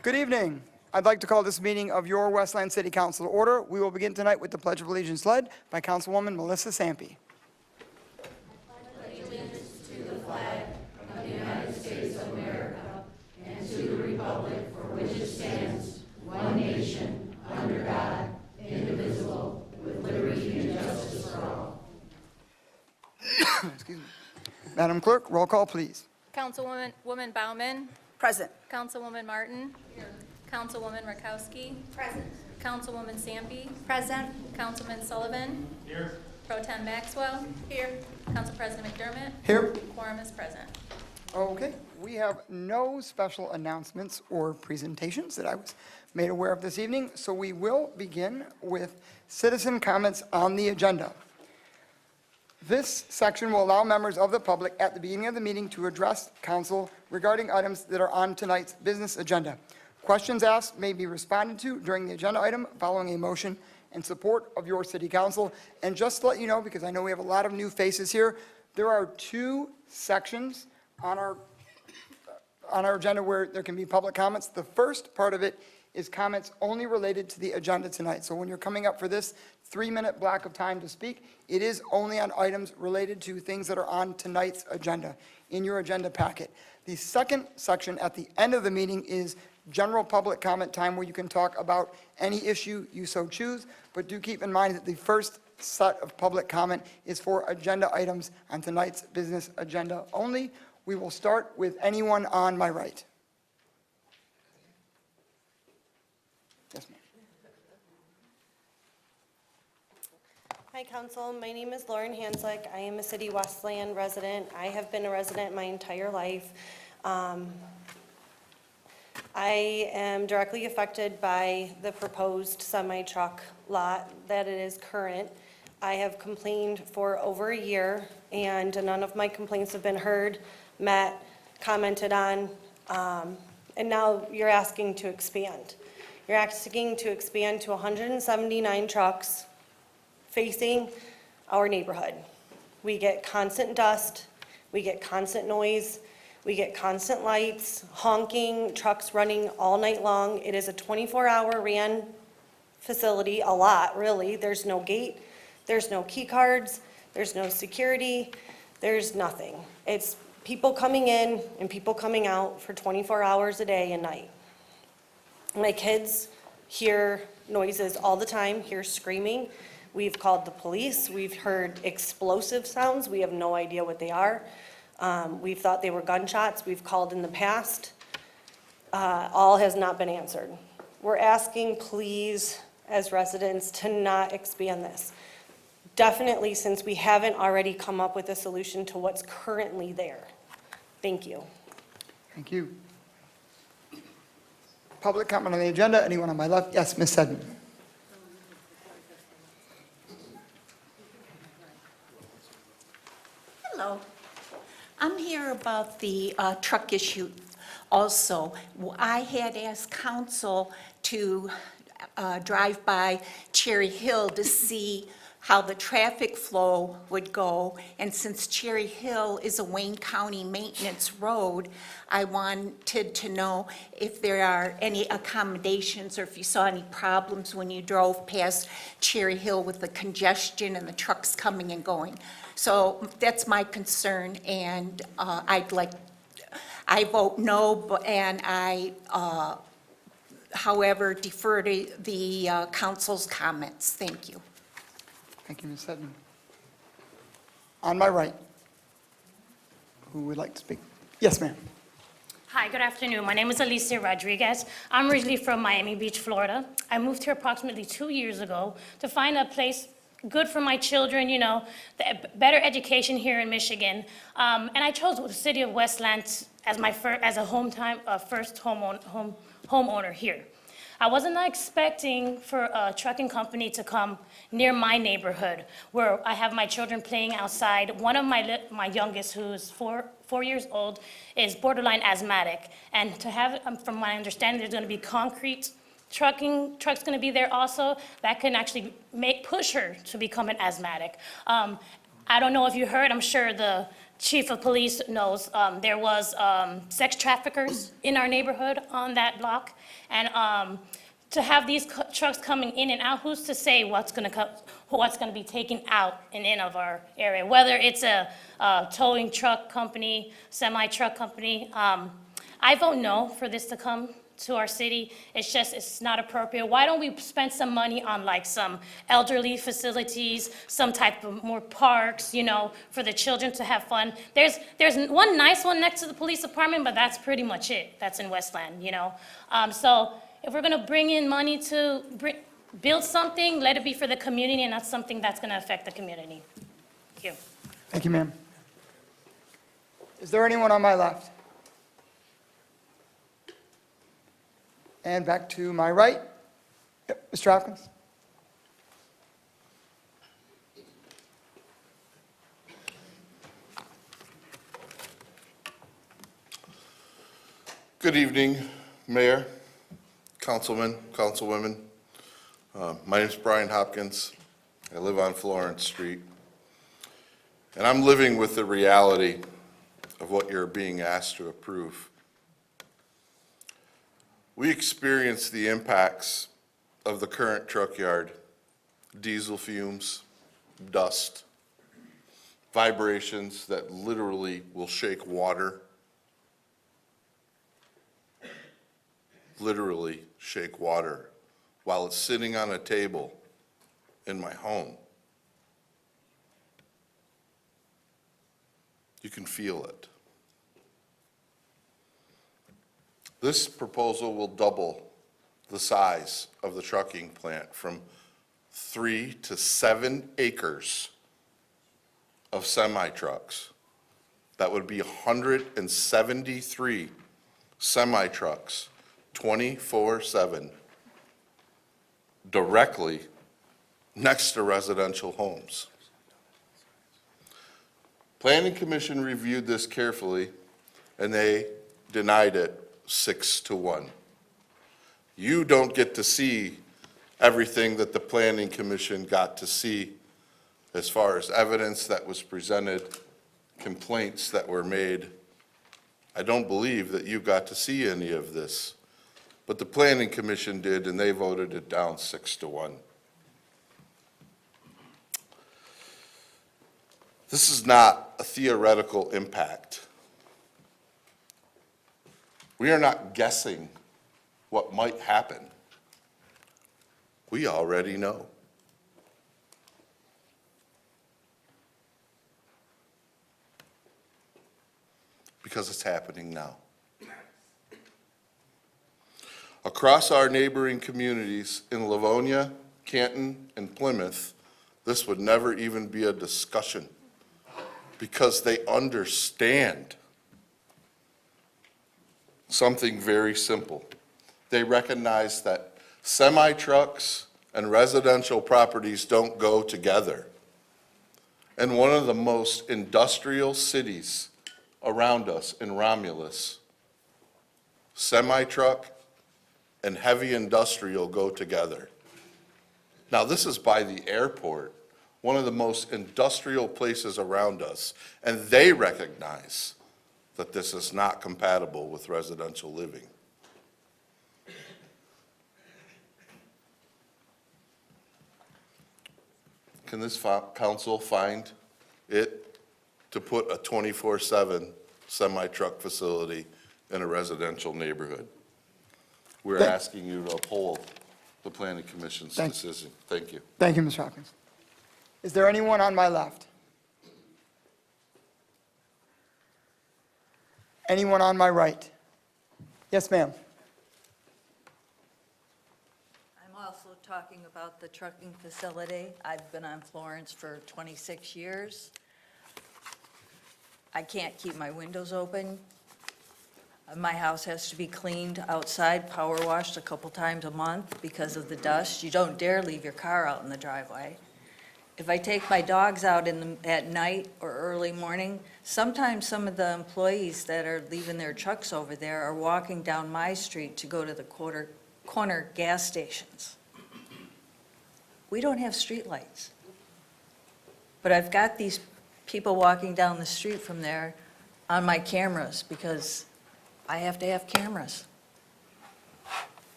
Good evening. I'd like to call this meeting of your Westland City Council to order. We will begin tonight with the Pledge of Allegiance led by Councilwoman Melissa Sampe. Excuse me. Madam Clerk, roll call, please. Councilwoman Bauman. Present. Councilwoman Martin. Here. Councilwoman Rakowski. Present. Councilwoman Sampe. Present. Councilman Sullivan. Here. Pro Tem Maxwell. Here. Council President McDermott. Here. Quorum is present. Okay, we have no special announcements or presentations that I was made aware of this evening, so we will begin with citizen comments on the agenda. This section will allow members of the public at the beginning of the meeting to address council regarding items that are on tonight's business agenda. Questions asked may be responded to during the agenda item following a motion in support of your city council. And just to let you know, because I know we have a lot of new faces here, there are two sections on our agenda where there can be public comments. The first part of it is comments only related to the agenda tonight. So when you're coming up for this 3-minute block of time to speak, it is only on items related to things that are on tonight's agenda, in your agenda packet. The second section at the end of the meeting is general public comment time, where you can talk about any issue you so choose, but do keep in mind that the first set of public comment is for agenda items on tonight's business agenda only. We will start with anyone on my right. Yes, ma'am. Hi, Council. My name is Lauren Hanslick. I am a City Westland resident. I have been a resident my entire life. I am directly affected by the proposed semi-truck lot that it is current. I have complained for over a year, and none of my complaints have been heard, met, commented on, and now you're asking to expand. You're asking to expand to 179 trucks facing our neighborhood. We get constant dust, we get constant noise, we get constant lights, honking, trucks running all night long. It is a 24-hour ran facility, a lot, really. There's no gate, there's no key cards, there's no security, there's nothing. It's people coming in and people coming out for 24 hours a day and night. My kids hear noises all the time, hear screaming. We've called the police, we've heard explosive sounds, we have no idea what they are. We've thought they were gunshots, we've called in the past. All has not been answered. We're asking, please, as residents, to not expand this. Definitely, since we haven't already come up with a solution to what's currently there. Thank you. Thank you. Public comment on the agenda. Anyone on my left? Yes, Ms. Sedden. Hello. I'm here about the truck issue also. I had asked council to drive by Cherry Hill to see how the traffic flow would go. And since Cherry Hill is a Wayne County maintenance road, I wanted to know if there are any accommodations or if you saw any problems when you drove past Cherry Hill with the congestion and the trucks coming and going. So that's my concern, and I vote no, and I, however, defer to the council's comments. Thank you. Thank you, Ms. Sedden. On my right, who would like to speak? Yes, ma'am. Hi, good afternoon. My name is Alicia Rodriguez. I'm originally from Miami Beach, Florida. I moved here approximately 2 years ago to find a place good for my children, you know, better education here in Michigan. And I chose the city of Westland as my first homeowner here. I wasn't expecting for a trucking company to come near my neighborhood where I have my children playing outside. One of my youngest, who's four years old, is borderline asthmatic. And to have, from my understanding, there's going to be concrete trucks going to be there also. That can actually push her to become an asthmatic. I don't know if you heard, I'm sure the chief of police knows, there was sex traffickers in our neighborhood on that block. And to have these trucks coming in and out, who's to say what's going to be taken out and in of our area? Whether it's a towing truck company, semi-truck company. I vote no for this to come to our city. It's not appropriate. Why don't we spend some money on like some elderly facilities, some type of more parks, you know, for the children to have fun. There's one nice one next to the police department, but that's pretty much it. That's in Westland, you know. So if we're gonna bring in money to build something, let it be for the community and not something that's gonna affect the community. Thank you. Thank you, ma'am. Is there anyone on my left? And back to my right. Yep, Mr. Hopkins. Good evening, Mayor, Councilmen, Councilwomen. My name is Brian Hopkins. I live on Florence Street. And I'm living with the reality of what you're being asked to approve. We experience the impacts of the current truck yard, diesel fumes, dust, vibrations that literally will shake water, literally shake water while it's sitting on a table in my home. You can feel it. This proposal will double the size of the trucking plant from 3 to 7 acres of semi-trucks. That would be 173 semi-trucks, 24/7, directly next to residential homes. Planning Commission reviewed this carefully, and they denied it 6-1. You don't get to see everything that the Planning Commission got to see as far as evidence that was presented, complaints that were made. I don't believe that you got to see any of this, but the Planning Commission did, and they voted it down 6-1. This is not a theoretical impact. We are not guessing what might happen. We already know. Because it's happening now. Across our neighboring communities in Livonia, Canton, and Plymouth, this would never even be a discussion because they understand something very simple. They recognize that semi-trucks and residential properties don't go together. And one of the most industrial cities around us in Romulus, semi-truck and heavy industrial go together. Now, this is by the airport, one of the most industrial places around us, and they recognize that this is not compatible with residential living. Can this council find it to put a 24/7 semi-truck facility in a residential neighborhood? We're asking you to uphold the Planning Commission's decision. Thank you. Thank you, Mr. Hopkins. Is there anyone on my left? Anyone on my right? Yes, ma'am. I'm also talking about the trucking facility. I've been on Florence for 26 years. I can't keep my windows open. My house has to be cleaned outside, power washed a couple times a month because of the dust. You don't dare leave your car out in the driveway. If I take my dogs out at night or early morning, sometimes some of the employees that are leaving their trucks over there are walking down my street to go to the corner gas stations. We don't have streetlights. But I've got these people walking down the street from there on my cameras because I have to have cameras.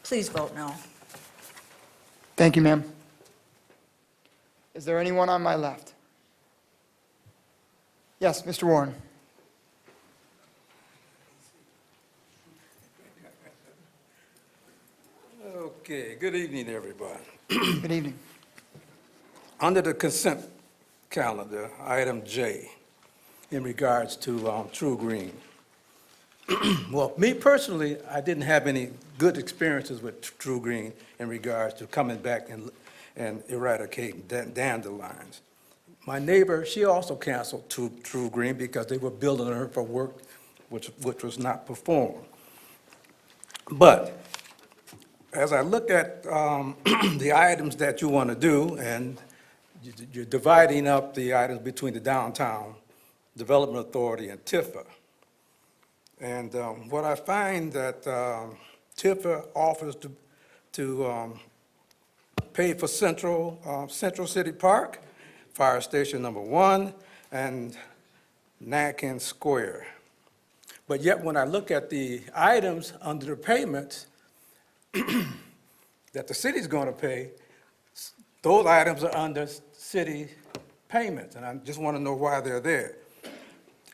Please vote no. Thank you, ma'am. Is there anyone on my left? Yes, Mr. Warren. Okay, good evening, everybody. Good evening. Under the consent calendar, item J, in regards to True Green. Well, me personally, I didn't have any good experiences with True Green in regards to coming back and eradicating dandelions. My neighbor, she also canceled True Green because they were building her for work which was not performed. But as I look at the items that you want to do, and you're dividing up the items between the Downtown Development Authority and TIFA. And what I find that TIFA offers to pay for Central City Park, Fire Station Number 1, and Nankin Square. But yet, when I look at the items under the payments that the city's going to pay, those items are under city payments, and I just want to know why they're there.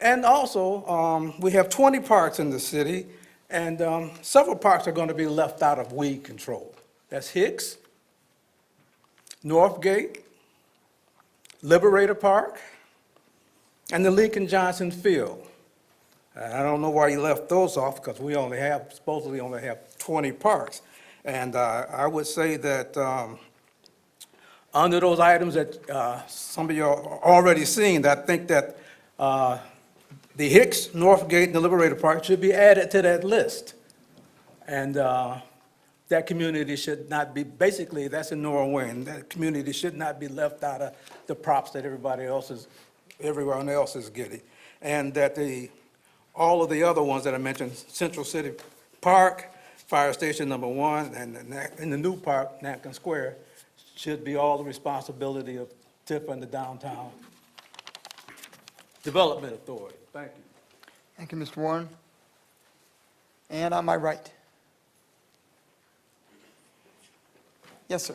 And also, we have 20 parks in the city, and several parks are going to be left out of weed control. That's Hicks, Northgate, Liberator Park, and the Lincoln Johnson Field. And I don't know why you left those off, because we supposedly only have 20 parks. And I would say that under those items that some of you are already seeing, I think that the Hicks, Northgate, and the Liberator Park should be added to that list. And that community should not be, basically, that's in Norway, and that community should not be left out of the props that everyone else is getting. And that all of the other ones that I mentioned, Central City Park, Fire Station Number 1, and in the new park, Napkin Square, should be all the responsibility of TIF and the Downtown Development Authority. Thank you. Thank you, Mr. Warren. And on my right. Yes, sir.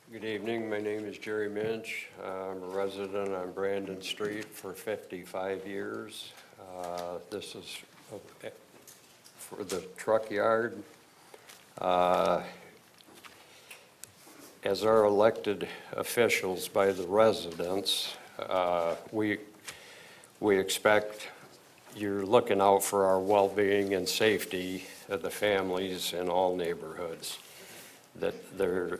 Good evening, my name is Jerry Minch. I'm a resident on Brandon Street for 55 years. This is for the truck yard. As our elected officials by the residents, we expect you're looking out for our well-being and safety of the families in all neighborhoods, that there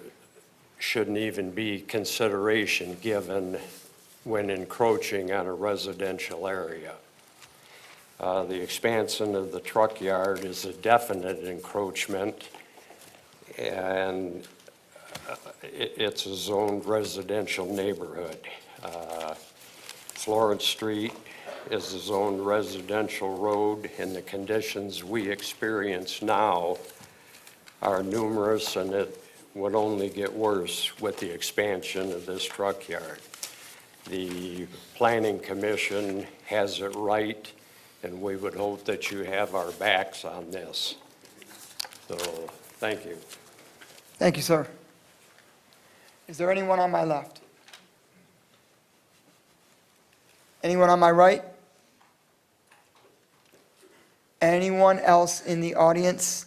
shouldn't even be consideration given when encroaching on a residential area. The expansion of the truck yard is a definite encroachment, and it's a zoned residential neighborhood. Florence Street is a zoned residential road, and the conditions we experience now are numerous, and it would only get worse with the expansion of this truck yard. The Planning Commission has it right, and we would hope that you have our backs on this. So, thank you. Thank you, sir. Is there anyone on my left? Anyone on my right? Anyone else in the audience?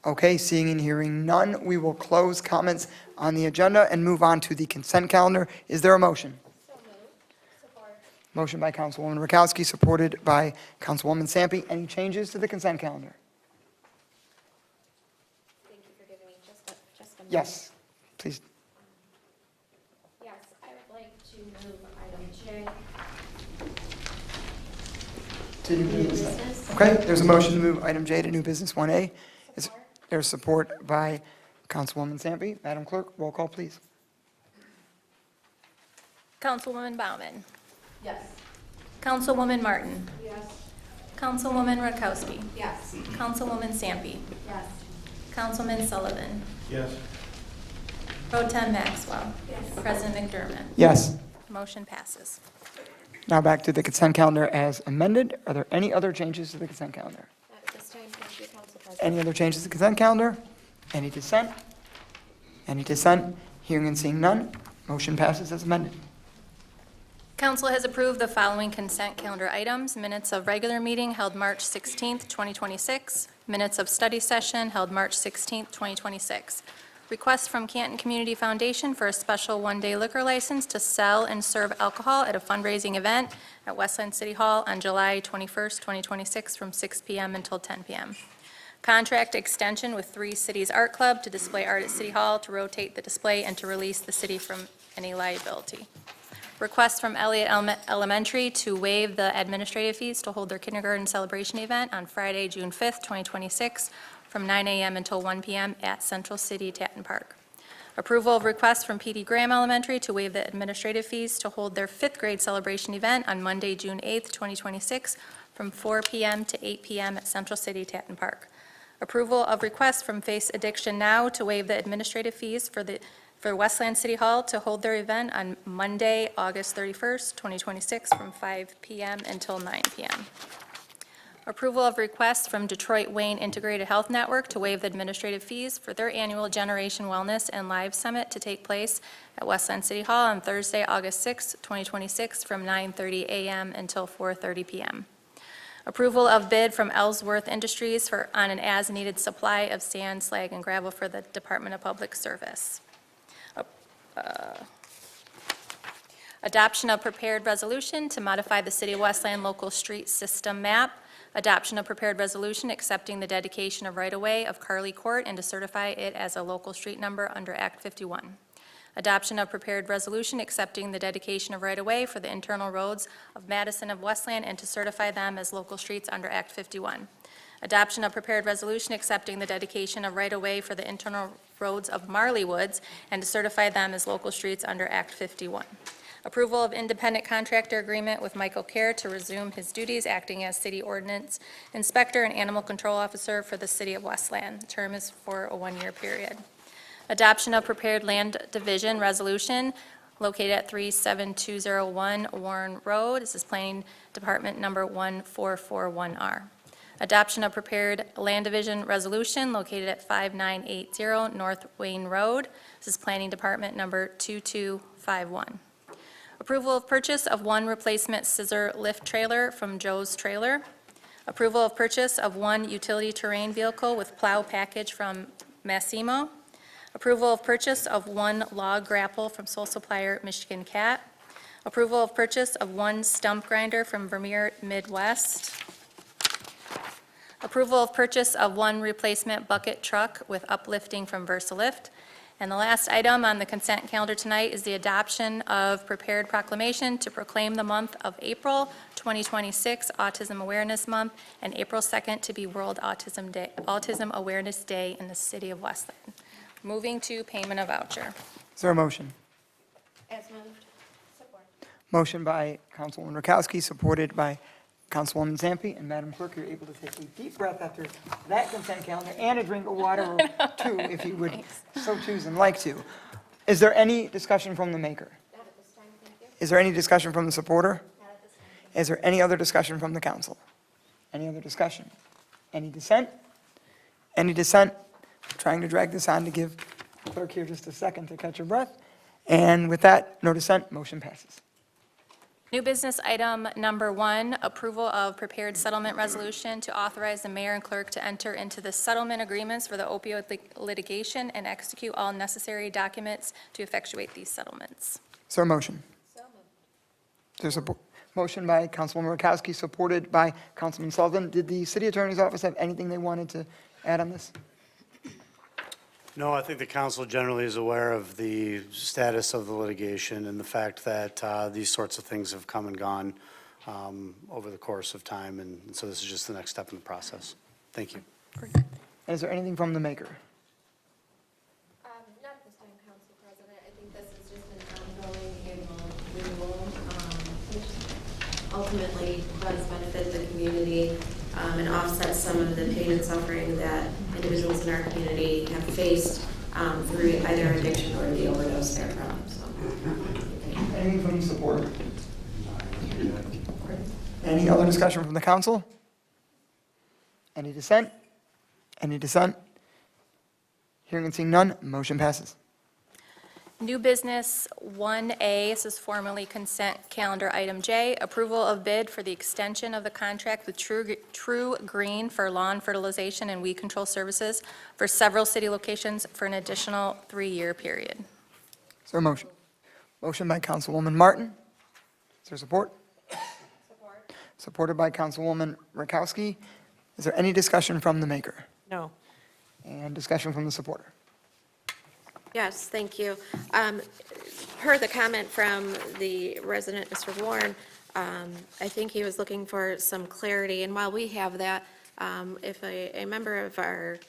Okay, seeing and hearing none, we will close comments on the agenda and move on to the consent calendar. Is there a motion? So moved. Support. Motion by Councilwoman Rakowski, supported by Councilwoman Sampe. Any changes to the consent calendar? Thank you for giving me just a moment. Yes, please. Yes, I would like to move item J. To new business. Business. Okay, there's a motion to move item J to new business 1A. There's support by Councilwoman Sampe. Madam Clerk, roll call, please. Councilwoman Baumann. Yes. Councilwoman Martin. Yes. Councilwoman Rakowski. Yes. Councilwoman Sampe. Yes. Councilman Sullivan. Yes. Pro Tem Maxwell. Yes. President McDermott. Yes. Motion passes. Now back to the consent calendar as amended. Are there any other changes to the consent calendar? Not at this time, thank you, Council President. Any other changes to the consent calendar? Any dissent? Any dissent? Hearing and seeing none, motion passes as amended. Council has approved the following consent calendar items: minutes of regular meeting held March 16th, 2026, minutes of study session held March 16th, 2026, request from Canton Community Foundation for a special one-day liquor license to sell and serve alcohol at a fundraising event at Westland City Hall on July 21st, 2026, from 6 p.m. until 10 p.m. Contract extension with 3 Cities Art Club to display art at City Hall, to rotate the display, and to release the city from any liability. Request from Elliott Elementary to waive the administrative fees to hold their kindergarten celebration event on Friday, June 5th, 2026, from 9 a.m. until 1 p.m. at Central City Tatton Park. Approval of request from P.D. Graham Elementary to waive the administrative fees to hold their 5th grade celebration event on Monday, June 8th, 2026, from 4 p.m. to 8 p.m. at Central City Tatton Park. Approval of request from Face Addiction Now to waive the administrative fees for Westland City Hall to hold their event on Monday, August 31st, 2026, from 5 p.m. until 9 p.m. Approval of request from Detroit Wayne Integrated Health Network to waive the administrative fees for their annual Generation Wellness and Live Summit to take place at Westland City Hall on Thursday, August 6th, 2026, from 9:30 a.m. until 4:30 p.m. Approval of bid from Ellsworth Industries on an as-needed supply of sand, slag, and gravel for the Department of Public Service. Adoption of prepared resolution to modify the City of Westland local street system map. Adoption of prepared resolution accepting the dedication of right-of-way of Carly Court and to certify it as a local street number under Act 51. Adoption of prepared resolution accepting the dedication of right-of-way for the internal roads of Madison of Westland and to certify them as local streets under Act 51. Adoption of prepared resolution accepting the dedication of right-of-way for the internal roads of Marley Woods and to certify them as local streets under Act 51. Approval of independent contractor agreement with Michael Care to resume his duties acting as city ordinance inspector and animal control officer for the City of Westland. The term is for a one-year period. Adoption of prepared land division resolution located at 37201 Warren Road. This is Planning Department number 1441R. Adoption of prepared land division resolution located at 5980 North Wayne Road. This is Planning Department number 2251. Approval of purchase of one replacement scissor lift trailer from Joe's Trailer. Approval of purchase of one utility terrain vehicle with plow package from Massimo. Approval of purchase of one log grapple from sole supplier Michigan Cat. Approval of purchase of one stump grinder from Vermeer Midwest. Approval of purchase of one replacement bucket truck with uplifting from VersaLift. And the last item on the consent calendar tonight is the adoption of prepared proclamation to proclaim the month of April 2026 Autism Awareness Month and April 2nd to be World Autism Awareness Day in the City of Westland. Moving to payment of voucher. Is there a motion? As moved. Support. Motion by Councilwoman Rakowski, supported by Councilwoman Zampi. And Madam Clerk, you're able to take a deep breath after that consent calendar and a drink of water or two, if you would so choose and like to. Is there any discussion from the maker? Not at this time, thank you. Is there any discussion from the supporter? Not at this time. Is there any other discussion from the council? Any other discussion? Any dissent? Any dissent? I'm trying to drag this on to give the clerk here just a second to catch her breath. And with that, no dissent, motion passes. New business item number 1, approval of prepared settlement resolution to authorize the mayor and clerk to enter into the settlement agreements for the opioid litigation and execute all necessary documents to effectuate these settlements. Is there a motion? There's a motion by Councilwoman Rakowski, supported by Councilman Sullivan. Did the city attorney's office have anything they wanted to add on this? No, I think the council generally is aware of the status of the litigation and the fact that these sorts of things have come and gone over the course of time, and so this is just the next step in the process. Thank you. And is there anything from the maker? Not at this time, Council President. I think this is just an ongoing annual renewal, which ultimately does benefit the community and offset some of the pain and suffering that individuals in our community have faced through either addiction or the overdose therefrom. So. Anything from the supporter? Any other discussion from the council? Any dissent? Any dissent? Hearing and seeing none, motion passes. New business 1A, this is formerly consent calendar item J, approval of bid for the extension of the contract with True Green for lawn fertilization and weed control services for several city locations for an additional 3-year period. Is there a motion? Motion by Councilwoman Martin. Is there support? Support. Supported by Councilwoman Rakowski. Is there any discussion from the maker? No. And discussion from the supporter? Yes, thank you. Per the comment from the resident, Mr. Warren, I think he was looking for some clarity, and while we have that, if a member of our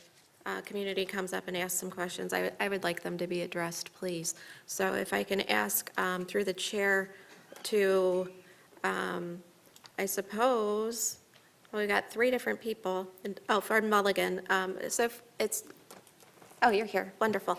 community comes up and asks some questions, I would like them to be addressed, please. So if I can ask through the chair to, I suppose, well, we got 3 different people, and, for Mulligan, so if it's, oh, you're here, wonderful.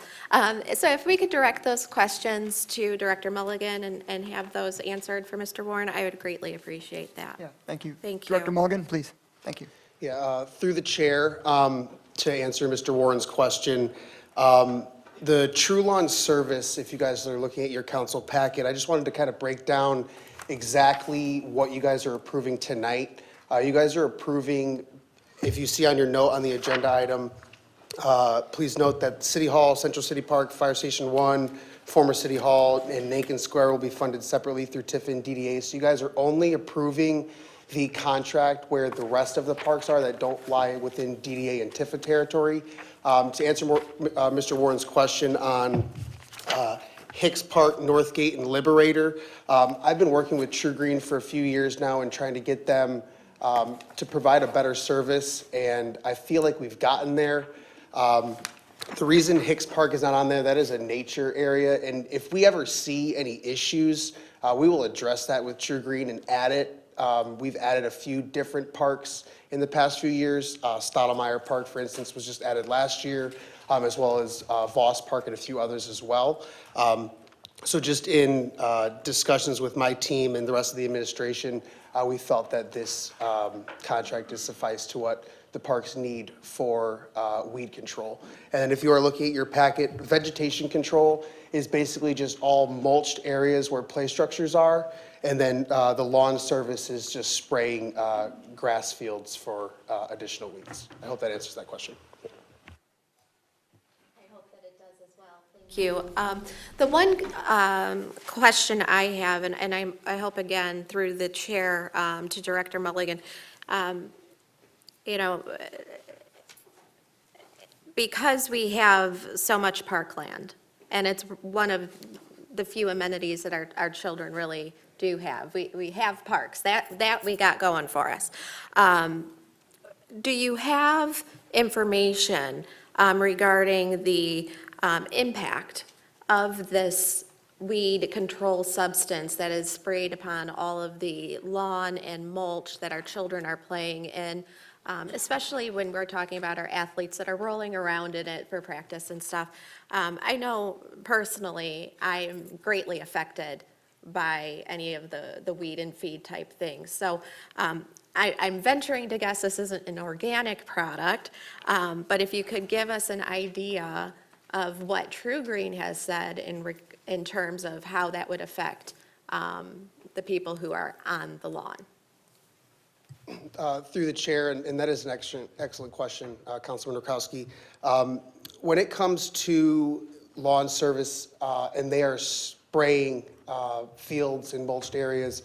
So if we could direct those questions to Director Mulligan and have those answered for Mr. Warren, I would greatly appreciate that. Yeah, thank you. Thank you. Director Mulligan, please. Thank you. Yeah, through the chair, to answer Mr. Warren's question, the True Lawn service, if you guys are looking at your council packet, I just wanted to kind of break down exactly what you guys are approving tonight. You guys are approving, if you see on your note on the agenda item, Please note that City Hall, Central City Park, Fire Station 1, former City Hall, and Nankin Square will be funded separately through TIF and DDA. So you guys are only approving the contract where the rest of the parks are that don't lie within DDA and TIFA territory. To answer Mr. Warren's question on Hicks Park, Northgate, and Liberator, I've been working with True Green for a few years now and trying to get them to provide a better service, and I feel like we've gotten there. The reason Hicks Park is not on there, that is a nature area, and if we ever see any issues, we will address that with True Green and add it. We've added a few different parks in the past few years. Stottlemyre Park, for instance, was just added last year, as well as Voss Park and a few others as well. So just in discussions with my team and the rest of the administration, we felt that this contract is suffice to what the parks need for weed control. And if you are looking at your packet, vegetation control is basically just all mulched areas where play structures are. And then the lawn service is just spraying grass fields for additional weeds. I hope that answers that question. I hope that it does as well. Thank you. The one question I have, and I hope again through the chair to Director Mulligan, because we have so much parkland, and it's one of the few amenities that our children really do have. We have parks. That we got going for us. Do you have information regarding the impact of this weed control substance that is sprayed upon all of the lawn and mulch that our children are playing in, especially when we're talking about our athletes that are rolling around in it for practice and stuff? I know personally I am greatly affected by any of the weed and feed type things. So I'm venturing to guess this isn't an organic product, but if you could give us an idea of what True Green has said in terms of how that would affect the people who are on the lawn. Through the chair, and that is an excellent question, Councilman Rakowski. When it comes to lawn service and they are spraying fields and mulched areas,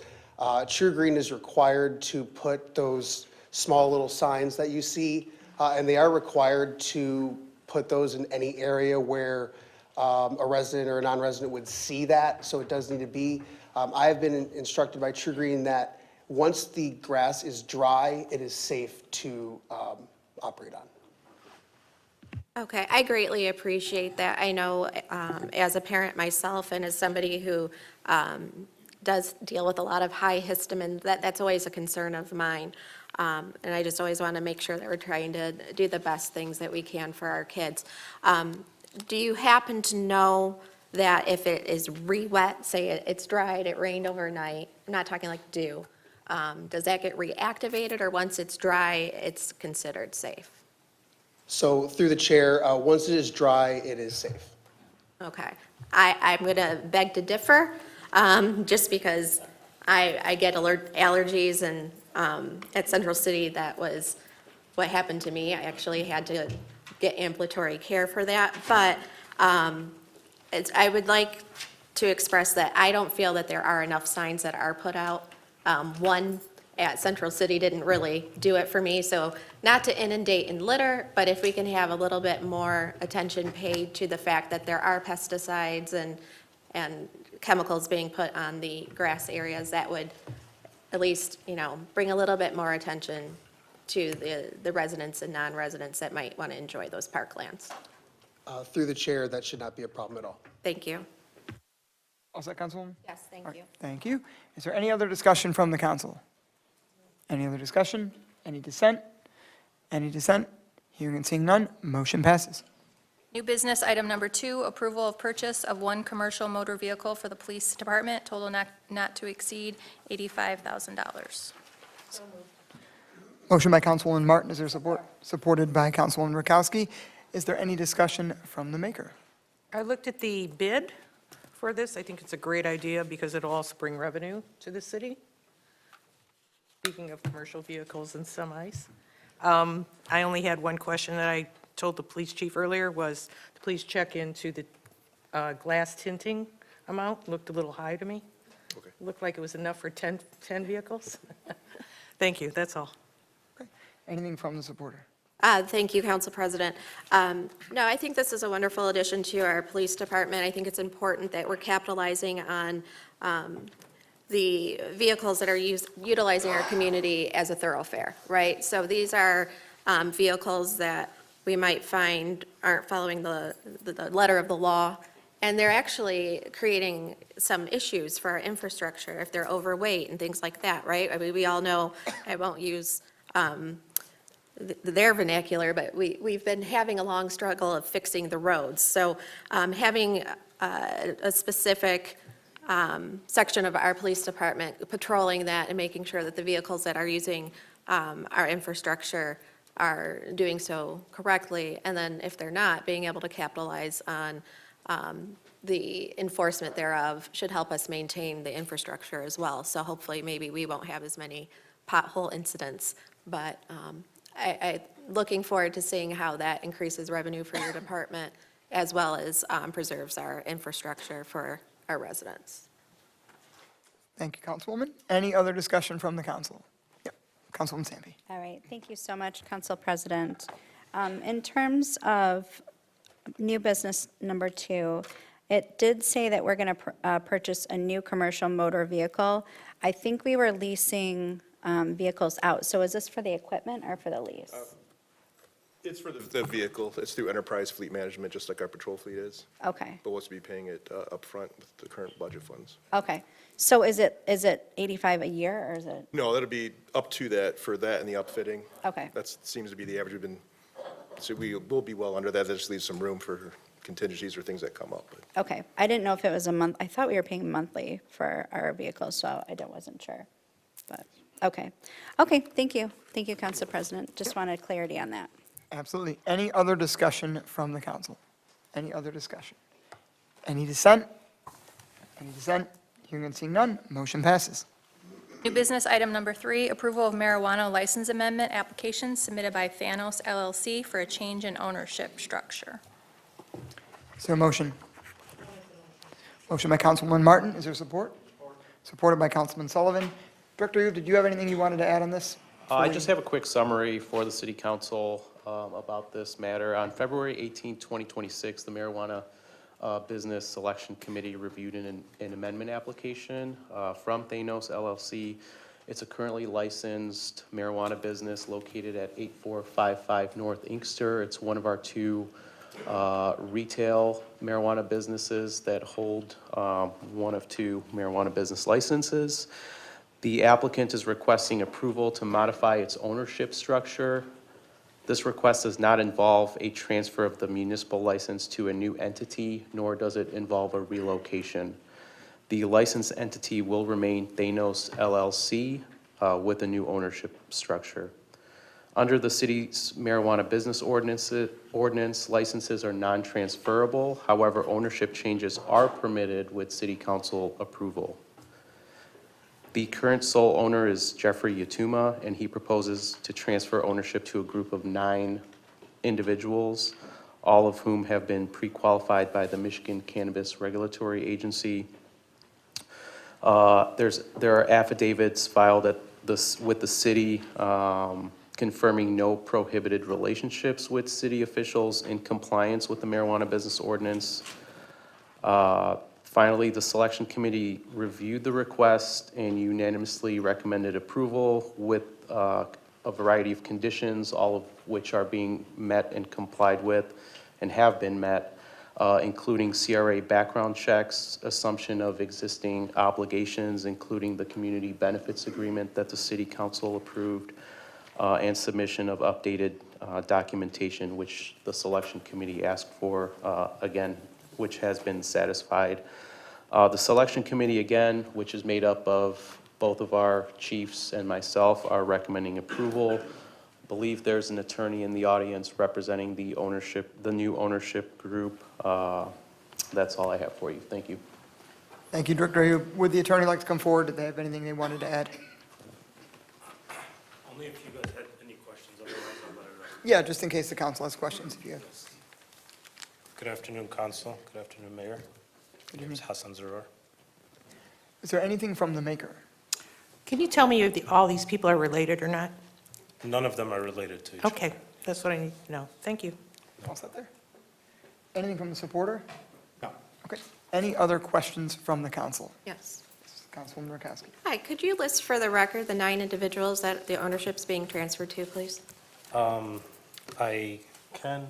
True Green is required to put those small little signs that you see, and they are required to put those in any area where a resident or a non-resident would see that, so it does need to be. I have been instructed by True Green that once the grass is dry, it is safe to operate on. Okay, I greatly appreciate that. I know as a parent myself and as somebody who does deal with a lot of high histamine, that's always a concern of mine. And I just always want to make sure that we're trying to do the best things that we can for our kids. Do you happen to know that if it is re-wet, say it's dried, it rained overnight, I'm not talking like dew, does that get reactivated, or once it's dry, it's considered safe? So through the chair, once it is dry, it is safe. Okay. I'm going to beg to differ, just because I get allergies, and at Central City, that was what happened to me. I actually had to get ambulatory care for that. But I would like to express that I don't feel that there are enough signs that are put out. One at Central City didn't really do it for me, so not to inundate and litter, but if we can have a little bit more attention paid to the fact that there are pesticides and chemicals being put on the grass areas, that would at least, bring a little bit more attention to the residents and non-residents that might want to enjoy those parklands. Through the chair, that should not be a problem at all. Thank you. All set, Councilwoman? Yes, thank All right, you. thank you. Is there any other discussion from the council? Any other discussion? Any dissent? Any dissent? Hearing and seeing none, motion passes. New business item number 2, approval of purchase of 1 commercial motor vehicle for the police department, total not to exceed $85,000. Motion by Councilwoman Martin, is there support? Supported by Councilwoman Rakowski. Is there any discussion from the maker? I looked at the bid for this. I think it's a great idea because it'll also bring revenue to the city. Speaking of commercial vehicles and semis. I only had one question that I told the police chief earlier was to please check into the glass tinting amount. Looked a little high to me. Okay. Looked like it was enough for 10 vehicles. Thank you, that's all. Anything from the supporter? Thank you, Council President. No, I think this is a wonderful addition to our police department. I think it's important that we're capitalizing on the vehicles that are utilizing our community as a thoroughfare, right? So these are vehicles that we might find aren't following the letter of the law, and they're actually creating some issues for our infrastructure if they're overweight and things like that, right? I mean, we all know, I won't use their vernacular, but we've been having a long struggle of fixing the roads. So having a specific section of our police department patrolling that and making sure that the vehicles that are using our infrastructure are doing so correctly, and then if they're not, being able to capitalize on the enforcement thereof should help us maintain the infrastructure as well. So hopefully, maybe we won't have as many pothole incidents, but I looking forward to seeing how that increases revenue for your department, as well as preserves our infrastructure for our residents. Thank you, Councilwoman. Any other discussion from the council? Yep, Councilwoman Sampe. All right, thank you so much, Council President. In terms of new business number 2, it did say that we're going to purchase a new commercial motor vehicle. I think we were leasing vehicles out. So is this for the equipment or for the lease? It's for the vehicle. It's through Enterprise Fleet Management, just like our patrol fleet is. Okay, But we'll be paying it upfront with the current budget funds. okay. So is it 85 a year, or is it, No, that'll be up to that for that and the upfitting. okay, That seems to be the average. So we will be well under that. That just leaves some room for contingencies or things that come up. But okay. I didn't know if it was a month, I thought we were paying monthly for our vehicles, so I wasn't sure. But, okay. Okay, thank you. Thank you, Council President. Just wanted clarity on that. Absolutely. Any other discussion from the council? Any other discussion? Any dissent? Any dissent? Hearing and seeing none, motion passes. New business item number 3, approval of marijuana license amendment application submitted by Thanos LLC for a change in ownership structure. Is there a motion? Motion by Councilwoman Martin. Is there support? Supported by Councilman Sullivan. Director Yu, did you have anything you wanted to add on this? I just have a quick summary for the City Council about this matter. On February 18, 2026, the Marijuana Business Selection Committee reviewed an amendment application from Thanos LLC. It's a currently licensed marijuana business located at 8455 North Inkster. It's one of our 2 retail marijuana businesses that hold one of 2 marijuana business licenses. The applicant is requesting approval to modify its ownership structure. This request does not involve a transfer of the municipal license to a new entity, nor does it involve a relocation. The licensed entity will remain Thanos LLC with a new ownership structure. Under the city's marijuana business ordinance, licenses are non-transferable. However, ownership changes are permitted with City Council approval. The current sole owner is Jeffrey Yatuma, and he proposes to transfer ownership to a group of 9 individuals, all of whom have been pre-qualified by the Michigan Cannabis Regulatory Agency. There are affidavits filed with the city confirming no prohibited relationships with city officials in compliance with the marijuana business ordinance. Finally, the selection committee reviewed the request and unanimously recommended approval with a variety of conditions, all of which are being met and complied with and have been met, including CRA background checks, assumption of existing obligations, including the community benefits agreement that the city council approved, and submission of updated documentation, which the selection committee asked for, again, which has been satisfied. The selection committee, again, which is made up of both of our chiefs and myself, are recommending approval. I believe there's an attorney in the audience representing the new ownership group. That's all I have for you. Thank you. Thank you, Director. Would the attorney like to come forward? Did they have anything they wanted to add? Only if you guys had any questions, otherwise I'll let it Yeah, just in case the council has questions, if you have. Good afternoon, Council. Good afternoon, Mayor. My name is Hassan Zaror. Is there anything from the maker? Can you tell me if all these people are related or not? None of them are related to each other. Okay, that's what I need to know. Thank you. All set there? Anything from the supporter? No. Okay. Any other questions from the council? Yes. Councilwoman Rakowski. Hi, could you list for the record the 9 individuals that the ownership's being transferred to, please? I can,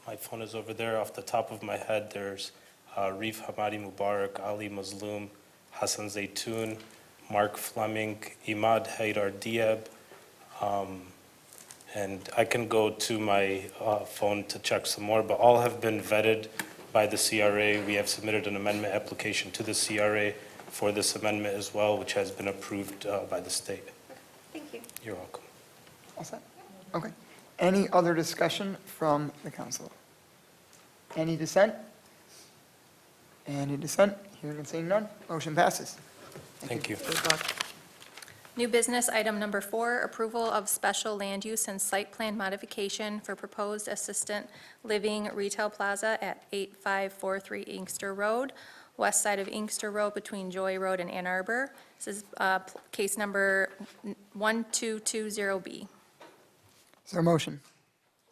my phone is over there. Off the top of my head, there's Reef Hamadi Mubarak, Ali Mazloum, Hassan Zaytoun, Mark Fleming, Imad Haidar Diab, and I can go to my phone to check some more, but all have been vetted by the CRA. We have submitted an amendment application to the CRA for this amendment as well, which has been approved by the state. Thank you. You're welcome. All set? Okay. Any other discussion from the council? Any dissent? Any dissent? Hearing and seeing none, motion passes. Thank you. New business item number 4, approval of special land use and site plan modification for proposed assistant living retail plaza at 8543 Inkster Road, west side of Inkster Road between Joy Road and Ann Arbor. This is case number 1220B. Is there a motion?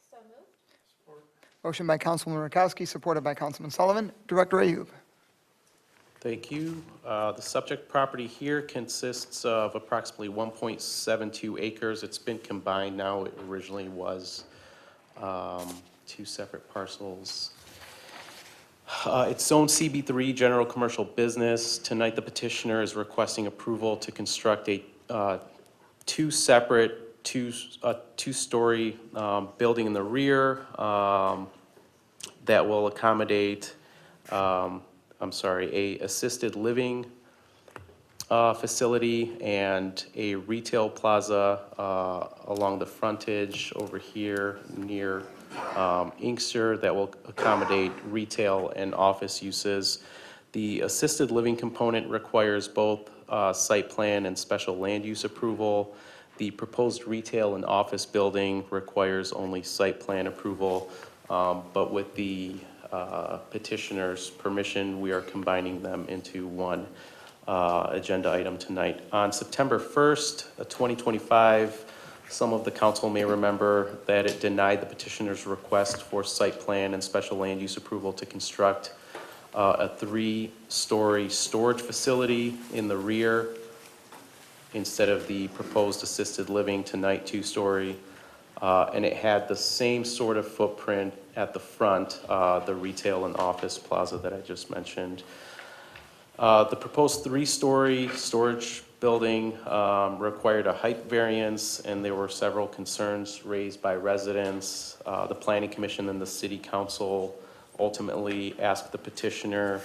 So moved. Motion by Councilwoman Rakowski, supported by Councilman Sullivan. Director Ayub. Thank you. The subject property here consists of approximately 1.72 acres. It's been combined now. It originally was 2 separate parcels. It's zoned CB3, General Commercial Business. Tonight, the petitioner is requesting approval to construct a two-story building in the rear that will accommodate a assisted living facility and a retail plaza along the frontage over here near Inkster that will accommodate retail and office uses. The assisted living component requires both site plan and special land use approval. The proposed retail and office building requires only site plan approval, but with the petitioner's permission, we are combining them into one agenda item tonight. On September 1st, 2025, some of the council may remember that it denied the petitioner's request for site plan and special land use approval to construct a 3-story storage facility in the rear instead of the proposed assisted living tonight 2-story. And it had the same sort of footprint at the front, the retail and office plaza that I just mentioned. The proposed 3-story storage building required a height variance, and there were several concerns raised by residents. The Planning Commission and the City Council ultimately asked the petitioner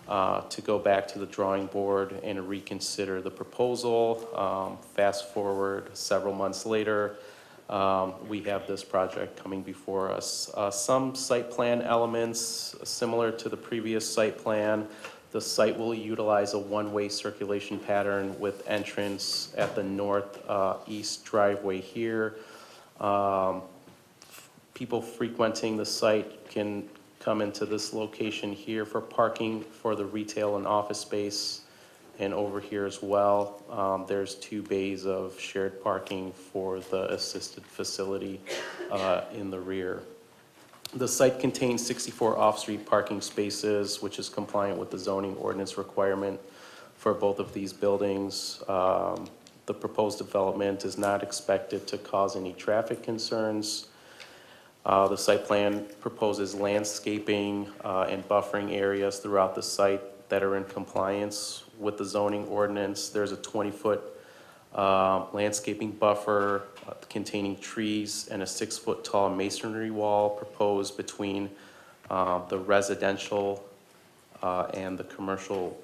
to go back to the drawing board and reconsider the proposal. Fast forward several months later, we have this project coming before us. Some site plan elements similar to the previous site plan. The site will utilize a one-way circulation pattern with entrance at the northeast driveway here. People frequenting the site can come into this location here for parking for the retail and office space, and over here as well. There's 2 bays of shared parking for the assisted facility in the rear. The site contains 64 off-street parking spaces, which is compliant with the zoning ordinance requirement for both of these buildings. The proposed development is not expected to cause any traffic concerns. The site plan proposes landscaping and buffering areas throughout the site that are in compliance with the zoning ordinance. There's a 20-foot landscaping buffer containing trees and a 6-foot tall masonry wall proposed between the residential and the commercial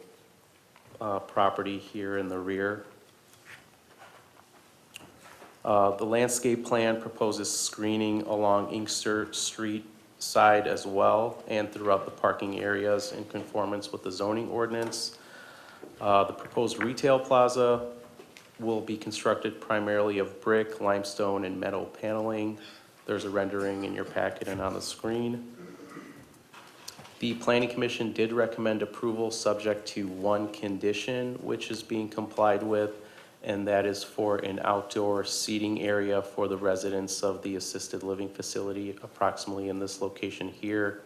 property here in the rear. The landscape plan proposes screening along Inkster Street side as well and throughout the parking areas in conformance with the zoning ordinance. The proposed retail plaza will be constructed primarily of brick, limestone, and metal paneling. There's a rendering in your packet and on the screen. The Planning Commission did recommend approval subject to one condition, which is being complied with, and that is for an outdoor seating area for the residents of the assisted living facility, approximately in this location here,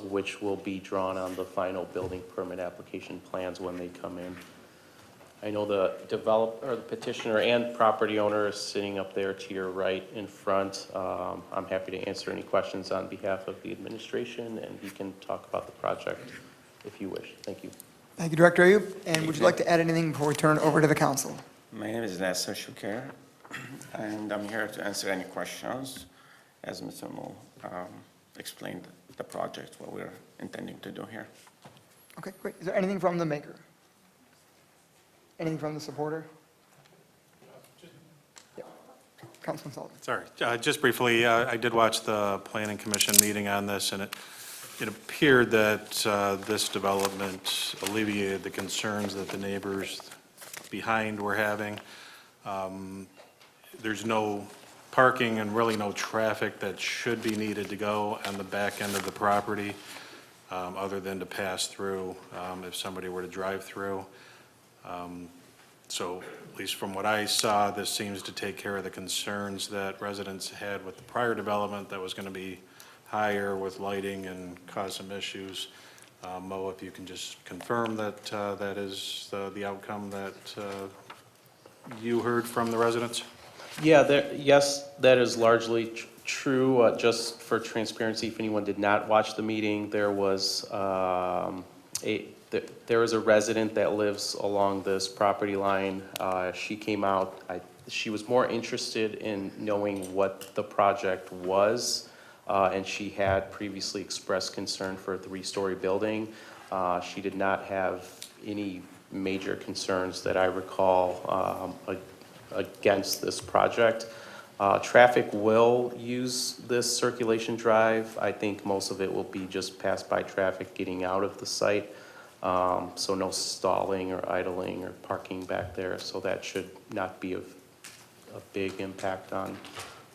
which will be drawn on the final building permit application plans when they come in. I know the developer, the petitioner and property owner is sitting up there to your right in front. I'm happy to answer any questions on behalf of the administration, and he can talk about the project if you wish. Thank you. Thank you, Director Ayub. And would you like to add anything before we turn over to the council? My name is Nasser Shukair, and I'm here to answer any questions. As Mr. Mo explained the project, what we're intending to do here. Okay, great. Is there anything from the maker? Anything from the supporter? Yeah. Councilman Sullivan. Sorry, just briefly, I did watch the Planning Commission meeting on this, and it appeared that this development alleviated the concerns that the neighbors behind were having. There's no parking and really no traffic that should be needed to go on the back end of the property, other than to pass through if somebody were to drive through. So at least from what I saw, this seems to take care of the concerns that residents had with the prior development that was going to be higher with lighting and cause some issues. Mo, if you can just confirm that that is the outcome that you heard from the residents? Yeah, yes, that is largely true. Just for transparency, if anyone did not watch the meeting, there was there is a resident that lives along this property line. She came out, she was more interested in knowing what the project was, and she had previously expressed concern for a 3-story building. She did not have any major concerns that I recall against this project. Traffic will use this circulation drive. I think most of it will be just pass-by traffic getting out of the site. So no stalling or idling or parking back there, so that should not be of a big impact on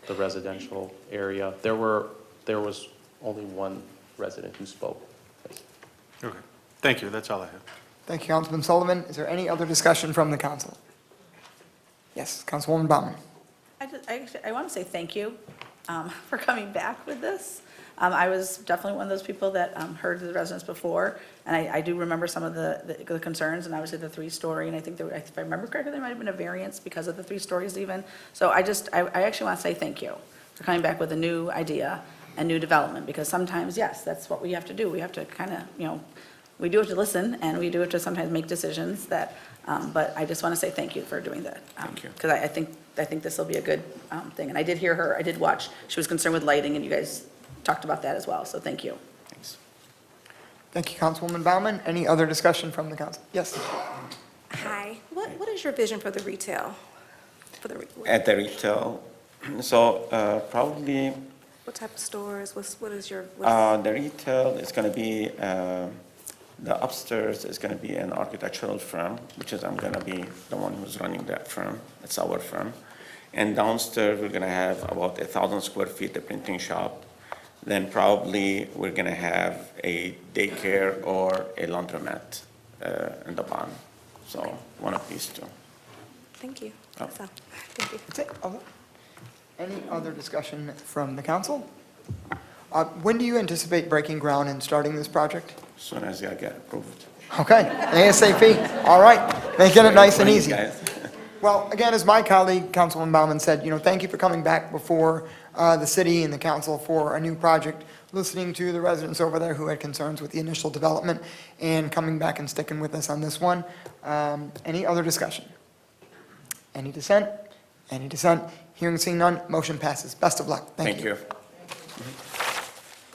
the residential area. There was only one resident who spoke. Okay, thank you, that's all I have. Thank you, Councilman Sullivan. Is there any other discussion from the council? Yes, Councilwoman Baumann. I want to say thank you for coming back with this. I was definitely one of those people that heard the residents before, and I do remember some of the concerns, and obviously the 3-story, and I think there, if I remember correctly, there might have been a variance because of the 3 stories even. So I actually want to say thank you for coming back with a new idea and new development, because sometimes, yes, that's what we have to do. We have to kind of, we do have to listen, and we do have to sometimes make decisions that, but I just want to say thank you for doing that. Thank you. Because I think this will be a good thing. And I did hear her, I did watch, she was concerned with lighting, and you guys talked about that as well, so thank you. Thanks. Thank you, Councilwoman Baumann. Any other discussion from the council? Yes. Hi, what is your vision for the retail? At the retail, so probably What type of stores, what is your? the retail is going to be, the upstairs is going to be an architectural firm, which is I'm going to be the one who's running that firm. It's our firm. And downstairs, we're going to have about 1,000 square feet, the printing shop. Then probably we're going to have a daycare or a laundromat in the bottom. So one of these two. Thank you. Oh. That's all. Thank you. That's it. Any other discussion from the council? When do you anticipate breaking ground and starting this project? As soon as I get approved. Okay, ASAP. All right, making it nice and easy. Guys. Well, again, as my colleague, Councilman Baumann said, thank you for coming back before the city and the council for a new project, listening to the residents over there who had concerns with the initial development, and coming back and sticking with us on this one. Any other discussion? Any dissent? Any dissent? Hearing and seeing none, motion passes. Best of luck. Thank you.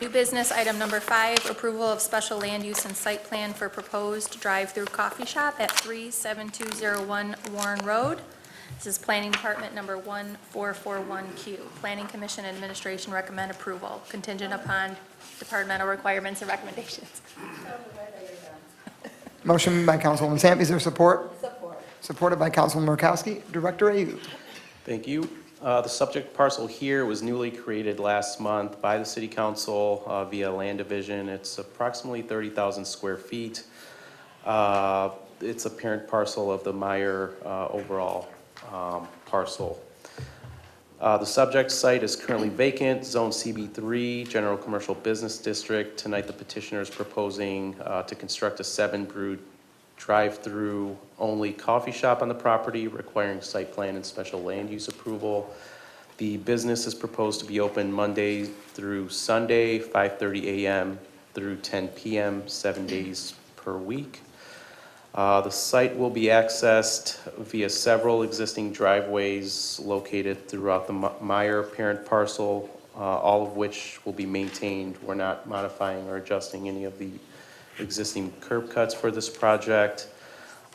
New business, item number 5, approval of special land use and site plan for proposed drive-through coffee shop at 37201 Warren Road. This is Planning Department number 1441Q. Planning Commission Administration recommend approval, contingent upon departmental requirements and recommendations. Motion by Councilwoman Samp. Is there support? Support. Supported by Councilman Murkowski. Director Ayub. Thank you. The subject parcel here was newly created last month by the City Council via Land Division. It's approximately 30,000 square feet. It's a parent parcel of the Meyer overall parcel. The subject site is currently vacant, Zone CB3, General Commercial Business District. Tonight, the petitioner is proposing to construct a 7-brew drive-through only coffee shop on the property, requiring site plan and special land use approval. The business is proposed to be open Monday through Sunday, 5:30 a.m. through 10 p.m., 7 days per week. The site will be accessed via several existing driveways located throughout the Meyer parent parcel, all of which will be maintained. We're not modifying or adjusting any of the existing curb cuts for this project.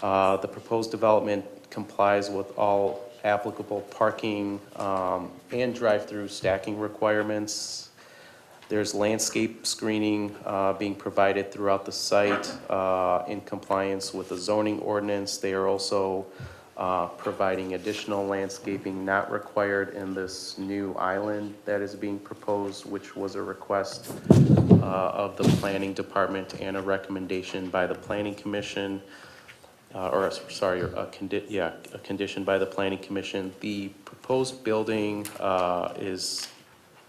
The proposed development complies with all applicable parking and drive-through stacking requirements. There's landscape screening being provided throughout the site in compliance with the zoning ordinance. They are also providing additional landscaping not required in this new island that is being proposed, which was a request of the Planning Department and a recommendation by the Planning Commission, a condition by the Planning Commission. The proposed building is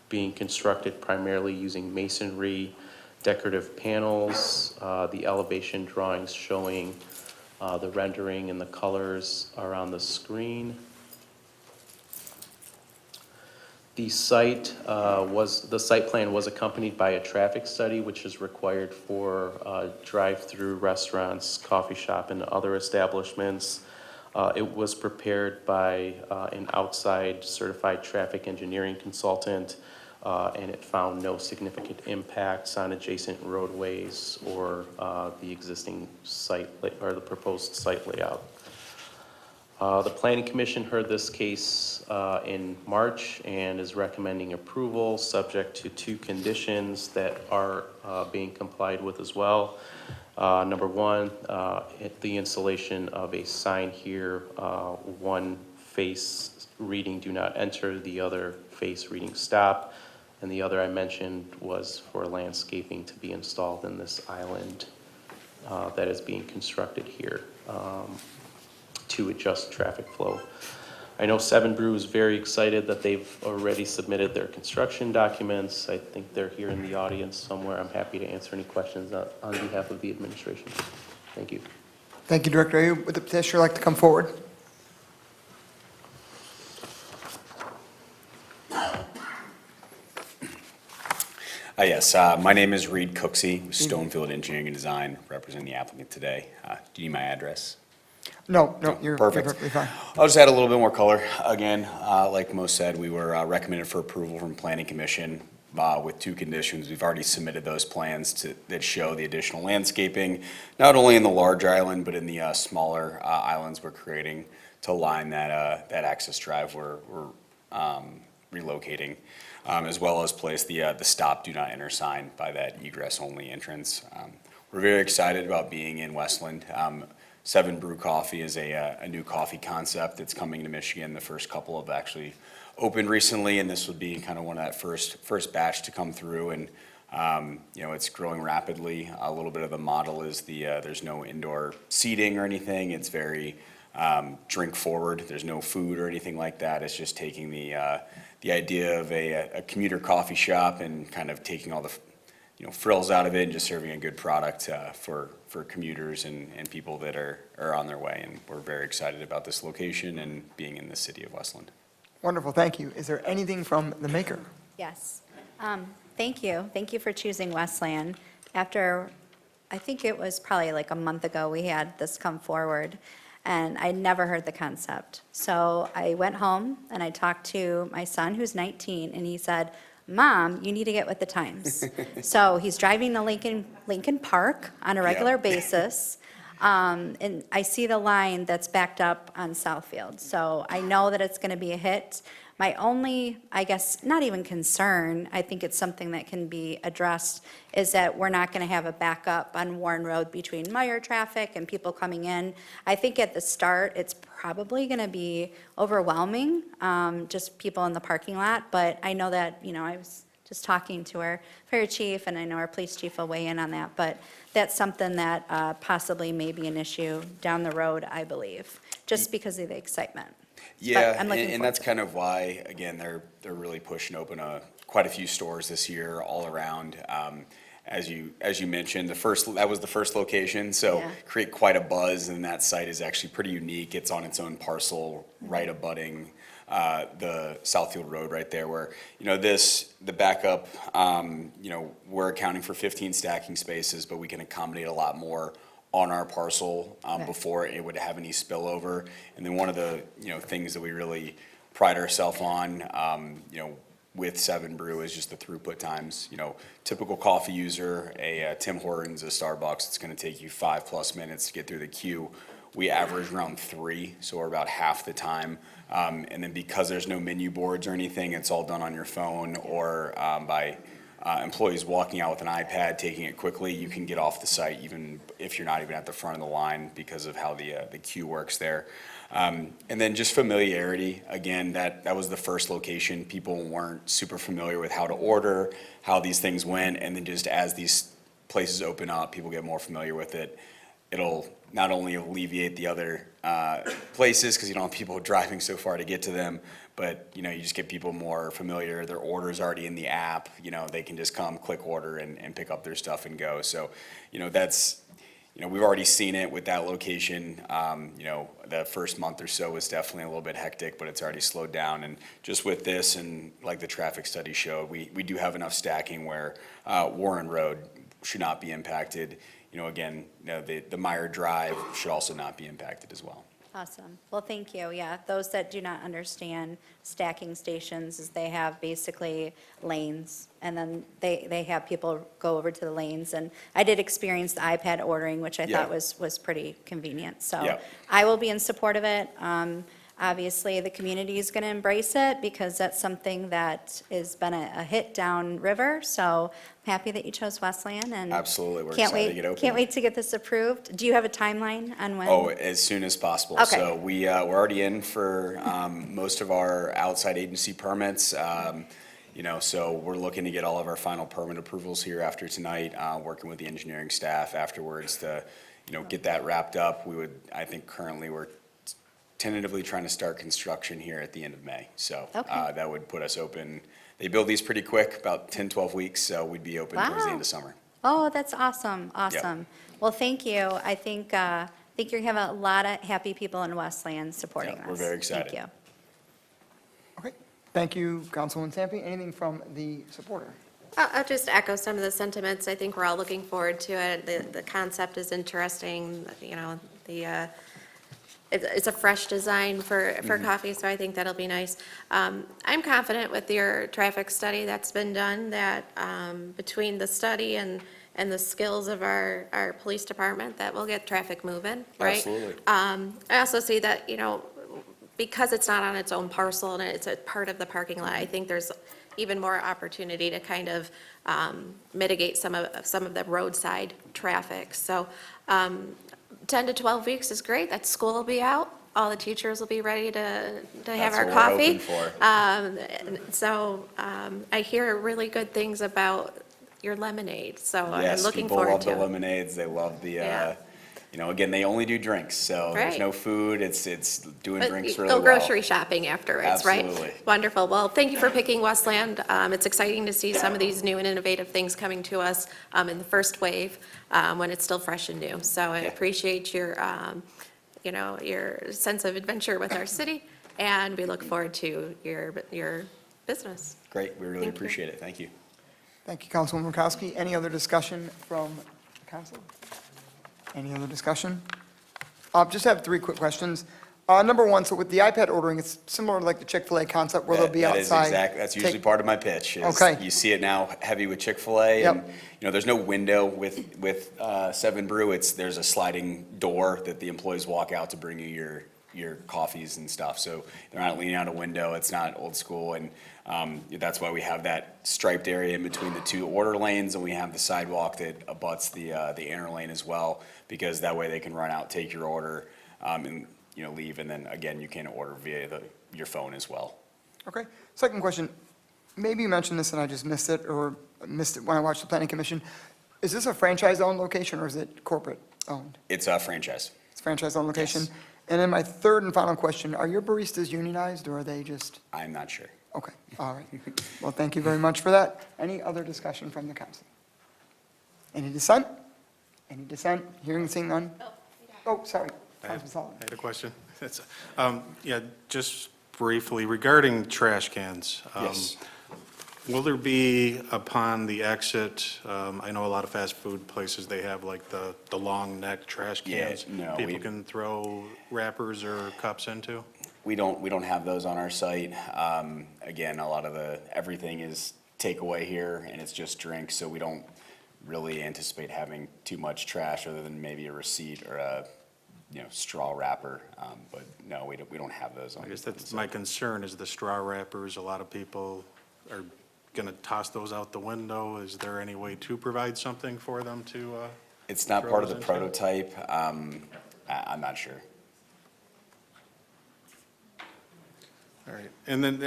being constructed primarily using masonry, decorative panels. The elevation drawings showing the rendering and the colors are on the screen. The site plan was accompanied by a traffic study, which is required for drive-through restaurants, coffee shop, and other establishments. It was prepared by an outside certified traffic engineering consultant, and it found no significant impacts on adjacent roadways or the existing site or the proposed site layout. The Planning Commission heard this case in March and is recommending approval subject to 2 conditions that are being complied with as well. Number 1, the installation of a sign here, one face reading "Do not enter," the other face reading "Stop." And the other I mentioned was for landscaping to be installed in this island that is being constructed here to adjust traffic flow. I know 7-Brew is very excited that they've already submitted their construction documents. I think they're here in the audience somewhere. I'm happy to answer any questions on behalf of the administration. Thank you. Thank you, Director Ayub. Would the petitioner like to come forward? Yes, my name is Reed Cooksey, with Stonefield Engineering and Design, representing the applicant today. Do you need my address? No, you're Perfect. perfectly fine. I'll just add a little bit more color. Again, like Mo said, we were recommended for approval from Planning Commission with 2 conditions. We've already submitted those plans that show the additional landscaping, not only in the large island, but in the smaller islands we're creating to line that access drive we're relocating, as well as place the stop, do not enter sign by that egress only entrance. We're very excited about being in Westland. 7-Brew Coffee is a new coffee concept that's coming to Michigan. The first couple have actually opened recently, and this would be kind of one of that first batch to come through. And it's growing rapidly. A little bit of the model is there's no indoor seating or anything. It's very drink forward. There's no food or anything like that. It's just taking the idea of a commuter coffee shop and kind of taking all the frills out of it and just serving a good product for commuters and people that are on their way. And we're very excited about this location and being in the city of Westland. Wonderful, thank you. Is there anything from the maker? Yes. Thank you. Thank you for choosing Westland. After, I think it was probably like a month ago, we had this come forward, and I'd never heard the concept. So I went home and I talked to my son, who's 19, and he said, "Mom, you need to get with the times." So he's driving to Lincoln Park on a regular basis. And I see the line that's backed up on Southfield. So I know that it's going to be a hit, My only, I guess, not even concern, I think it's something that can be addressed, is that we're not going to have a backup on Warren Road between Meyer traffic and people coming in. I think at the start, it's probably going to be overwhelming, just people in the parking lot. But I know that, I was just talking to our fire chief, and I know our police chief will weigh in on that. But that's something that possibly may be an issue down the road, I believe, just because of the excitement. Yeah, I'm looking and forward that's to it. kind of why, again, they're really pushing open quite a few stores this year all around. As you mentioned, that was the first location, so Yeah. create quite a buzz, and that site is actually pretty unique. It's on its own parcel, right abutting the Southfield Road right there, where the backup. We're accounting for 15 stacking spaces, but we can accommodate a lot more on our parcel before it would have any spillover. And then one of the things that we really pride ourselves on, with 7 Brew is just the throughput times. Typical coffee user, a Tim Hortons, a Starbucks, it's going to take you 5+ minutes to get through the queue. We average around 3, so we're about half the time. And then because there's no menu boards or anything, it's all done on your phone or by employees walking out with an iPad, taking it quickly. You can get off the site even if you're not even at the front of the line because of how the queue works there. And then just familiarity. Again, that was the first location. People weren't super familiar with how to order, how these things went, and then just as these places open up, people get more familiar with it. It'll not only alleviate the other places because you don't have people driving so far to get to them, but you just get people more familiar. Their order's already in the app. They can just come, click order, and pick up their stuff and go. So, that's we've already seen it with that location. The first month or so was definitely a little bit hectic, but it's already slowed down. And just with this and like the traffic study showed, we do have enough stacking where Warren Road should not be impacted. Again, the Meyer Drive should also not be impacted as well. Awesome. Well, thank you. Yeah, those that do not understand stacking stations is they have basically lanes, and then they have people go over to the lanes. And I did experience the iPad ordering, which I Yeah. thought was pretty convenient. So Yeah. I will be in support of it. Obviously, the community is going to embrace it because that's something that has been a hit downriver. So I'm happy that you chose Westland, and Absolutely, we're can't excited to wait. get open. Can't wait to get this approved. Do you have a timeline on when? Oh, as soon as possible. Okay. So we're already in for most of our outside agency permits. So we're looking to get all of our final permit approvals here after tonight, working with the engineering staff afterwards to, get that wrapped up. I think currently we're tentatively trying to start construction here at the end of May. So Okay. that would put us open. They build these pretty quick, about 10, 12 weeks, so we'd be open towards the Wow. end of summer. Oh, that's awesome, awesome. Well, thank you. I think you have a lot of happy people in Westland supporting Yeah, us. we're very excited. Thank you. Okay, thank you, Councilwoman Sampe. Anything from the supporter? I'll just echo some of the sentiments. I think we're all looking forward to it. The concept is interesting, it's a fresh design for coffee, so I think that'll be nice. I'm confident with your traffic study that's been done, that between the study and the skills of our police department, that we'll get traffic moving, right? Absolutely. I also see that, because it's not on its own parcel and it's a part of the parking lot, I think there's even more opportunity to kind of mitigate some of the roadside traffic. So 10 to 12 weeks is great. That school will be out. All the teachers will be ready to have That's our what we're coffee. hoping for. So I hear really good things about your lemonade, so I'm Yes, looking people forward love to the it. lemonades. They love the, Yeah. again, they only do drinks, so there's Right. no food. It's doing But drinks you really go well. grocery shopping afterwards, right? Absolutely. Wonderful. Well, thank you for picking Westland. It's exciting to see some of these new and innovative things coming to us in the first wave when it's still fresh and new. So I appreciate your sense of adventure with our city, and we look forward to your business. Great, we really Thank you. appreciate it. Thank you. Thank you, Councilwoman Murkowski. Any other discussion from council? Any other discussion? Just have 3 quick questions. Number 1, so with the iPad ordering, it's similar to like the Chick-fil-A concept where they'll be That is outside. that's usually take- part of my pitch. Is Okay. You see it now heavy with Chick-fil-A. Yep. And, there's no window with 7 Brew. There's a sliding door that the employees walk out to bring you your coffees and stuff. So they're not leaning out a window. It's not old school. And that's why we have that striped area in between the two order lanes, and we have the sidewalk that abuts the inner lane as well, because that way they can run out, take your order, and leave. And then again, you can order via your phone as well. Okay. Second question, maybe you mentioned this and I just missed it, or missed it when I watched the planning commission. Is this a franchise-owned location or is it corporate-owned? It's a franchise. It's franchise-owned location? Yes. And then my third and final question, are your baristas unionized or are they just? I'm not sure. Okay, all right. Well, thank you very much for that. Any other discussion from the council? Any dissent? Any dissent? Hearing and seeing none? Oh, sorry. Councilman Sullivan. I had a question. Yeah, just briefly regarding trash cans. Yes. Will there be, upon the exit, I know a lot of fast food places, they have like the long neck trash cans. Yeah, no, people can throw wrappers or cups into? We don't have those on our site. Again, a lot of everything is takeaway here, and it's just drinks, so we don't really anticipate having too much trash other than maybe a receipt or a straw wrapper. But no, we don't have those on. I guess that's my concern, is the straw wrappers. A lot of people are going to toss those out the window. Is there any way to provide something for them to? It's not throw part of those the into? prototype. I'm not sure. All right, and then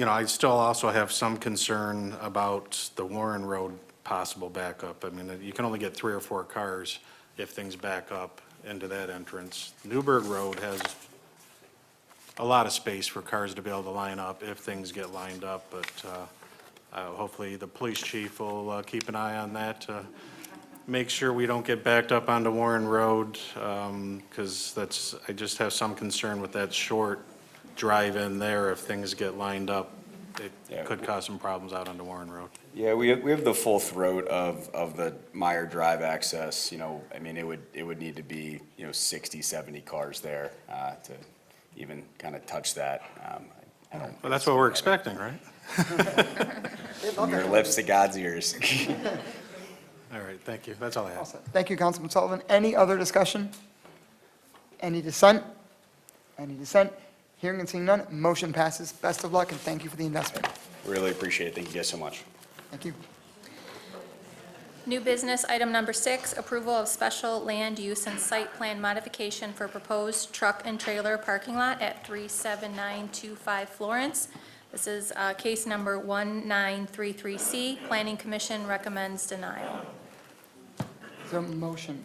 I still also have some concern about the Warren Road possible backup. I mean, you can only get 3 or 4 cars if things back up into that entrance. Newburgh Road has a lot of space for cars to be able to line up if things get lined up, but hopefully the police chief will keep an eye on that to make sure we don't get backed up onto Warren Road, because I just have some concern with that short drive in there. If things get lined up, it could cause some problems out onto Warren Road. Yeah, we have the full throat of the Meyer Drive access. I mean, it would need to be 60, 70 cars there to even kind of touch that. Well, that's what we're expecting, right? From your lips to God's ears. All right, thank you. That's all I have. Thank you, Councilman Sullivan. Any other discussion? Any dissent? Any dissent? Hearing and seeing none, motion passes. Best of luck and thank you for the investment. Really appreciate it. Thank you guys so much. Thank you. New business, item number 6, approval of special land use and site plan modification for proposed truck and trailer parking lot at 37925 Florence. This is case number 1933C. Planning Commission recommends denial. Is there a motion?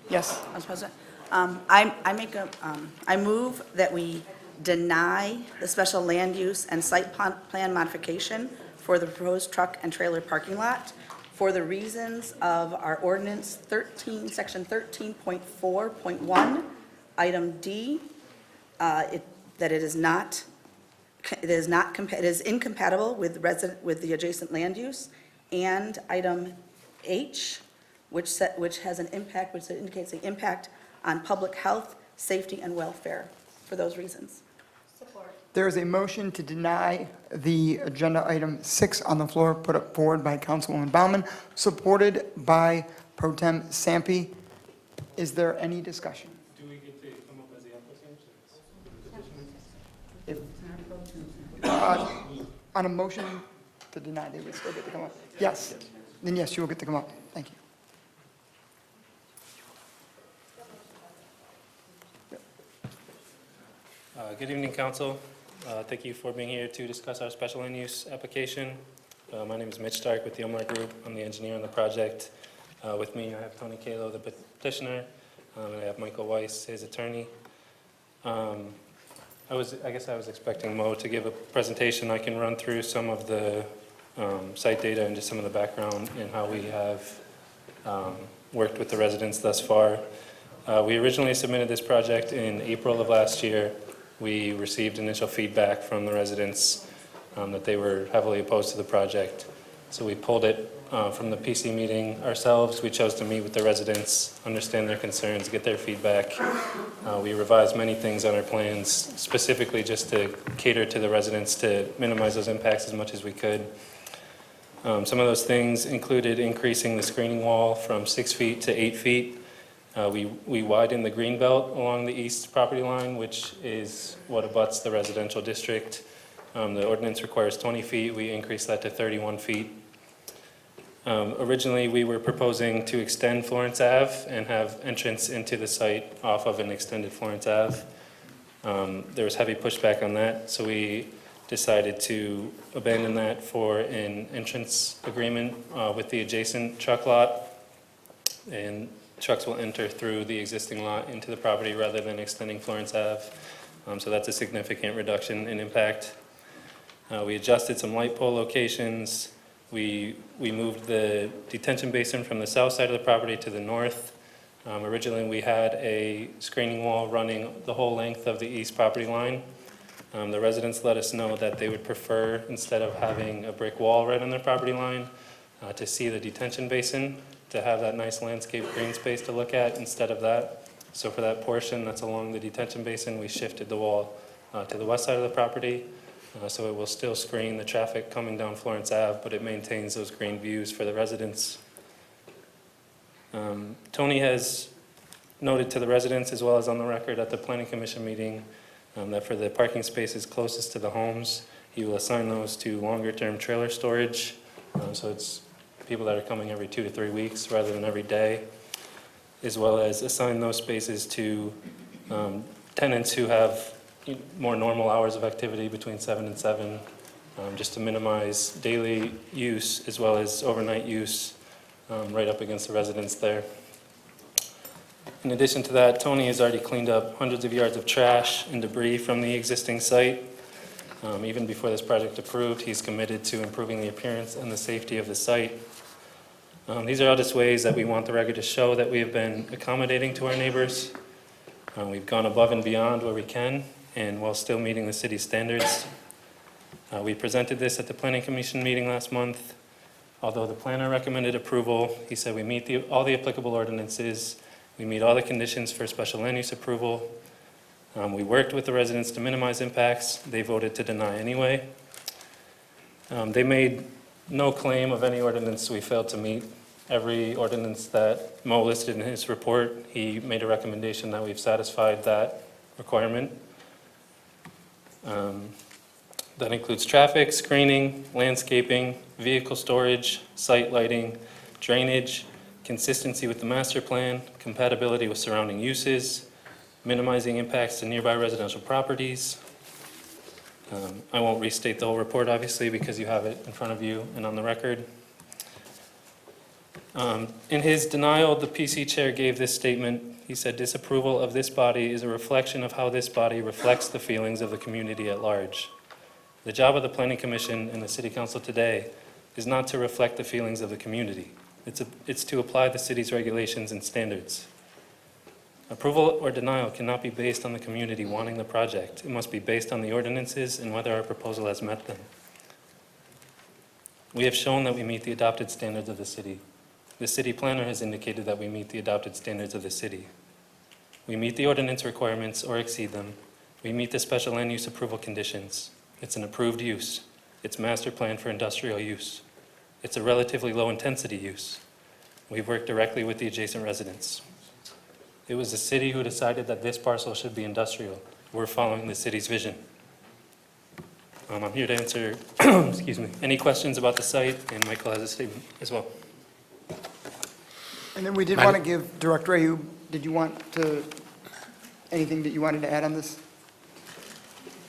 Yes. Council President, I move that we deny the special land use and site plan modification for the proposed truck and trailer parking lot for the reasons of our ordinance 13, section 13.4.1, item D, that it is incompatible with the adjacent land use, and item H, which has an impact, which indicates the impact on public health, safety, and welfare, for those reasons. There is a motion to deny the agenda item 6 on the floor, put up forward by Councilwoman Baumann, supported by Pro Tem Sampe. Is there any discussion? Do we get to come up as the applicant? On a motion to deny, they would still get to come up. Yes. Then yes, you will get to come up. Thank you. Good evening, council. Thank you for being here to discuss our special land use application. My name is Mitch Stark with the Omar Group. I'm the engineer on the project. With me, I have Tony Kalo, the petitioner, and I have Michael Weiss, his attorney. I guess I was expecting Mo to give a presentation. I can run through some of the site data and just some of the background and how we have worked with the residents thus far. We originally submitted this project in April of last year. We received initial feedback from the residents that they were heavily opposed to the project. So we pulled it from the PC meeting ourselves. We chose to meet with the residents, understand their concerns, get their feedback. We revised many things on our plans, specifically just to cater to the residents to minimize those impacts as much as we could. Some of those things included increasing the screening wall from 6 feet to 8 feet. We widened the green belt along the east property line, which is what abuts the residential district. The ordinance requires 20 feet. We increased that to 31 feet. Originally, we were proposing to extend Florence Ave and have entrance into the site off of an extended Florence Ave. There was heavy pushback on that, so we decided to abandon that for an entrance agreement with the adjacent truck lot. And trucks will enter through the existing lot into the property rather than extending Florence Ave. So that's a significant reduction in impact. We adjusted some light pole locations. We moved the detention basin from the south side of the property to the north. Originally, we had a screening wall running the whole length of the east property line. The residents let us know that they would prefer, instead of having a brick wall right on their property line, to see the detention basin, to have that nice landscape green space to look at instead of that. So for that portion that's along the detention basin, we shifted the wall to the west side of the property. So it will still screen the traffic coming down Florence Ave, but it maintains those green views for the residents. Tony has noted to the residents, as well as on the record at the Planning Commission meeting, that for the parking spaces closest to the homes, he will assign those to longer-term trailer storage. So it's people that are coming every 2 to 3 weeks rather than every day, as well as assign those spaces to tenants who have more normal hours of activity between 7 and 7, just to minimize daily use as well as overnight use right up against the residents there. In addition to that, Tony has already cleaned up hundreds of yards of trash and debris from the existing site. Even before this project approved, he's committed to improving the appearance and the safety of the site. These are all just ways that we want the record to show that we have been accommodating to our neighbors. We've gone above and beyond where we can, and while still meeting the city's standards. We presented this at the Planning Commission meeting last month. Although the planner recommended approval, he said we meet all the applicable ordinances, we meet all the conditions for special land use approval. We worked with the residents to minimize impacts. They voted to deny anyway. They made no claim of any ordinance we failed to meet. Every ordinance that Mo listed in his report, he made a recommendation that we've satisfied that requirement. That includes traffic, screening, landscaping, vehicle storage, site lighting, drainage, consistency with the master plan, compatibility with surrounding uses, minimizing impacts to nearby residential properties. I won't restate the whole report, obviously, because you have it in front of you and on the record. In his denial, the PC chair gave this statement. He said, "Disapproval of this body is a reflection of how this body reflects the feelings of the community at large. The job of the Planning Commission and the City Council today is not to reflect the feelings of the community. It's to apply the city's regulations and standards. Approval or denial cannot be based on the community wanting the project. It must be based on the ordinances and whether our proposal has met them. We have shown that we meet the adopted standards of the city. The city planner has indicated that we meet the adopted standards of the city. We meet the ordinance requirements or exceed them. We meet the special land use approval conditions. It's an approved use. It's master planned for industrial use. It's a relatively low-intensity use. We've worked directly with the adjacent residents. It was the city who decided that this parcel should be industrial. We're following the city's vision." I'm here to answer excuse me, any questions about the site, and Michael has a statement as well. And then we did want to give Director Ayub, did you want to, anything that you wanted to add on this?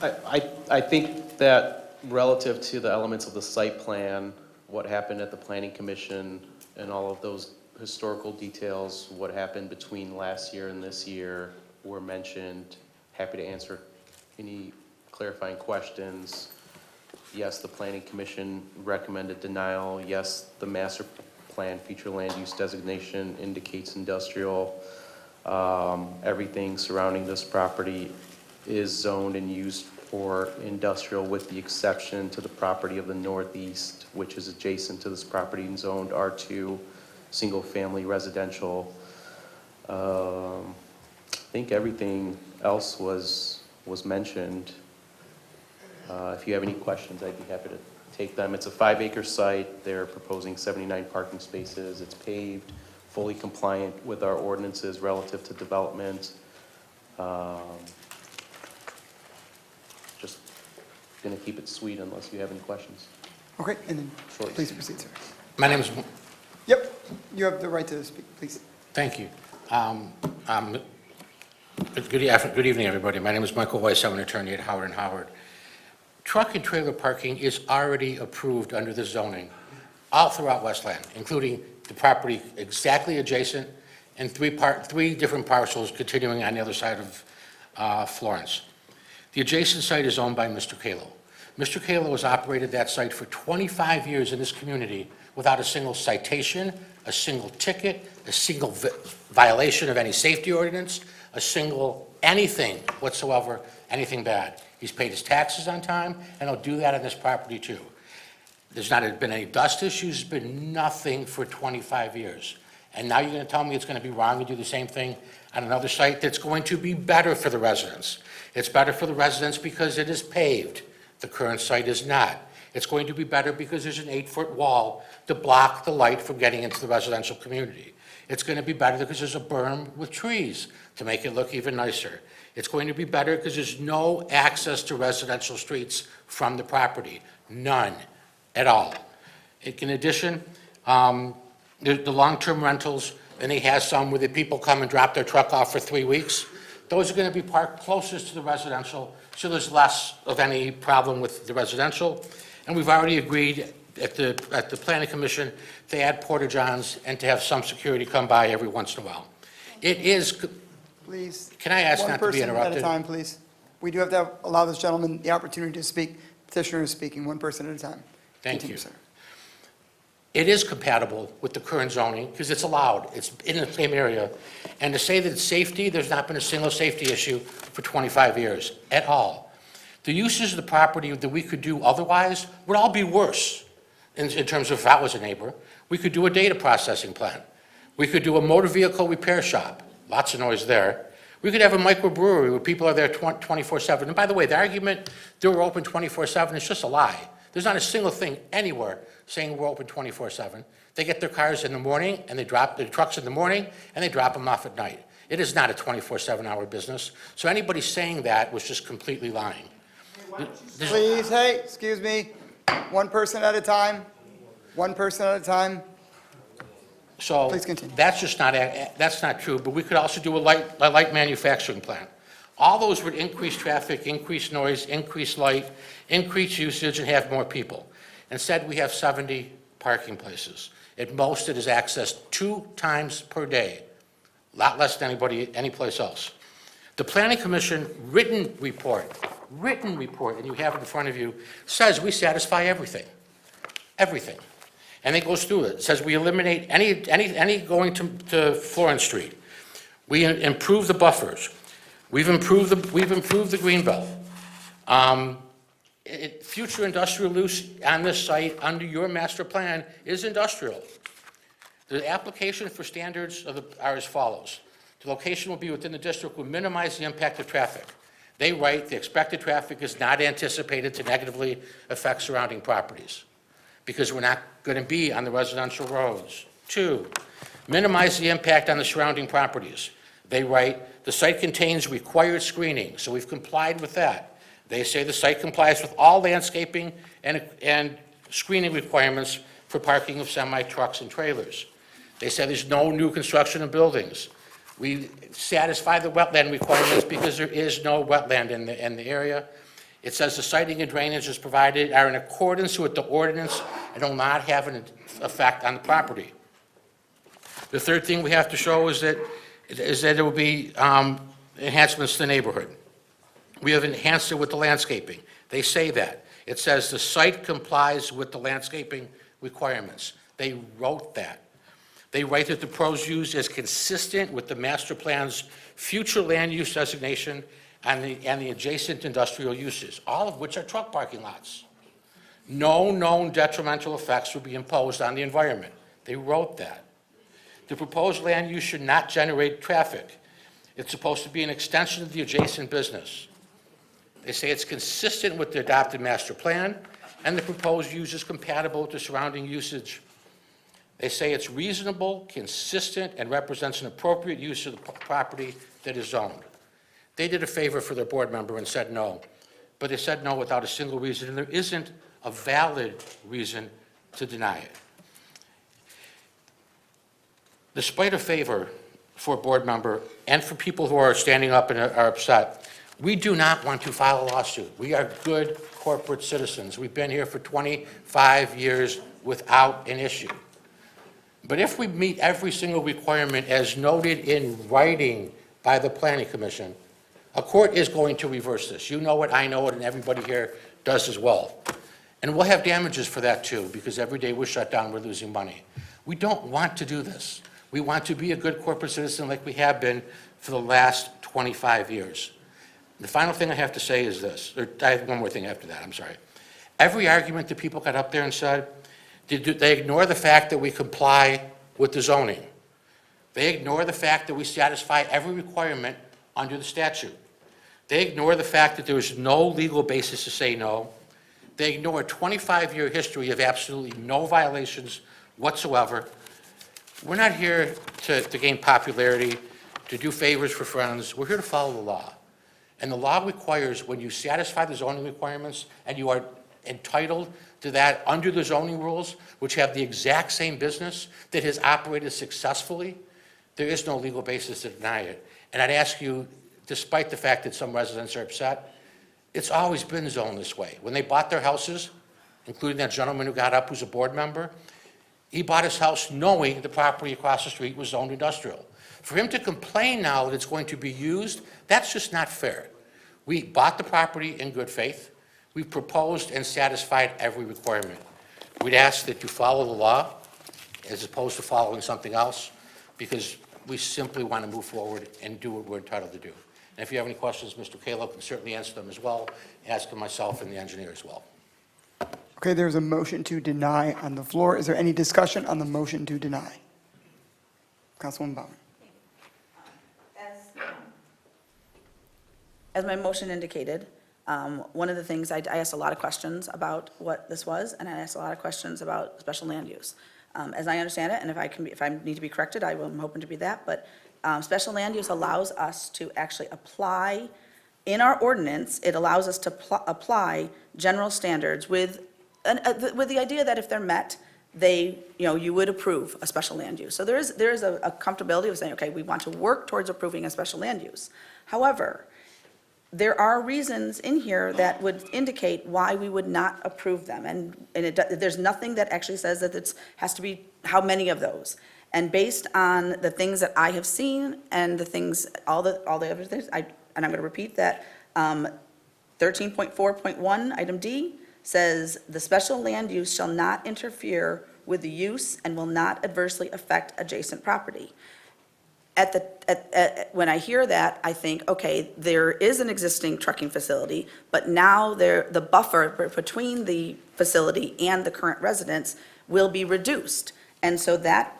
I think that relative to the elements of the site plan, what happened at the Planning Commission, and all of those historical details, what happened between last year and this year were mentioned. Happy to answer any clarifying questions. Yes, the Planning Commission recommended denial. Yes, the master plan future land use designation indicates industrial. Everything surrounding this property is zoned and used for industrial, with the exception to the property of the northeast, which is adjacent to this property and zoned R2, single-family residential. I think everything else was mentioned. If you have any questions, I'd be happy to take them. It's a 5-acre site. They're proposing 79 parking spaces. It's paved, fully compliant with our ordinances relative to development. Just going to keep it sweet unless you have any questions. Okay, and then please proceed, sir. My name is, Yep, you have the right to speak, please. thank you. Good evening, everybody. My name is Michael Weiss. I'm an attorney at Howard & Howard. Truck and trailer parking is already approved under the zoning all throughout Westland, including the property exactly adjacent and three different parcels continuing on the other side of Florence. The adjacent site is owned by Mr. Kalo. Mr. Kalo has operated that site for 25 years in this community without a single citation, a single ticket, a single violation of any safety ordinance, a single anything whatsoever, anything bad. He's paid his taxes on time, and he'll do that on this property too. There's not been any dust issues, there's been nothing for 25 years. And now you're going to tell me it's going to be wrong to do the same thing on another site that's going to be better for the residents. It's better for the residents because it is paved. The current site is not. It's going to be better because there's an 8-foot wall to block the light from getting into the residential community. It's going to be better because there's a berm with trees to make it look even nicer. It's going to be better because there's no access to residential streets from the property. None at all. In addition, the long-term rentals, and he has some where the people come and drop their truck off for 3 weeks. Those are going to be parked closest to the residential, so there's less of any problem with the residential. And we've already agreed at the Planning Commission to add porta-johns and to have some security come by every once in a while. It is. Please. Can I ask not to be interrupted? One person at a time, please. We do have to allow this gentleman the opportunity to speak. Petitioner is speaking, one person at a time. Thank Continue, you. sir. It is compatible with the current zoning because it's allowed. It's in the same area. And to say that it's safety, there's not been a single safety issue for 25 years at all. The uses of the property that we could do otherwise would all be worse in terms of if I was a neighbor. We could do a data processing plant. We could do a motor vehicle repair shop. Lots of noise there. We could have a microbrewery where people are there 24/7. And by the way, the argument that we're open 24/7 is just a lie. There's not a single thing anywhere saying we're open 24/7. They get their cars in the morning and they drop their trucks in the morning and they drop them off at night. It is not a 24/7 hour business. So anybody saying that was just completely lying. Please, hey, excuse me, one person at a time. One person at a time. So Please continue. that's not true, but we could also do a light manufacturing plant. All those would increase traffic, increase noise, increase light, increase usage, and have more people. Instead, we have 70 parking places. At most, it is accessed 2 times per day, a lot less than any place else. The Planning Commission written report, and you have it in front of you, says we satisfy everything. Everything. And it goes through it. It says we eliminate any going to Florence Street. We improve the buffers. We've improved the greenbelt. Future industrial use on this site under your master plan is industrial. The application for standards are as follows. The location will be within the district will minimize the impact of traffic. They write the expected traffic is not anticipated to negatively affect surrounding properties because we're not going to be on the residential roads. 2, minimize the impact on the surrounding properties. They write the site contains required screening, so we've complied with that. They say the site complies with all landscaping and screening requirements for parking of semi-trucks and trailers. They say there's no new construction of buildings. We satisfy the wetland requirements because there is no wetland in the area. It says the siting and drainage is provided are in accordance with the ordinance and will not have an effect on the property. The third thing we have to show is that there will be enhancements to the neighborhood. We have enhanced it with the landscaping. They say that. It says the site complies with the landscaping requirements. They wrote that. They write that the proposed use is consistent with the master plan's future land use designation and the adjacent industrial uses, all of which are truck parking lots. No known detrimental effects will be imposed on the environment. They wrote that. The proposed land use should not generate traffic. It's supposed to be an extension of the adjacent business. They say it's consistent with the adopted master plan, and the proposed use is compatible with the surrounding usage. They say it's reasonable, consistent, and represents an appropriate use of the property that is zoned. They did a favor for their board member and said no, but they said no without a single reason, and there isn't a valid reason to deny it. Despite a favor for a board member and for people who are standing up and are upset, we do not want to file a lawsuit. We are good corporate citizens. We've been here for 25 years without an issue. But if we meet every single requirement as noted in writing by the Planning Commission, a court is going to reverse this. You know it, I know it, and everybody here does as well. And we'll have damages for that too, because every day we're shut down, we're losing money. We don't want to do this. We want to be a good corporate citizen like we have been for the last 25 years. The final thing I have to say is this, or I have one more thing after that, I'm sorry. Every argument that people got up there and said, they ignore the fact that we comply with the zoning. They ignore the fact that we satisfy every requirement under the statute. They ignore the fact that there is no legal basis to say no. They ignore a 25-year history of absolutely no violations whatsoever. We're not here to gain popularity, to do favors for friends. We're here to follow the law. And the law requires when you satisfy the zoning requirements and you are entitled to that under the zoning rules, which have the exact same business that has operated successfully, there is no legal basis to deny it. And I'd ask you, despite the fact that some residents are upset, it's always been zoned this way. When they bought their houses, including that gentleman who got up who's a board member, he bought his house knowing the property across the street was zoned industrial. For him to complain now that it's going to be used, that's just not fair. We bought the property in good faith. We proposed and satisfied every requirement. We'd ask that you follow the law as opposed to following something else, because we simply want to move forward and do what we're entitled to do. And if you have any questions, Mr. Caleb can certainly answer them as well, ask them myself and the engineer as well. Okay, there's a motion to deny on the floor. Is there any discussion on the motion to deny? Councilwoman Baumann. As my motion indicated, one of the things, I asked a lot of questions about what this was, and I asked a lot of questions about special land use. As I understand it, and if I need to be corrected, I'm hoping to be that, but special land use allows us to actually apply, in our ordinance, it allows us to apply general standards with the idea that if they're met, you would approve a special land use. So there is a comfortability of saying, okay, we want to work towards approving a special land use. However, there are reasons in here that would indicate why we would not approve them. And there's nothing that actually says that it has to be how many of those. And based on the things that I have seen and the things, all the other things, and I'm going to repeat that, 13.4.1, item D, says the special land use shall not interfere with the use and will not adversely affect adjacent property. When I hear that, I think, okay, there is an existing trucking facility, but now the buffer between the facility and the current residents will be reduced. And so that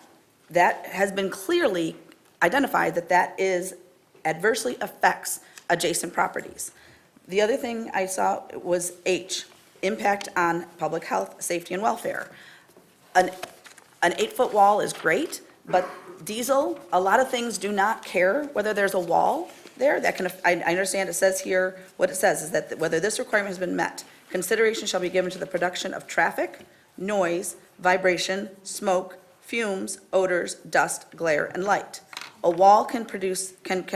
has been clearly identified that is adversely affects adjacent properties. The other thing I saw was H, impact on public health, safety, and welfare. An 8-foot wall is great, but diesel, a lot of things do not care whether there's a wall there. I understand it says here, what it says is that whether this requirement has been met, consideration shall be given to the production of traffic, noise, vibration, smoke, fumes, odors, dust, glare, and light. A wall can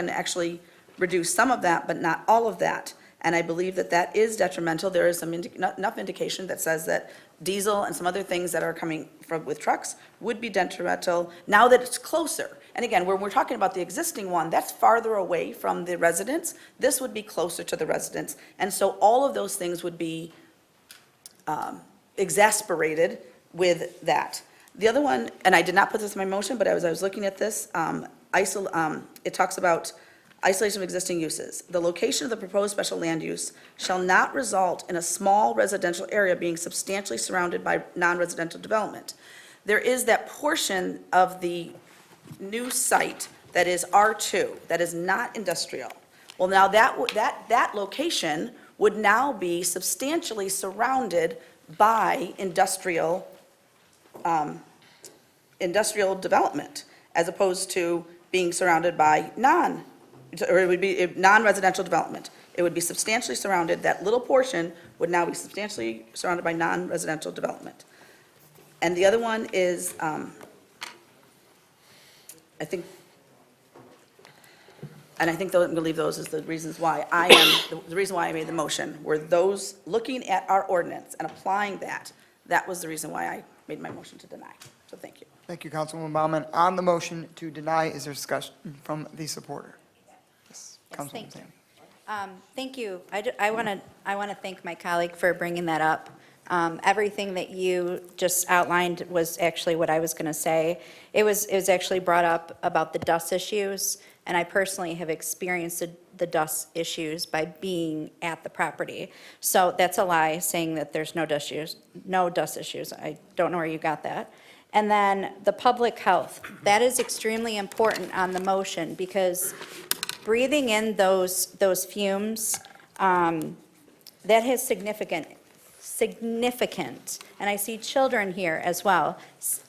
actually reduce some of that, but not all of that. And I believe that is detrimental. There is enough indication that says that diesel and some other things that are coming with trucks would be detrimental now that it's closer. And again, when we're talking about the existing one, that's farther away from the residents. This would be closer to the residents. And so all of those things would be exasperated with that. The other one, and I did not put this in my motion, but as I was looking at this, it talks about isolation of existing uses. The location of the proposed special land use shall not result in a small residential area being substantially surrounded by non-residential development. There is that portion of the new site that is R2, that is not industrial. Well, now that location would now be substantially surrounded by industrial industrial development, as opposed to being surrounded by it would be non-residential development. It would be substantially surrounded, that little portion would now be substantially surrounded by non-residential development. And the other one is, I think I'm going to leave those as the reasons why the reason why I made the motion, were those looking at our ordinance and applying that was the reason why I made my motion to deny. So thank you. Thank you, Councilwoman Baumann. On the motion to deny, is there discussion from the supporter? Yes, Councilwoman thank you. Sam. Thank you. I want to thank my colleague for bringing that up. Everything that you just outlined was actually what I was going to say. It was actually brought up about the dust issues, and I personally have experienced the dust issues by being at the property. So that's a lie, saying that there's no dust issues. I don't know where you got that. And then the public health, that is extremely important on the motion, because breathing in those fumes, that has significant, and I see children here as well,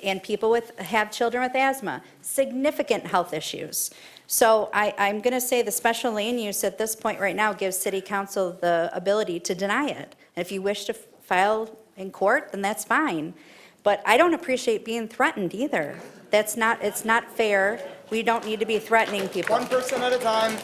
and people have children with asthma, significant health issues. So I'm going to say the special land use at this point right now gives City Council the ability to deny it. And if you wish to file in court, then that's fine. But I don't appreciate being threatened either. It's not fair. We don't need to be threatening people. One person at a time.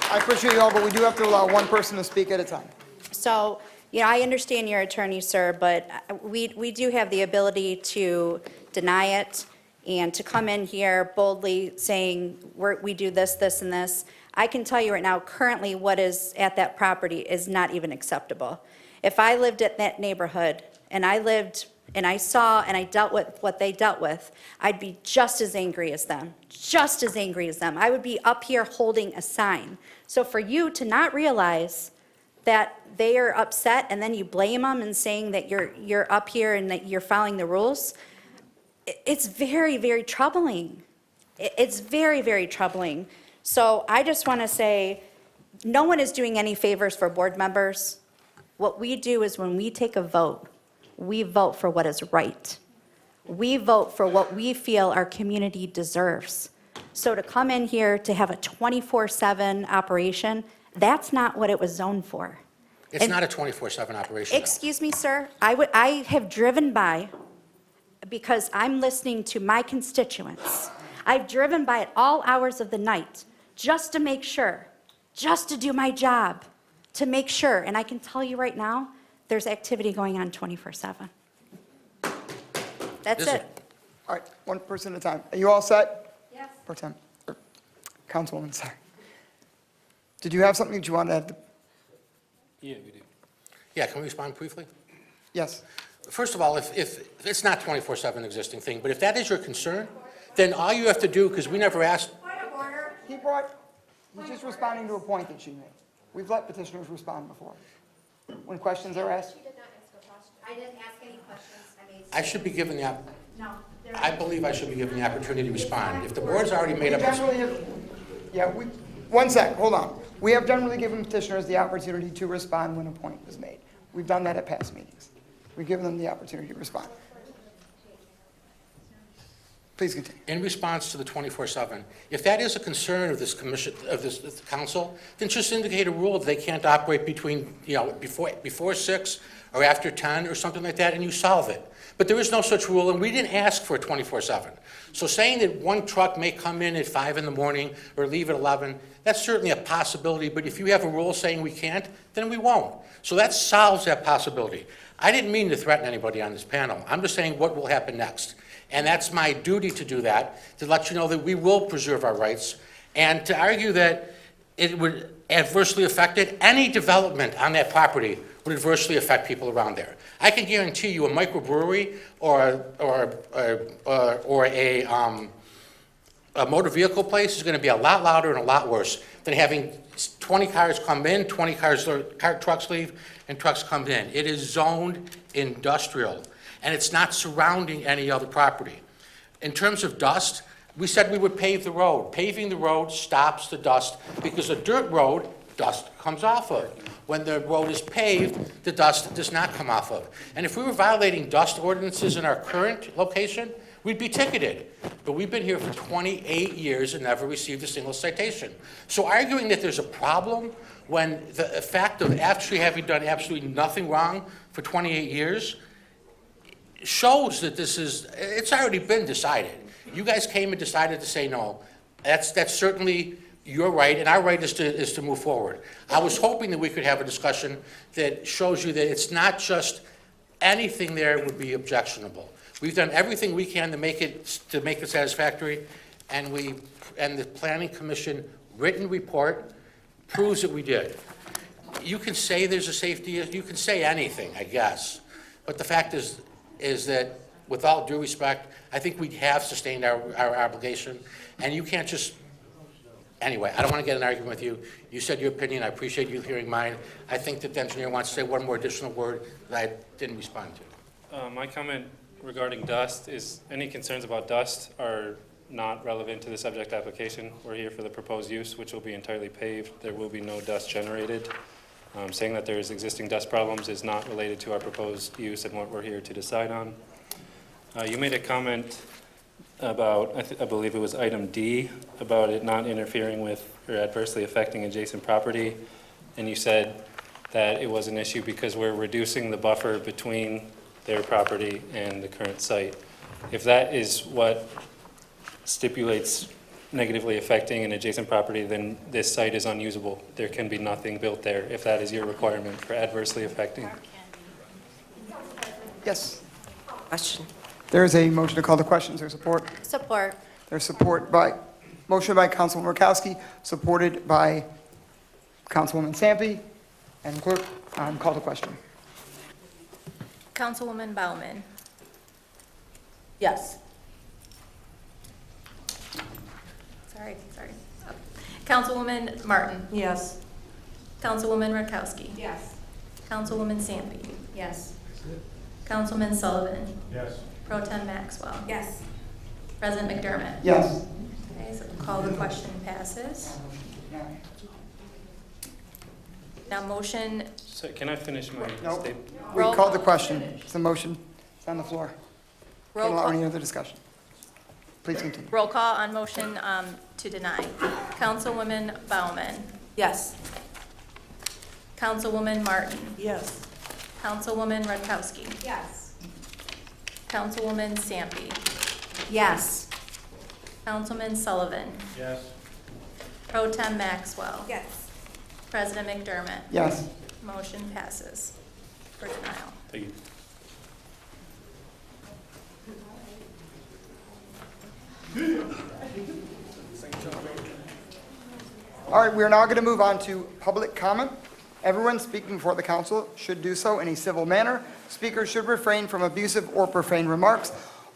I appreciate you all, but we do have to allow one person to speak at a time. So, I understand your attorney, sir, but we do have the ability to deny it and to come in here boldly saying, we do this, this, and this. I can tell you right now, currently what is at that property is not even acceptable. If I lived at that neighborhood and I saw and I dealt with what they dealt with, I'd be just as angry as them, I would be up here holding a sign. So for you to not realize that they are upset and then you blame them and saying that you're up here and that you're following the rules, it's very, very troubling. It's very, very troubling. So I just want to say, no one is doing any favors for board members. What we do is when we take a vote, we vote for what is right. We vote for what we feel our community deserves. So to come in here to have a 24/7 operation, that's not what it was zoned for. It's not a 24/7 operation, though. Excuse me, sir. I have driven by because I'm listening to my constituents. I've driven by at all hours of the night just to make sure, just to do my job, to make sure. And I can tell you right now, there's activity going on 24/7. That's it. All right, one person at a time. Are you all set? Yes. Pro Tem, or Councilwoman, sorry. Did you have something that you wanted to add? Yeah, we do. Yeah, can we respond briefly? Yes. First of all, if it's not 24/7 existing thing, but if that is your concern, then all you have to do, because we never asked, He's just responding to a point that she made. We've let petitioners respond before. When questions are asked. I didn't ask any questions. I should be given the, No. I believe I should be given the opportunity to respond. If the board's already made up We its... generally have, yeah, one sec, hold on. We have generally given petitioners the opportunity to respond when a point is made. We've done that at past meetings. We've given them the opportunity to respond. Please continue. In response to the 24/7, if that is a concern of this commission, of this council, then just indicate a rule that they can't operate between, before 6 or after 10 or something like that, and you solve it. But there is no such rule, and we didn't ask for a 24/7. So saying that one truck may come in at 5 in the morning or leave at 11, that's certainly a possibility, but if you have a rule saying we can't, then we won't. So that solves that possibility. I didn't mean to threaten anybody on this panel. I'm just saying what will happen next. And that's my duty to do that, to let you know that we will preserve our rights, and to argue that it would adversely affect it. Any development on that property would adversely affect people around there. I can guarantee you a microbrewery or a motor vehicle place is going to be a lot louder and a lot worse than having 20 cars come in, 20 trucks leave, and trucks come in. It is zoned industrial, and it's not surrounding any other property. In terms of dust, we said we would pave the road. Paving the road stops the dust because a dirt road, dust comes off of. when the road is paved, the dust does not come off of. And if we were violating dust ordinances in our current location, we'd be ticketed. But we've been here for 28 years and never received a single citation. So arguing that there's a problem when the fact of actually having done absolutely nothing wrong for 28 years shows that it's already been decided. You guys came and decided to say no. That's certainly your right, and our right is to move forward. I was hoping that we could have a discussion that shows you that it's not just anything there would be objectionable. We've done everything we can to make it satisfactory, and the Planning Commission written report proves that we did. You can say there's a safety issue, you can say anything, I guess, but the fact is that, with all due respect, I think we have sustained our obligation, and you can't just. Anyway, I don't want to get an argument with you. You said your opinion. I appreciate you hearing mine. I think that the engineer wants to say one more additional word that I didn't respond to. My comment regarding dust is any concerns about dust are not relevant to the subject application. We're here for the proposed use, which will be entirely paved. There will be no dust generated. Saying that there is existing dust problems is not related to our proposed use and what we're here to decide on. You made a comment about, I believe it was item D, about it not interfering with or adversely affecting adjacent property. And you said that it was an issue because we're reducing the buffer between their property and the current site. If that is what stipulates negatively affecting an adjacent property, then this site is unusable. There can be nothing built there if that is your requirement for adversely affecting. Yes. Question. There is a motion to call the question. Is there support? Support. There's support motion by Councilwoman Rakowski, supported by Councilwoman Sampe. And clerk, call the question. Councilwoman Baumann. Yes. Sorry. Councilwoman Martin. Yes. Councilwoman Rakowski. Yes. Councilwoman Sampe. Yes. Councilman Sullivan. Yes. Pro Tem Maxwell. Yes. President McDermott. Yes. Okay, so call the question passes. Now motion, So can I finish my Nope. statement? We Roll called the call. question. It's a motion. It's on the floor. roll Don't allow any call, other discussion. Please continue. roll call on motion to deny. Councilwoman Baumann. Yes. Councilwoman Martin. Yes. Councilwoman Rakowski. Yes. Councilwoman Sampe. Yes. Councilman Sullivan. Yes. Pro Tem Maxwell. Yes. President McDermott. Yes. Motion passes for denial. Thank you. All right, we are now going to move on to public comment. Everyone speaking before the council should do so in a civil manner. Speakers should refrain from abusive or profane remarks,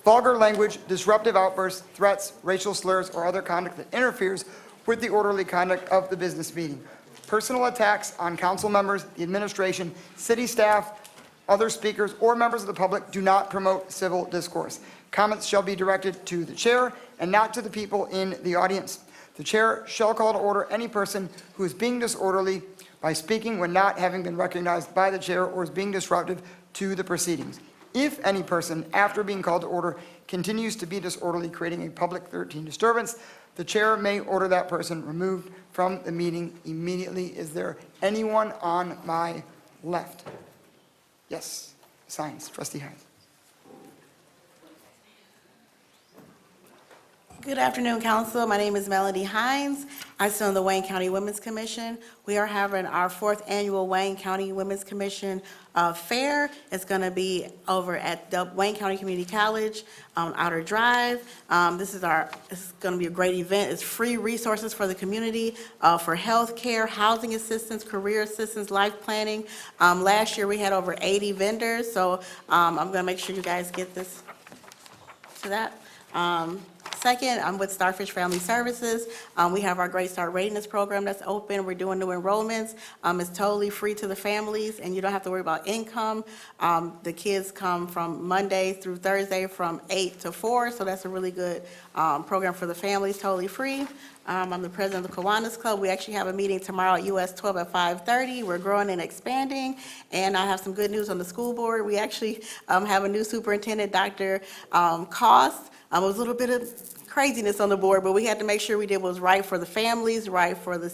vulgar language, disruptive outbursts, threats, racial slurs, or other conduct that interferes with the orderly conduct of the business meeting. Personal attacks on council members, the administration, city staff, other speakers, or members of the public do not promote civil discourse. Comments shall be directed to the chair and not to the people in the audience. The chair shall call to order any person who is being disorderly by speaking when not having been recognized by the chair or is being disruptive to the proceedings. If any person, after being called to order, continues to be disorderly, creating a public 13 disturbance, the chair may order that person removed from the meeting immediately. Is there anyone on my left? Yes, signs, trustee Hines. Good afternoon, council. My name is Melody Hines. I sit on the Wayne County Women's Commission. We are having our 4th annual Wayne County Women's Commission Fair. It's going to be over at the Wayne County Community College on Outer Drive. This is going to be a great event. It's free resources for the community for health care, housing assistance, career assistance, life planning. Last year we had over 80 vendors, so I'm going to make sure you guys get this to that. Second, I'm with Starfish Family Services. We have our Great Start Readiness Program that's open. We're doing new enrollments. It's totally free to the families, and you don't have to worry about income. The kids come from Monday through Thursday from 8 to 4, so that's a really good program for the families, totally free. I'm the president of the Kiwanis Club. We actually have a meeting tomorrow at US 12 at 5:30. We're growing and expanding, and I have some good news on the school board. We actually have a new superintendent, Dr. Cost. It was a little bit of craziness on the board, but we had to make sure we did what was right for the families, right for the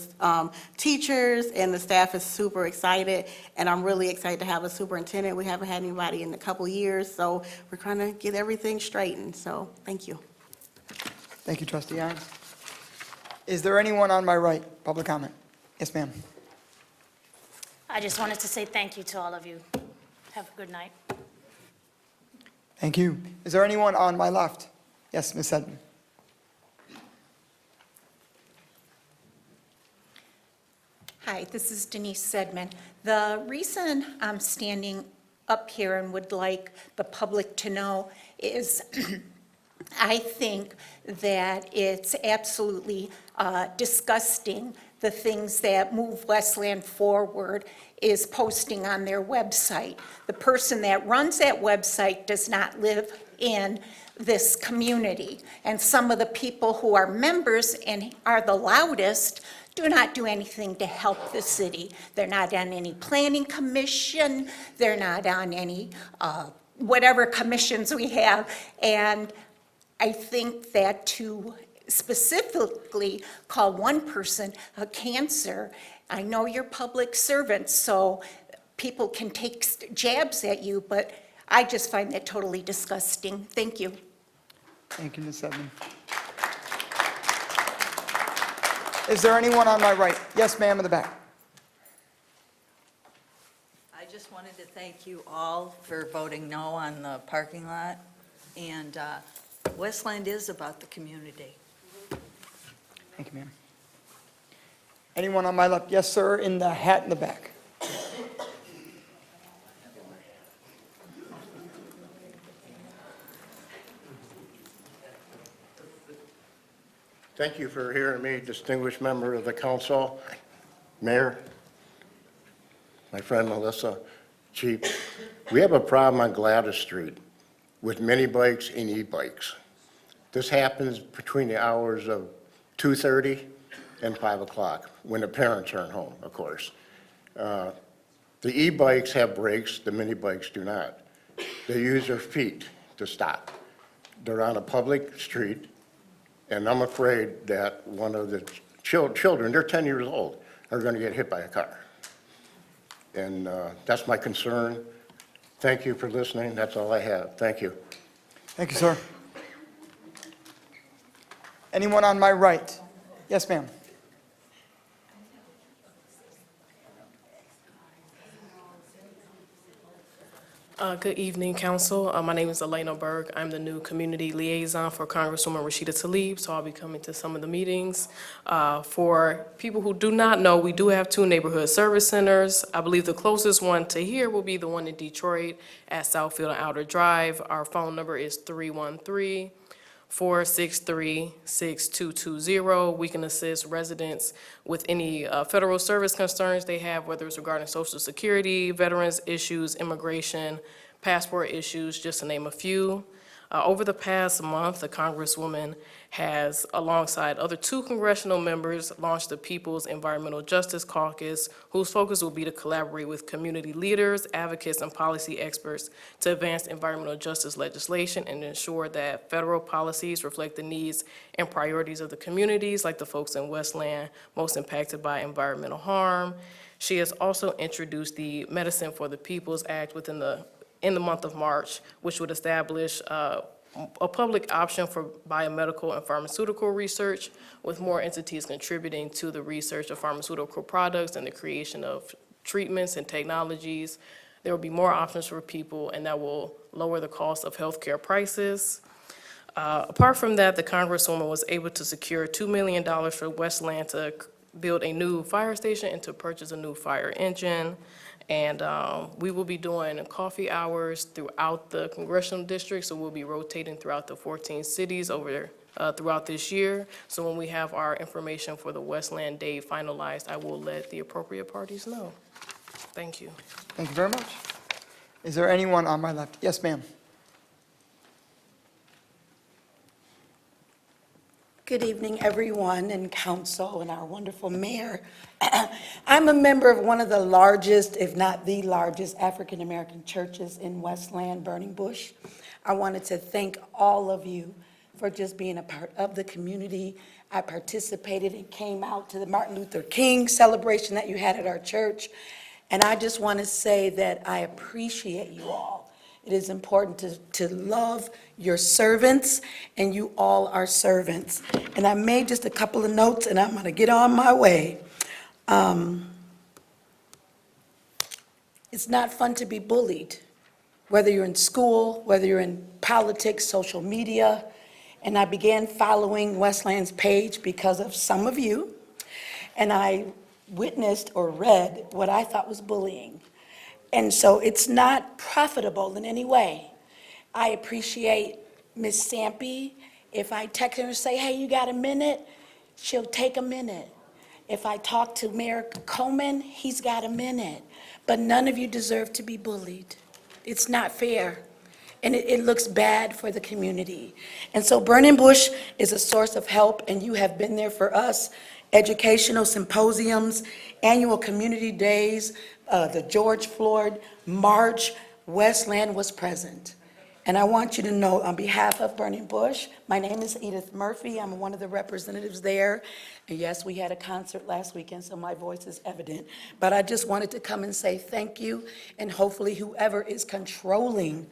teachers, and the staff is super excited, and I'm really excited to have a superintendent. We haven't had anybody in a couple years, so we're trying to get everything straightened, so thank you. Thank you, trustee Hines. Is there anyone on my right? Public comment. Yes, ma'am. I just wanted to say thank you to all of you. Have a good night. Thank you. Is there anyone on my left? Yes, Ms. Sedman. Hi, this is Denise Sedman. The reason I'm standing up here and would like the public to know is I think that it's absolutely disgusting, the things that Move Westland Forward is posting on their website. The person that runs that website does not live in this community. And some of the people who are members and are the loudest do not do anything to help the city. They're not on any planning commission, they're not on any whatever commissions we have. And I think that to specifically call one person a cancer, I know you're public servants, so people can take jabs at you, but I just find that totally disgusting. Thank you. Thank you, Ms. Sedman. Is there anyone on my right? Yes, ma'am, in the back. I just wanted to thank you all for voting no on the parking lot. And Westland is about the community. Thank you, ma'am. Anyone on my left? Yes, sir, in the hat in the back. Thank you for hearing me, distinguished member of the council, mayor, my friend Melissa, chief. We have a problem on Gladys Street with mini bikes and e-bikes. This happens between the hours of 2:30 and 5 o'clock, when the parents aren't home, of course. The e-bikes have brakes, the mini bikes do not. They use their feet to stop. They're on a public street, and I'm afraid that one of the children, they're 10 years old, are going to get hit by a car. And that's my concern. Thank you for listening. That's all I have. Thank you. Thank you, sir. Anyone on my right? Yes, ma'am. Good evening, council. My name is Elena Berg. I'm the new community liaison for Congresswoman Rashida Tlaib, so I'll be coming to some of the meetings. For people who do not know, we do have 2 neighborhood service centers. I believe the closest one to here will be the one in Detroit at Southfield and Outer Drive. Our phone number is 313-463-6220. We can assist residents with any federal service concerns they have, whether it's regarding Social Security, veterans issues, immigration, passport issues, just to name a few. Over the past month, the Congresswoman has, alongside other 2 congressional members, launched the People's Environmental Justice Caucus, whose focus will be to collaborate with community leaders, advocates, and policy experts to advance environmental justice legislation and ensure that federal policies reflect the needs and priorities of the communities, like the folks in Westland most impacted by environmental harm. She has also introduced the Medicine for the Peoples Act in the month of March, which would establish a public option for biomedical and pharmaceutical research, with more entities contributing to the research of pharmaceutical products and the creation of treatments and technologies. There will be more options for people, and that will lower the cost of healthcare prices. Apart from that, the Congresswoman was able to secure $2 million for Westland to build a new fire station and to purchase a new fire engine. And we will be doing coffee hours throughout the congressional district, so we'll be rotating throughout the 14 cities throughout this year. So when we have our information for the Westland Day finalized, I will let the appropriate parties know. Thank you. Thank you very much. Is there anyone on my left? Yes, ma'am. Good evening, everyone, and council, and our wonderful mayor. I'm a member of one of the largest, if not the largest, African-American churches in Westland, Burning Bush. I wanted to thank all of you for just being a part of the community. I participated and came out to the Martin Luther King celebration that you had at our church. And I just want to say that I appreciate you all. It is important to love your servants, and you all are servants. And I made just a couple of notes, and I'm going to get on my way. It's not fun to be bullied, whether you're in school, whether you're in politics, social media. And I began following Westland's page because of some of you, and I witnessed or read what I thought was bullying. And so it's not profitable in any way. I appreciate Ms. Sampe. If I text her and say, hey, you got a minute? She'll take a minute. If I talk to Mayor Coleman, he's got a minute. But none of you deserve to be bullied. It's not fair. And it looks bad for the community. And so Burning Bush is a source of help, and you have been there for us. Educational symposiums, annual community days, the George Floyd March, Westland was present. And I want you to know, on behalf of Burning Bush, my name is Edith Murphy. I'm one of the representatives there. And yes, we had a concert last weekend, so my voice is evident. But I just wanted to come and say thank you, and hopefully whoever is controlling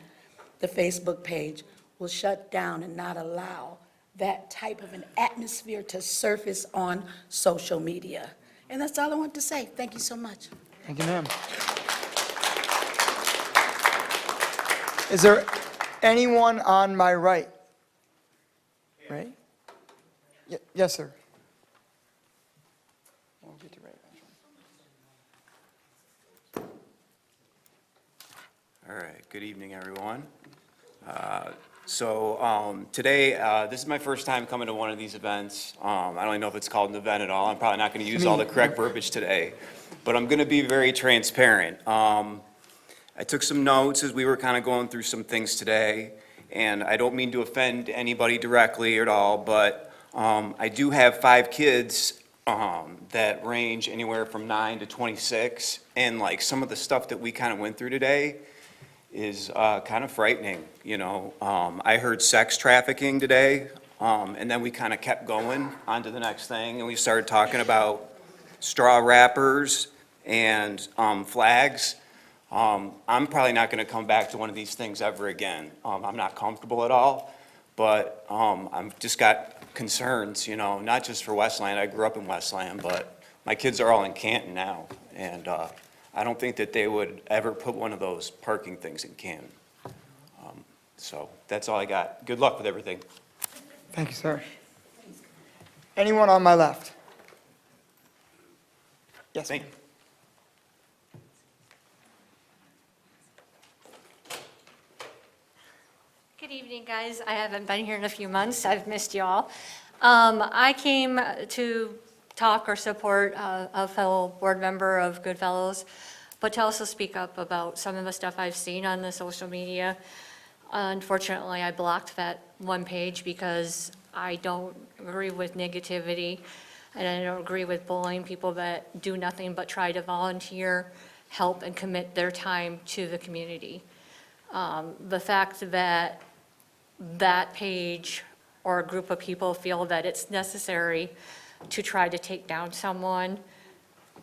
the Facebook page will shut down and not allow that type of an atmosphere to surface on social media. And that's all I want to say. Thank you so much. Thank you, ma'am. Is there anyone on my right? Right? Yes, sir. We'll get you right back. All right, good evening, everyone. Today, this is my first time coming to one of these events. I don't even know if it's called an event at all. I'm probably not going to use all the correct verbiage today, but I'm going to be very transparent. I took some notes as we were kind of going through some things today, and I don't mean to offend anybody directly at all, but I do have 5 kids that range anywhere from 9 to 26, and like some of the stuff that we kind of went through today is kind of frightening, you know. I heard sex trafficking today, and then we kind of kept going on to the next thing, and we started talking about straw wrappers and flags. I'm probably not going to come back to one of these things ever again. I'm not comfortable at all, but I've just got concerns, you know, not just for Westland. I grew up in Westland, but my kids are all in Canton now, and I don't think that they would ever put one of those parking things in Canton. So that's all I got. Good luck with everything. Thank you, sir. Anyone on my left? Yes, ma'am. Good evening, guys. I haven't been here in a few months. I've missed y'all. I came to talk or support a fellow board member of Goodfellows, but to also speak up about some of the stuff I've seen on the social media. Unfortunately, I blocked that one page because I don't agree with negativity, and I don't agree with bullying people that do nothing but try to volunteer, help, and commit their time to the community. The fact that that page or a group of people feel that it's necessary to try to take down someone,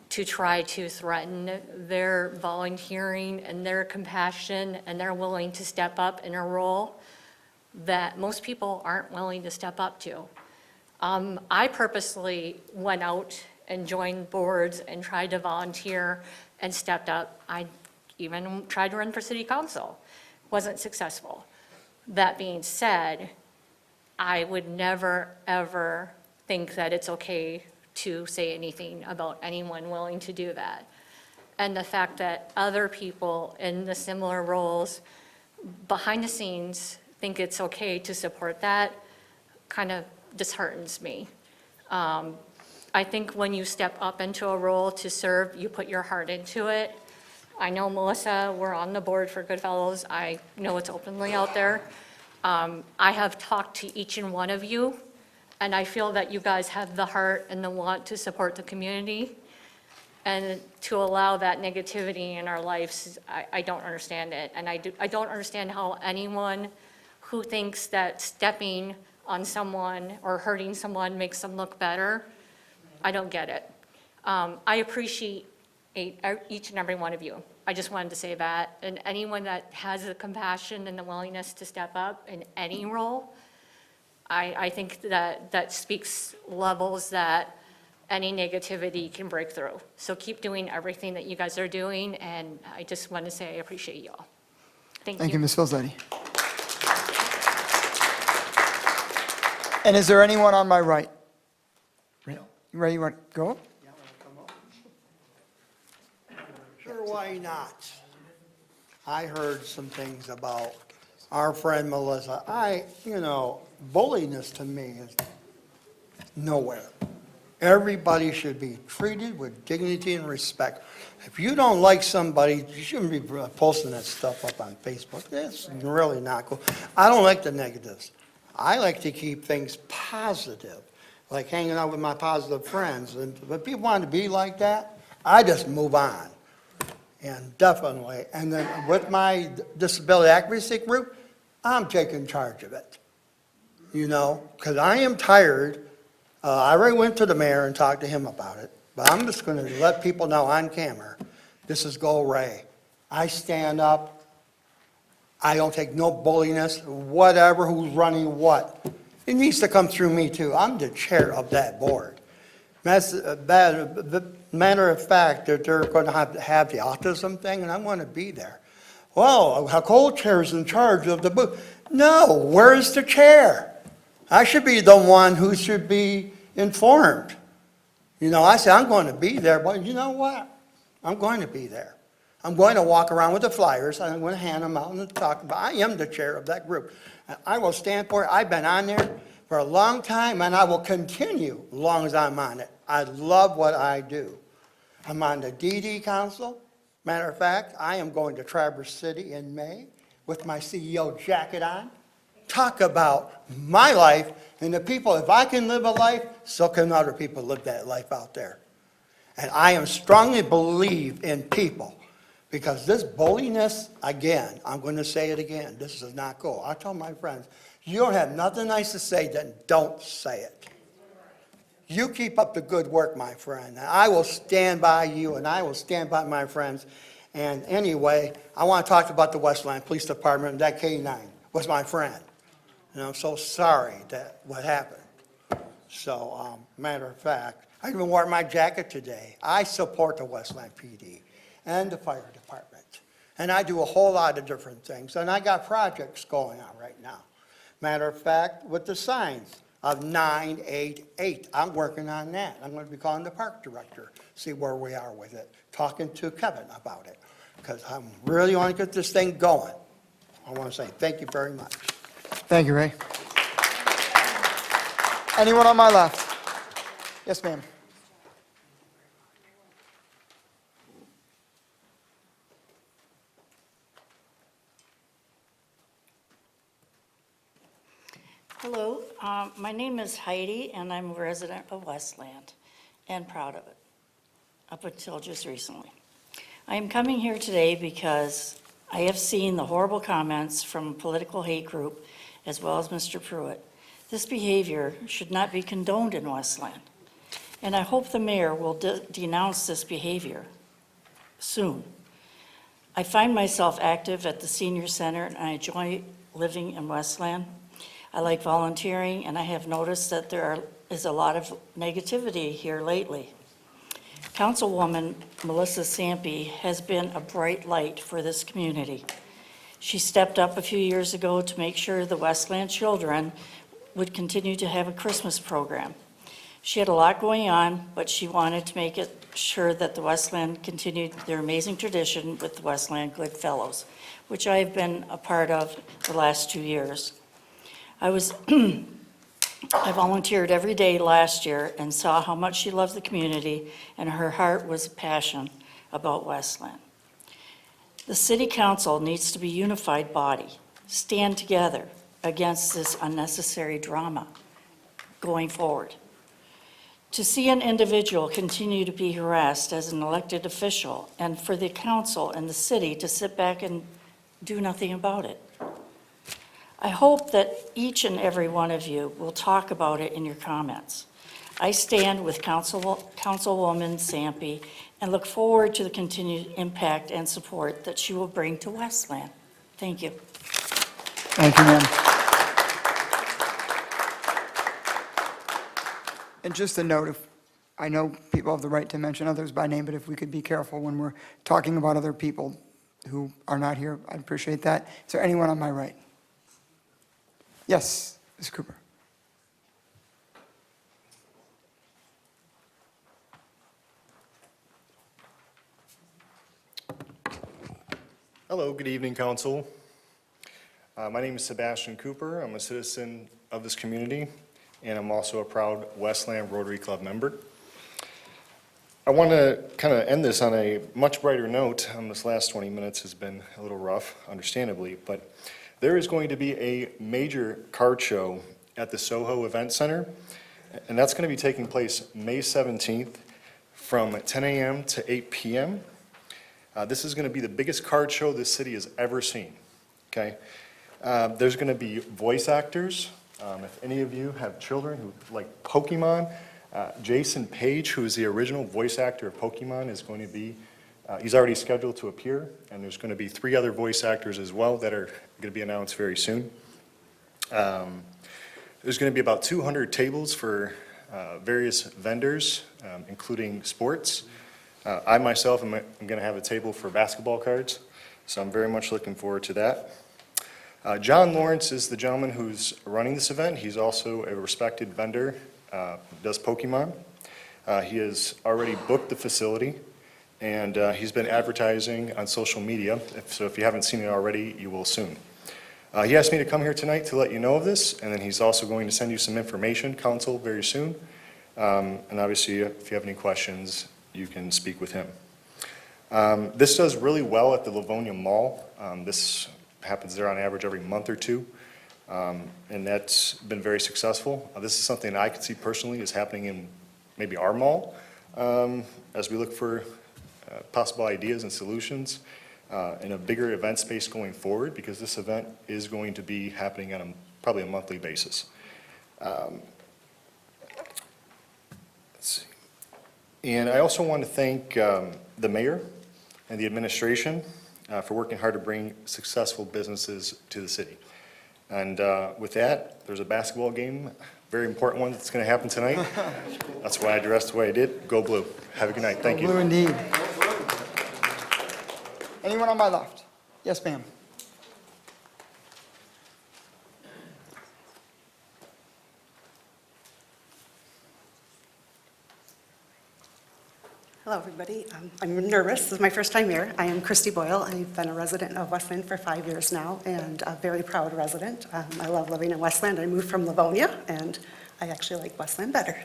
to try to threaten their volunteering and their compassion, and they're willing to step up in a role that most people aren't willing to step up to. I purposely went out and joined boards and tried to volunteer and stepped up. I even tried to run for city council. Wasn't successful. That being said, I would never, ever think that it's okay to say anything about anyone willing to do that. And the fact that other people in the similar roles behind the scenes think it's okay to support that kind of disheartens me. I think when you step up into a role to serve, you put your heart into it. I know, Melissa, we're on the board for Goodfellows. I know it's openly out there. I have talked to each and one of you And I feel that you guys have the heart and the want to support the community. And to allow that negativity in our lives, I don't understand it. And I don't understand how anyone who thinks that stepping on someone or hurting someone makes them look better, I don't get it. I appreciate each and every one of you. I just wanted to say that. And anyone that has the compassion and the willingness to step up in any role, I think that speaks levels that any negativity can break through. So keep doing everything that you guys are doing, and I just want to say I appreciate you all. Thank you. Thank you, Ms. Filzetti. And is there anyone on my right? You ready? You want to go? Sure, why not? I heard some things about our friend Melissa. Bulliness to me is nowhere. Everybody should be treated with dignity and respect. If you don't like somebody, you shouldn't be posting that stuff up on Facebook. That's really not cool. I don't like the negatives. I like to keep things positive, like hanging out with my positive friends. And if people want to be like that, I just move on. And definitely, and then with my disability advocacy group, I'm taking charge of it. Because I am tired. I already went to the mayor and talked to him about it, but I'm just going to let people know on camera, this is Go Ray. I stand up. I don't take no bulliness, whatever, who's running what. It needs to come through me too. I'm the chair of that board. Matter of fact, that they're going to have the autism thing, and I want to be there. Well, a co-chair's in charge of the booth. No, where's the chair? I should be the one who should be informed. I say, I'm going to be there, but you know what? I'm going to be there. I'm going to walk around with the flyers, and I'm going to hand them out and talk about, I am the chair of that group. And I will stand for it. I've been on there for a long time, and I will continue as long as I'm on it. I love what I do. I'm on the DD Council. Matter of fact, I am going to Traverse City in May with my CEO jacket on. Talk about my life and the people. If I can live a life, so can other people live that life out there. And I am strongly believe in people, because this bulliness, again, I'm going to say it again, this is not cool. I tell my friends, you don't have nothing nice to say, then don't say it. You keep up the good work, my friend. And I will stand by you, and I will stand by my friends. And anyway, I want to talk about the Westland Police Department. That K-9 was my friend. And I'm so sorry that what happened. So, matter of fact, I even wore my jacket today. I support the Westland PD and the fire department. And I do a whole lot of different things. And I got projects going on right now. Matter of fact, with the signs of 988, I'm working on that. I'm going to be calling the park director, see where we are with it, talking to Kevin about it, because I really want to get this thing going. I want to say thank you very much. Thank you, Ray. Anyone on my left? Yes, ma'am. Hello, my name is Heidi, and I'm a resident of Westland, and proud of it, up until just recently. I am coming here today because I have seen the horrible comments from a political hate group, as well as Mr. Pruitt. This behavior should not be condoned in Westland, and I hope the mayor will denounce this behavior soon. I find myself active at the senior center, and I enjoy living in Westland. I like volunteering, and I have noticed that there is a lot of negativity here lately. Councilwoman Melissa Sampe has been a bright light for this community. She stepped up a few years ago to make sure the Westland children would continue to have a Christmas program. She had a lot going on, but she wanted to make it sure that the Westland continued their amazing tradition with the Westland Good Fellows, which I have been a part of the last 2 years. I volunteered every day last year and saw how much she loved the community, and her heart was passion about Westland. The City Council needs to be a unified body, stand together against this unnecessary drama. going forward. To see an individual continue to be harassed as an elected official and for the council and the city to sit back and do nothing about it. I hope that each and every one of you will talk about it in your comments. I stand with Councilwoman Sampe and look forward to the continued impact and support that she will bring to Westland. Thank you. Thank you, ma'am. And just a note, if, I know people have the right to mention others by name, but if we could be careful when we're talking about other people who are not here, I'd appreciate that. Is there anyone on my right? Yes, Ms. Cooper. Hello, good evening, Council. My name is Sebastian Cooper. I'm a citizen of this community, and I'm also a proud Westland Rotary Club member. I want to kind of end this on a much brighter note. This last 20 minutes has been a little rough, understandably, but there is going to be a major card show at the Soho Event Center, and that's going to be taking place May 17th from 10 a.m. to 8 p.m. This is going to be the biggest card show this city has ever seen, okay? There's going to be voice actors. If any of you have children who like Pokemon, Jason Page, who is the original voice actor of Pokemon, is going to be, he's already scheduled to appear, and there's going to be 3 other voice actors as well that are going to be announced very soon. There's going to be about 200 tables for various vendors, including sports. I myself am going to have a table for basketball cards, so I'm very much looking forward to that. John Lawrence is the gentleman who's running this event. He's also a respected vendor, does Pokemon. He has already booked the facility, and he's been advertising on social media, so if you haven't seen it already, you will soon. He asked me to come here tonight to let you know of this, and then he's also going to send you some information, Council, very soon. And obviously, if you have any questions, you can speak with him. This does really well at the Livonia Mall. This happens there on average every month or two, and that's been very successful. This is something I could see personally is happening in maybe our mall as we look for possible ideas and solutions in a bigger event space going forward, because this event is going to be happening on probably a monthly basis. Let's see. And I also want to thank the mayor and the administration for working hard to bring successful businesses to the city. And with that, there's a basketball game, very important one that's going to happen tonight. That's why I dressed the way I did. Go Blue. Have a good night. Thank you. Go Blue indeed. Anyone on my left? Yes, ma'am. Hello, everybody. I'm nervous. This is my first time here. I am Christy Boyle. I've been a resident of Westland for 5 years now, and a very proud resident. I love living in Westland. I moved from Livonia, and I actually like Westland better.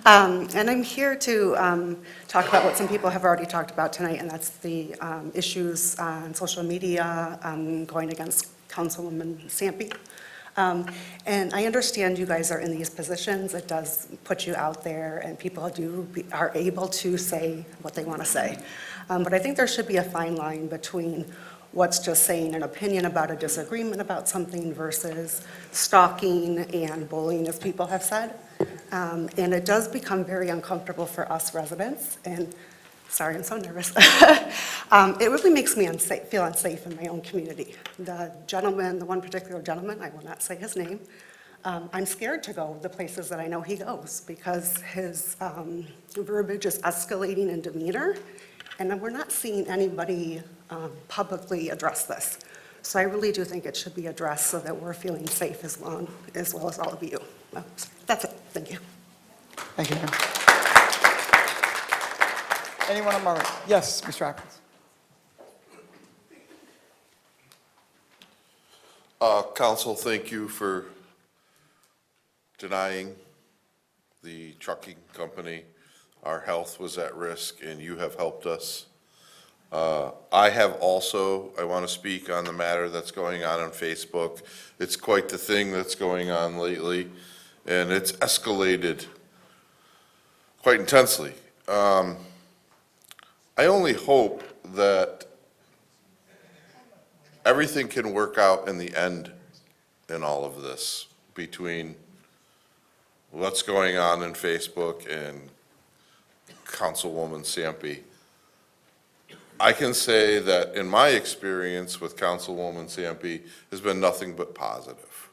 And I'm here to talk about what some people have already talked about tonight, and that's the issues on social media going against Councilwoman Sampe. And I understand you guys are in these positions. It does put you out there, and people are able to say what they want to say. But I think there should be a fine line between what's just saying an opinion about a disagreement about something versus stalking and bullying, as people have said. And it does become very uncomfortable for us residents, and sorry, I'm so nervous. It really makes me feel unsafe in my own community. The gentleman, the one particular gentleman, I will not say his name, I'm scared to go the places that I know he goes, because his verbiage is escalating in demeanor, and we're not seeing anybody publicly address this. So I really do think it should be addressed so that we're feeling safe as well as all of you. That's it. Thank you. Thank you, ma'am. Anyone on my right? Yes, Mr. Atkins. Council, thank you for denying the trucking company. Our health was at risk, and you have helped us. I have also, I want to speak on the matter that's going on Facebook. It's quite the thing that's going on lately, and it's escalated quite intensely. I only hope that everything can work out in the end in all of this between what's going on in Facebook and Councilwoman Sampe. I can say that in my experience with Councilwoman Sampe has been nothing but positive.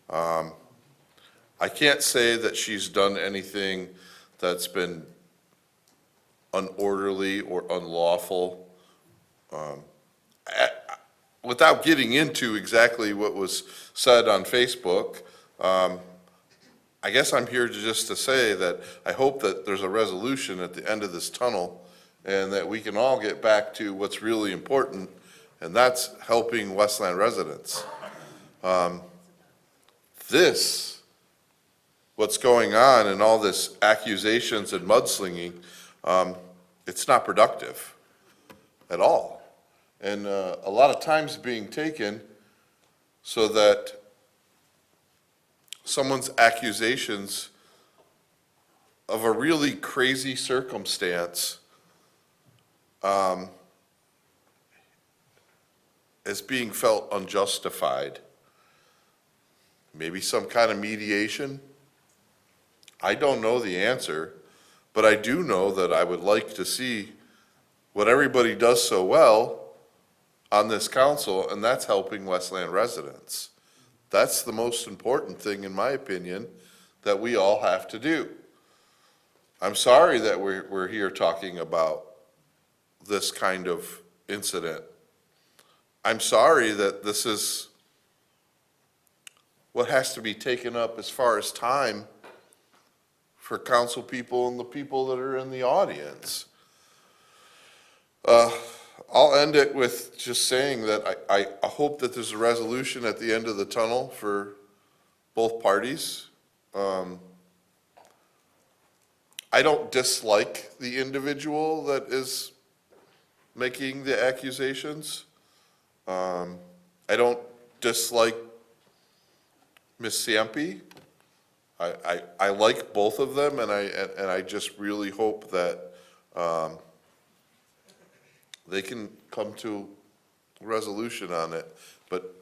I can't say that she's done anything that's been unorderly or unlawful. Without getting into exactly what was said on Facebook, I guess I'm here just to say that I hope that there's a resolution at the end of this tunnel and that we can all get back to what's really important, and that's helping Westland residents. What's going on and all this accusations and mudslinging, it's not productive at all. And a lot of time's being taken so that someone's accusations of a really crazy circumstance is being felt unjustified. Maybe some kind of mediation. I don't know the answer, but I do know that I would like to see what everybody does so well on this council, and that's helping Westland residents. That's the most important thing, in my opinion, that we all have to do. I'm sorry that we're here talking about this kind of incident. I'm sorry that this is what has to be taken up as far as time for council people and the people that are in the audience. I'll end it with just saying that I hope that there's a resolution at the end of the tunnel for both parties. I don't dislike the individual that is making the accusations. I don't dislike Ms. Sampe. I like both of them, and I just really hope that they can come to a resolution on it. But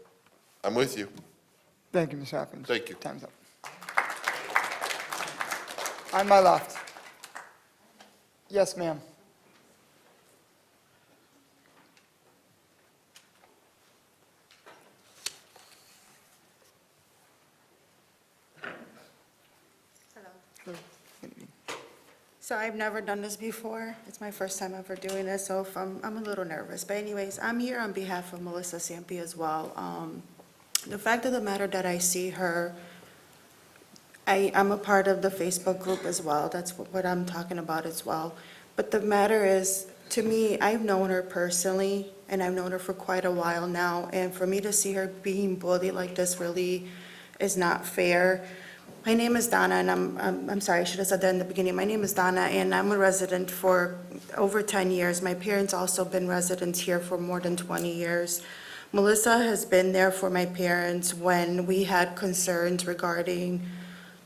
I'm with you. Thank you, Mr. Hopkins. Thank you. Time's up. On my left. Yes, ma'am. So I've never done this before. It's my first time ever doing this, so if I'm a little nervous. But anyways, I'm here on behalf of Melissa Sampe as well. The fact of the matter that I see her, I'm a part of the Facebook group as well. That's what I'm talking about as well. But the matter is, to me, I've known her personally, and I've known her for quite a while now. And for me to see her being bullied like this really is not fair. My name is Donna, and I'm sorry, I should have said that in the beginning. My name is Donna, and I'm a resident for over 10 years. My parents also been residents here for more than 20 years. Melissa has been there for my parents when we had concerns regarding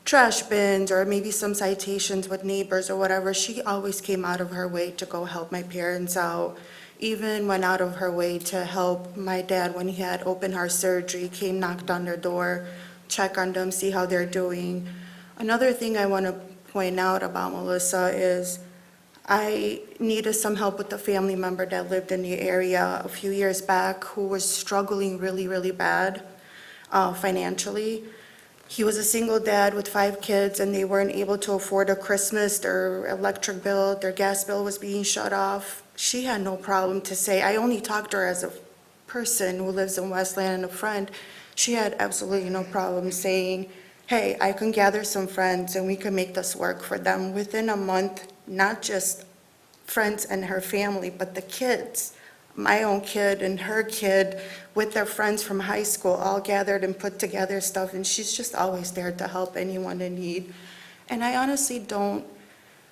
trash bins or maybe some citations with neighbors or whatever. She always came out of her way to go help my parents out. Even went out of her way to help my dad when he had open heart surgery, came, knocked on their door, check on them, see how they're doing. Another thing I want to point out about Melissa is I needed some help with a family member that lived in the area a few years back who was struggling really, really bad financially. He was a single dad with 5 kids, and they weren't able to afford a Christmas. Their electric bill, their gas bill was being shut off. She had no problem to say, I only talked to her as a person who lives in Westland and a friend. She had absolutely no problem saying, hey, I can gather some friends and we can make this work for them. Within a month, not just friends and her family, but the kids, my own kid and her kid with their friends from high school all gathered and put together stuff, and she's just always there to help anyone in need. And I honestly don't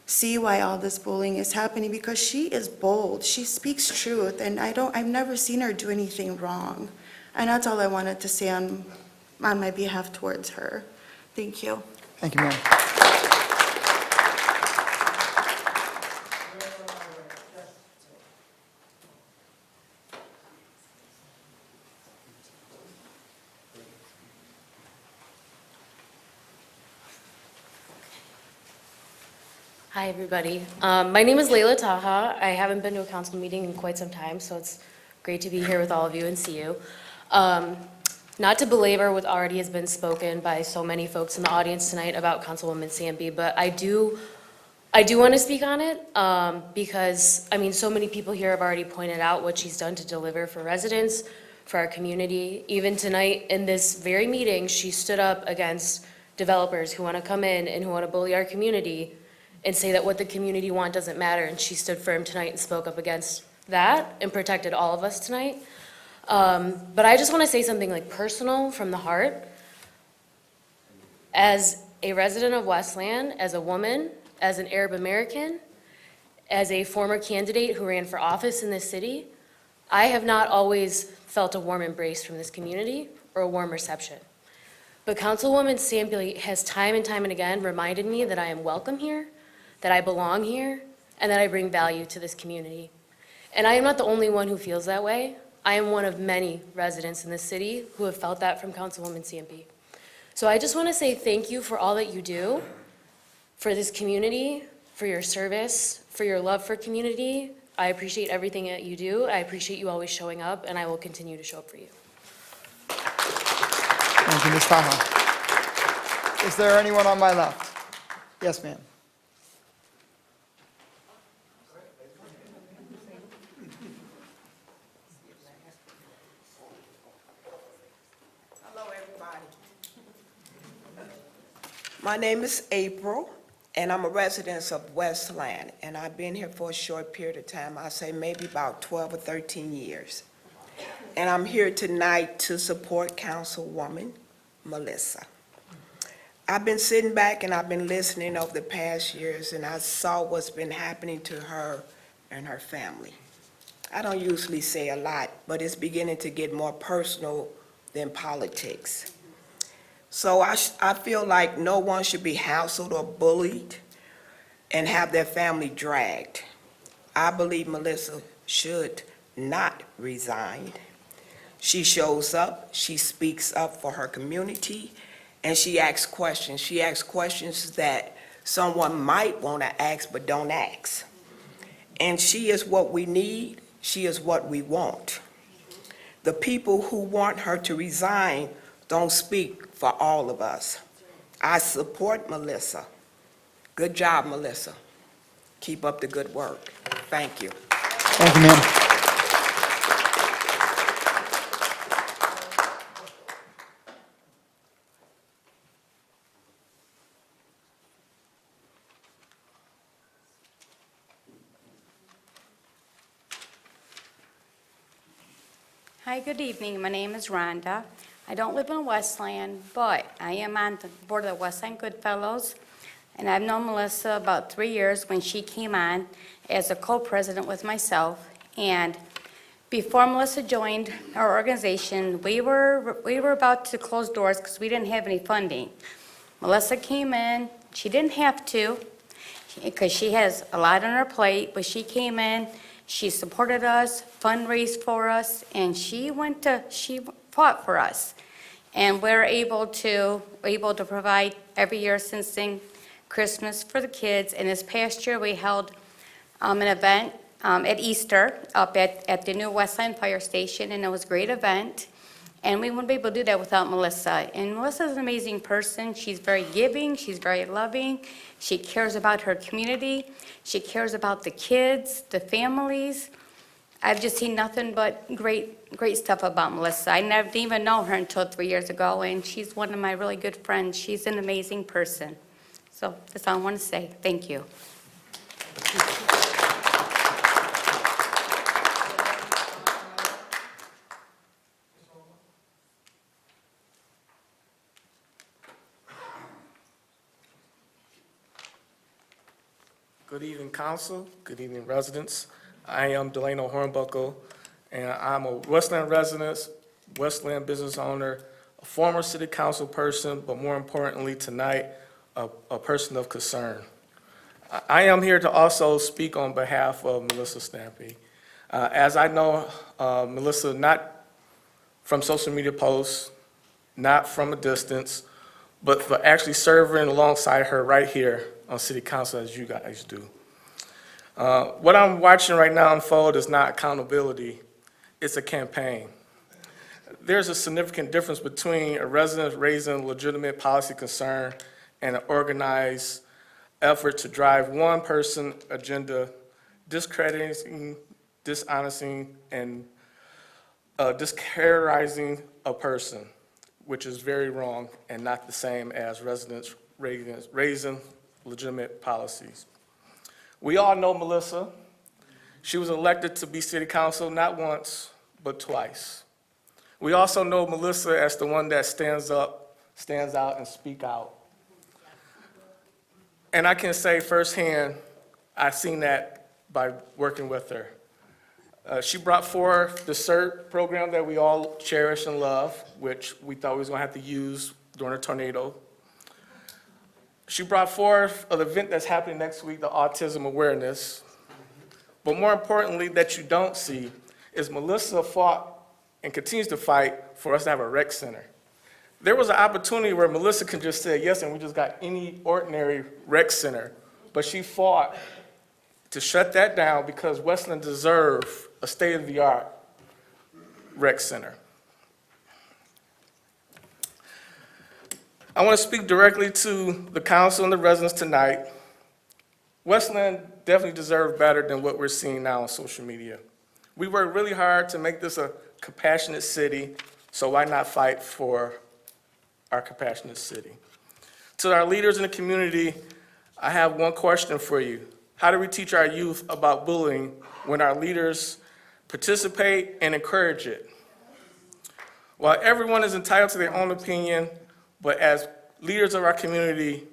see why all this bullying is happening, because she is bold, she speaks truth, and I've never seen her do anything wrong. And that's all I wanted to say on my behalf towards her. Thank you. Thank you, ma'am. Hi, everybody. My name is Layla Taha. I haven't been to a council meeting in quite some time, so it's great to be here with all of you and see you. Not to belabor what already has been spoken by so many folks in the audience tonight about Councilwoman Samby, but I do want to speak on it because, I mean, so many people here have already pointed out what she's done to deliver for residents, for our community. Even tonight in this very meeting, she stood up against developers who want to come in and who want to bully our community and say that what the community want doesn't matter, and she stood firm tonight and spoke up against that and protected all of us tonight. But I just want to say something like personal from the heart. As a resident of Westland, as a woman, as an Arab American, as a former candidate who ran for office in this city, I have not always felt a warm embrace from this community or a warm reception. But Councilwoman Samby has time and time and again reminded me that I am welcome here, that I belong here, and that I bring value to this community. And I am not the only one who feels that way. I am one of many residents in this city who have felt that from Councilwoman Samby. So I just want to say thank you for all that you do for this community, for your service, for your love for community. I appreciate everything that you do. I appreciate you always showing up, and I will continue to show up for you. Thank you, Ms. Taha. Is there anyone on my left? Yes, ma'am. Hello, everybody. My name is April, and I'm a resident of Westland, and I've been here for a short period of time. I say maybe about 12 or 13 years. And I'm here tonight to support Councilwoman Melissa. I've been sitting back and I've been listening over the past years, and I saw what's been happening to her and her family. I don't usually say a lot, but it's beginning to get more personal than politics. So I feel like no one should be hassled or bullied and have their family dragged. I believe Melissa should not resign. She shows up, she speaks up for her community, and she asks questions. She asks questions that someone might want to ask but don't ask. And she is what we need, she is what we want. The people who want her to resign don't speak for all of us. I support Melissa. Good job, Melissa. Keep up the good work. Thank you. Thank you, ma'am. Hi, good evening. My name is Rhonda. I don't live in Westland, but I am on the board of the Westland Goodfellows, and I've known Melissa about 3 years when she came on as a co-president with myself. And before Melissa joined our organization, we were about to close doors because we didn't have any funding. Melissa came in. She didn't have to because she has a lot on her plate, but she came in. She supported us, fundraised for us, and she fought for us. And we're able to provide every year since Christmas for the kids. And this past year, we held an event at Easter up at the new Westland Fire Station, and it was a great event. And we wouldn't be able to do that without Melissa. And Melissa's an amazing person. She's very giving. She's very loving. She cares about her community. She cares about the kids, the families. I've just seen nothing but great stuff about Melissa. I never didn't even know her until 3 years ago, and she's one of my really good friends. She's an amazing person. So that's all I want to say. Thank you. Good evening, council. Good evening, residents. I am Delano Hornbuckle, and I'm a Westland resident, Westland business owner, a former city council person, but more importantly tonight, a person of concern. I am here to also speak on behalf of Melissa Stampy. As I know Melissa not from social media posts, not from a distance, but for actually serving alongside her right here on City Council as you guys do. What I'm watching right now unfold is not accountability, it's a campaign. There's a significant difference between a resident raising legitimate policy concern and an organized effort to drive one person agenda, discrediting, dishonestly, and discharacterizing a person, which is very wrong and not the same as residents raising legitimate policies. We all know Melissa. She was elected to be city council not once, but twice. We also know Melissa as the one that stands up, stands out, and speak out. And I can say firsthand, I've seen that by working with her. She brought forth the CERT program that we all cherish and love, which we thought we was gonna have to use during a tornado. She brought forth an event that's happening next week, the Autism Awareness. But more importantly, that you don't see, is Melissa fought and continues to fight for us to have a rec center. There was an opportunity where Melissa could just say yes, and we just got any ordinary rec center. But she fought to shut that down because Westland deserved a state-of-the-art rec center. I want to speak directly to the council and the residents tonight. Westland definitely deserves better than what we're seeing now on social media. We worked really hard to make this a compassionate city, so why not fight for our compassionate city? To our leaders in the community, I have one question for you. How do we teach our youth about bullying when our leaders participate and encourage it? While everyone is entitled to their own opinion, but as leaders of our community,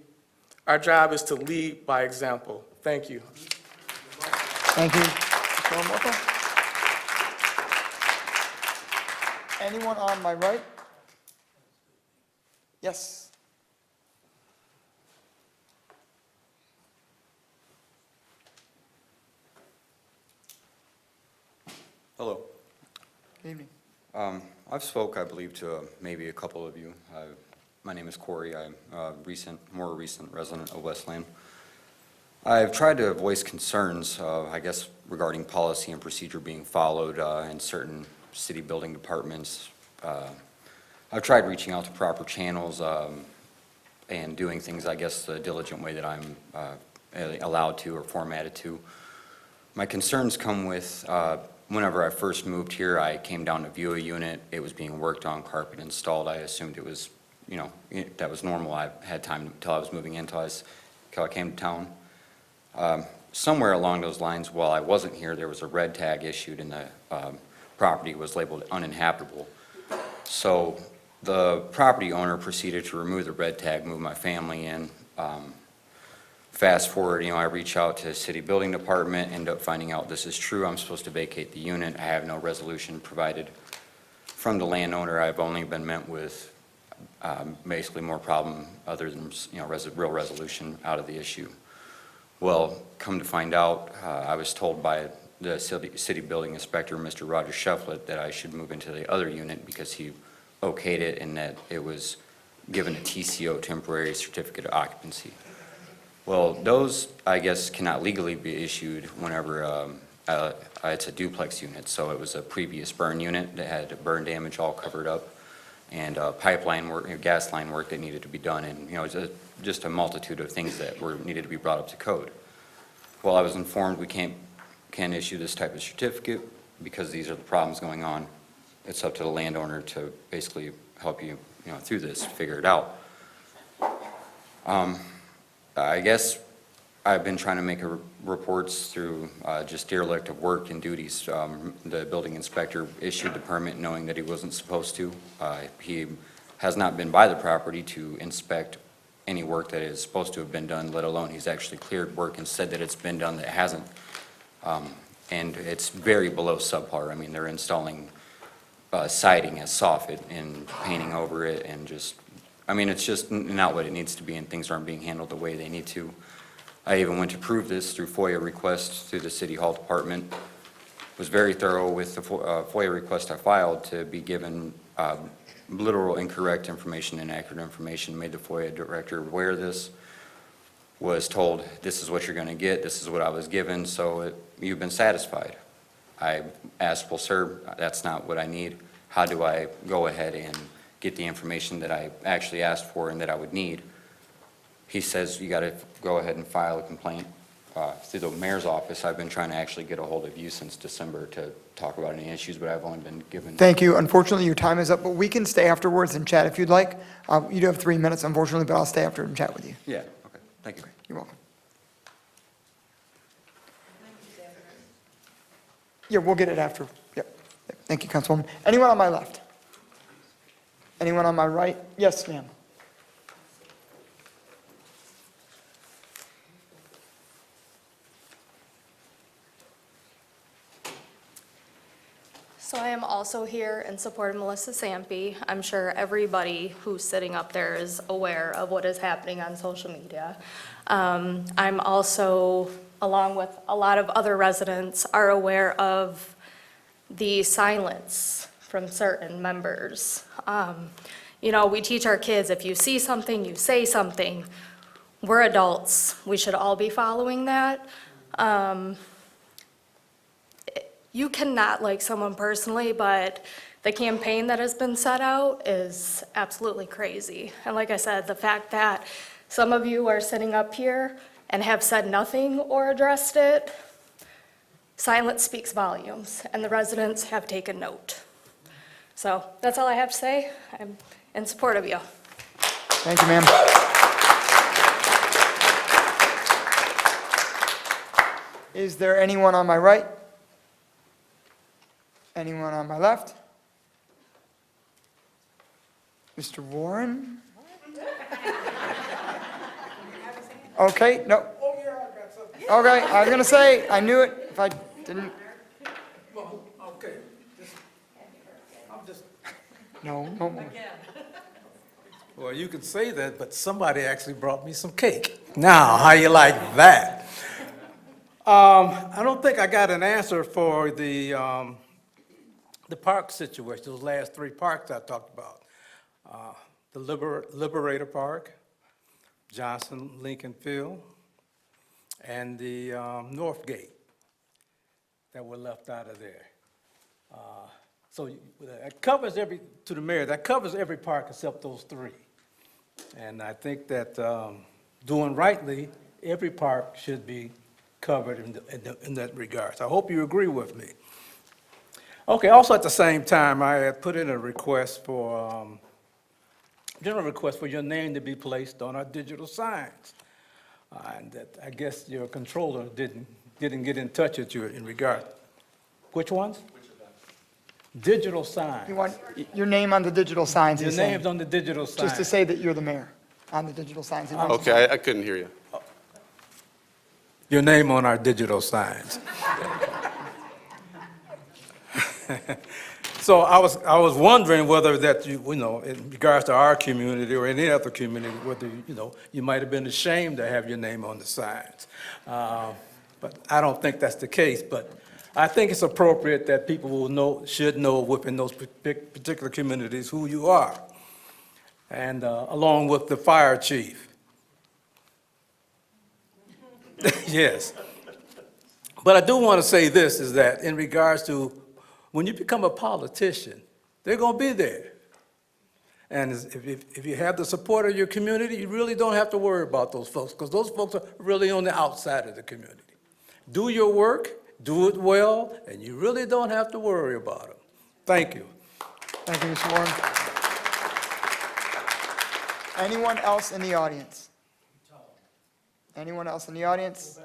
our job is to lead by example. Thank you. Thank you, Mr. Hornbuckle. Anyone on my right? Yes. Hello. Good evening. I've spoke, I believe, to maybe a couple of you. My name is Corey. I'm a more recent resident of Westland. I've tried to voice concerns, I guess, regarding policy and procedure being followed in certain city building departments. I've tried reaching out to proper channels and doing things, I guess, the diligent way that I'm allowed to or formatted to. My concerns come with whenever I first moved here, I came down to view a unit. It was being worked on, carpet installed. I assumed it was, that was normal. I had time until I was moving in, until I came to town. Somewhere along those lines, while I wasn't here, there was a red tag issued and the property was labeled uninhabitable. So the property owner proceeded to remove the red tag, move my family in. Fast forward, I reach out to city building department, end up finding out this is true. I'm supposed to vacate the unit. I have no resolution provided from the landowner. I've only been met with basically more problem other than, real resolution out of the issue. Well, come to find out, I was told by the city building inspector, Mr. Roger Shefflet, that I should move into the other unit because he okayed it and that it was given a TCO, temporary certificate of occupancy. Well, those, I guess, cannot legally be issued whenever it's a duplex unit. So it was a previous burn unit that had burn damage all covered up and pipeline work, gas line work that needed to be done, and it was just a multitude of things that needed to be brought up to code. Well, I was informed we can't issue this type of certificate because these are the problems going on. It's up to the landowner to basically help you, through this, figure it out. I guess I've been trying to make reports through just derelict of work and duties. The building inspector issued the permit knowing that he wasn't supposed to. He has not been by the property to inspect any work that is supposed to have been done, let alone he's actually cleared work and said that it's been done that hasn't. And it's very below subpar. I mean, they're installing siding as soffit and painting over it and just I mean, it's just not what it needs to be, and things aren't being handled the way they need to. I even went to prove this through FOIA requests through the City Hall Department. Was very thorough with the FOIA request I filed to be given literal incorrect information, inaccurate information, made the FOIA director aware of this, was told, this is what you're going to get, this is what I was given, so you've been satisfied. I asked, well, sir, that's not what I need. How do I go ahead and get the information that I actually asked for and that I would need? He says, you got to go ahead and file a complaint through the mayor's office. I've been trying to actually get a hold of you since December to talk about any issues, but I've only been given... Thank you. Unfortunately, your time is up, but we can stay afterwards and chat if you'd like. You do have 3 minutes, unfortunately, but I'll stay after and chat with you. Yeah, okay, thank you. You're welcome. Yeah, we'll get it after. Yep. Thank you, Councilwoman. Anyone on my left? Anyone on my right? Yes, ma'am. So I am also here in support of Melissa Sampe. I'm sure everybody who's sitting up there is aware of what is happening on social media. I'm also, along with a lot of other residents, are aware of the silence from certain members. You know, we teach our kids, if you see something, you say something. We're adults. We should all be following that. You cannot like someone personally, but the campaign that has been set out is absolutely crazy. And like I said, the fact that some of you are sitting up here and have said nothing or addressed it, silence speaks volumes, and the residents have taken note. So that's all I have to say. I'm in support of you. Thank you, ma'am. Is there anyone on my right? Anyone on my left? Mr. Warren? Okay, no. Okay, I was gonna say, I knew it if I didn't. Okay. I'm just, No, no more. well, you can say that, but somebody actually brought me some cake. Now, how you like that? I don't think I got an answer for the park situation, those last 3 parks I talked about. The Liberator Park, Johnson Lincoln Field, and the North Gate that were left out of there. So that covers to the mayor, that covers every park except those 3. And I think that doing rightly, every park should be covered in that regard. So I hope you agree with me. Okay, also at the same time, I had put in a request for, general request for your name to be placed on our digital signs. And that, I guess your controller didn't get in touch with you in regard. Which ones? Digital signs. You want your name on the digital signs? Your he's saying. name's on the digital signs. Just to say that you're the mayor on the digital signs. Okay, I couldn't hear you. Your name on our digital signs. So I was wondering whether that you know, in regards to our community or any other community, whether, you know, you might have been ashamed to have your name on the signs. But I don't think that's the case, but I think it's appropriate that people will know, should know within those particular communities who you are. And along with the fire chief. Yes. But I do want to say this, is that in regards to when you become a politician, they're going to be there. And if you have the support of your community, you really don't have to worry about those folks, because those folks are really on the outside of the community. Do your work, do it well, and you really don't have to worry about them. Thank you. Thank you, Mr. Warren. Anyone else in the audience? Anyone else in the audience?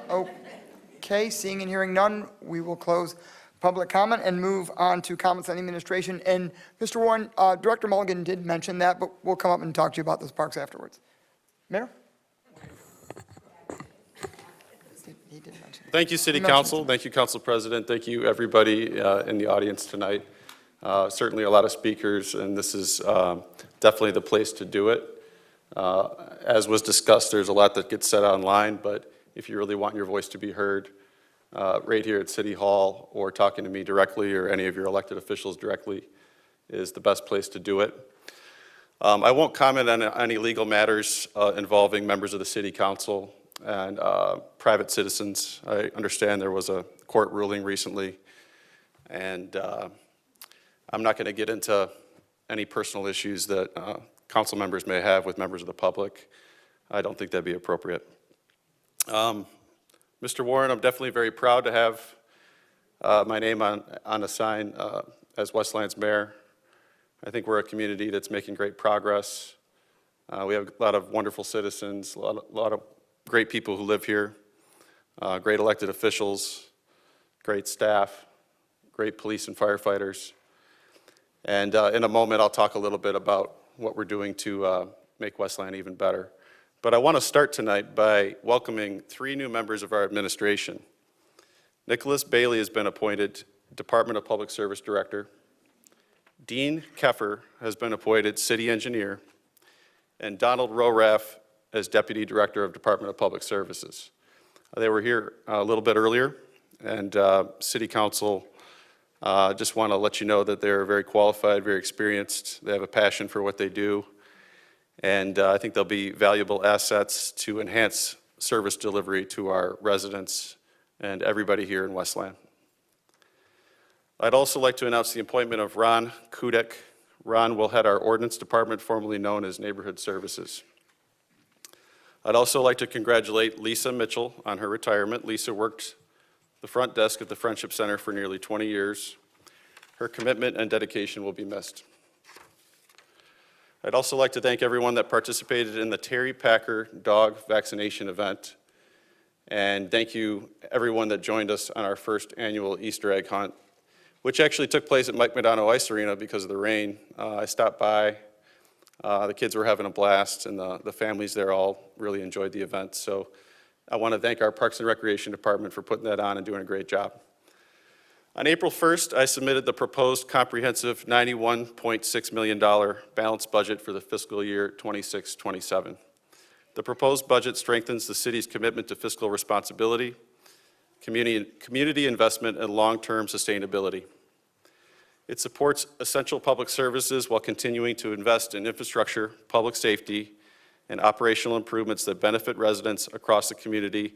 Okay, seeing and hearing none, we will close public comment and move on to comments on the administration. And Mr. Warren, Director Mulligan did mention that, but we'll come up and talk to you about those parks afterwards. Mayor? He did mention it. Thank you, City Council. Thank you, Council President. Thank you, everybody in the audience tonight. Certainly a lot of speakers, and this is definitely the place to do it. As was discussed, there's a lot that gets said online, but if you really want your voice to be heard, right here at City Hall or talking to me directly or any of your elected officials directly is the best place to do it. I won't comment on any legal matters involving members of the City Council and private citizens. I understand there was a court ruling recently, and I'm not going to get into any personal issues that council members may have with members of the public. I don't think that'd be appropriate. Mr. Warren, I'm definitely very proud to have my name on a sign as Westland's mayor. I think we're a community that's making great progress. We have a lot of wonderful citizens, a lot of great people who live here, great elected officials, great staff, great police and firefighters. And in a moment, I'll talk a little bit about what we're doing to make Westland even better. But I want to start tonight by welcoming 3 new members of our administration. Nicholas Bailey has been appointed Department of Public Service Director. Dean Keffer has been appointed City Engineer, and Donald Roraff as Deputy Director of Department of Public Services. They were here a little bit earlier, and City Council just want to let you know that they're very qualified, very experienced. They have a passion for what they do, and I think they'll be valuable assets to enhance service delivery to our residents and everybody here in Westland. I'd also like to announce the appointment of Ron Kudek. Ron will head our Ordinance Department, formerly known as Neighborhood Services. I'd also like to congratulate Lisa Mitchell on her retirement. Lisa worked the front desk at the Friendship Center for nearly 20 years. Her commitment and dedication will be missed. I'd also like to thank everyone that participated in the Terry Packer dog vaccination event. And thank you everyone that joined us on our first annual Easter egg hunt, which actually took place at Mike Modano Ice Arena because of the rain. I stopped by. The kids were having a blast, and the families there all really enjoyed the event. So I want to thank our Parks and Recreation Department for putting that on and doing a great job. On April 1st, I submitted the proposed comprehensive $91.6 million balanced budget for the fiscal year 26-27. The proposed budget strengthens the city's commitment to fiscal responsibility, community investment, and long-term sustainability. It supports essential public services while continuing to invest in infrastructure, public safety, and operational improvements that benefit residents across the community,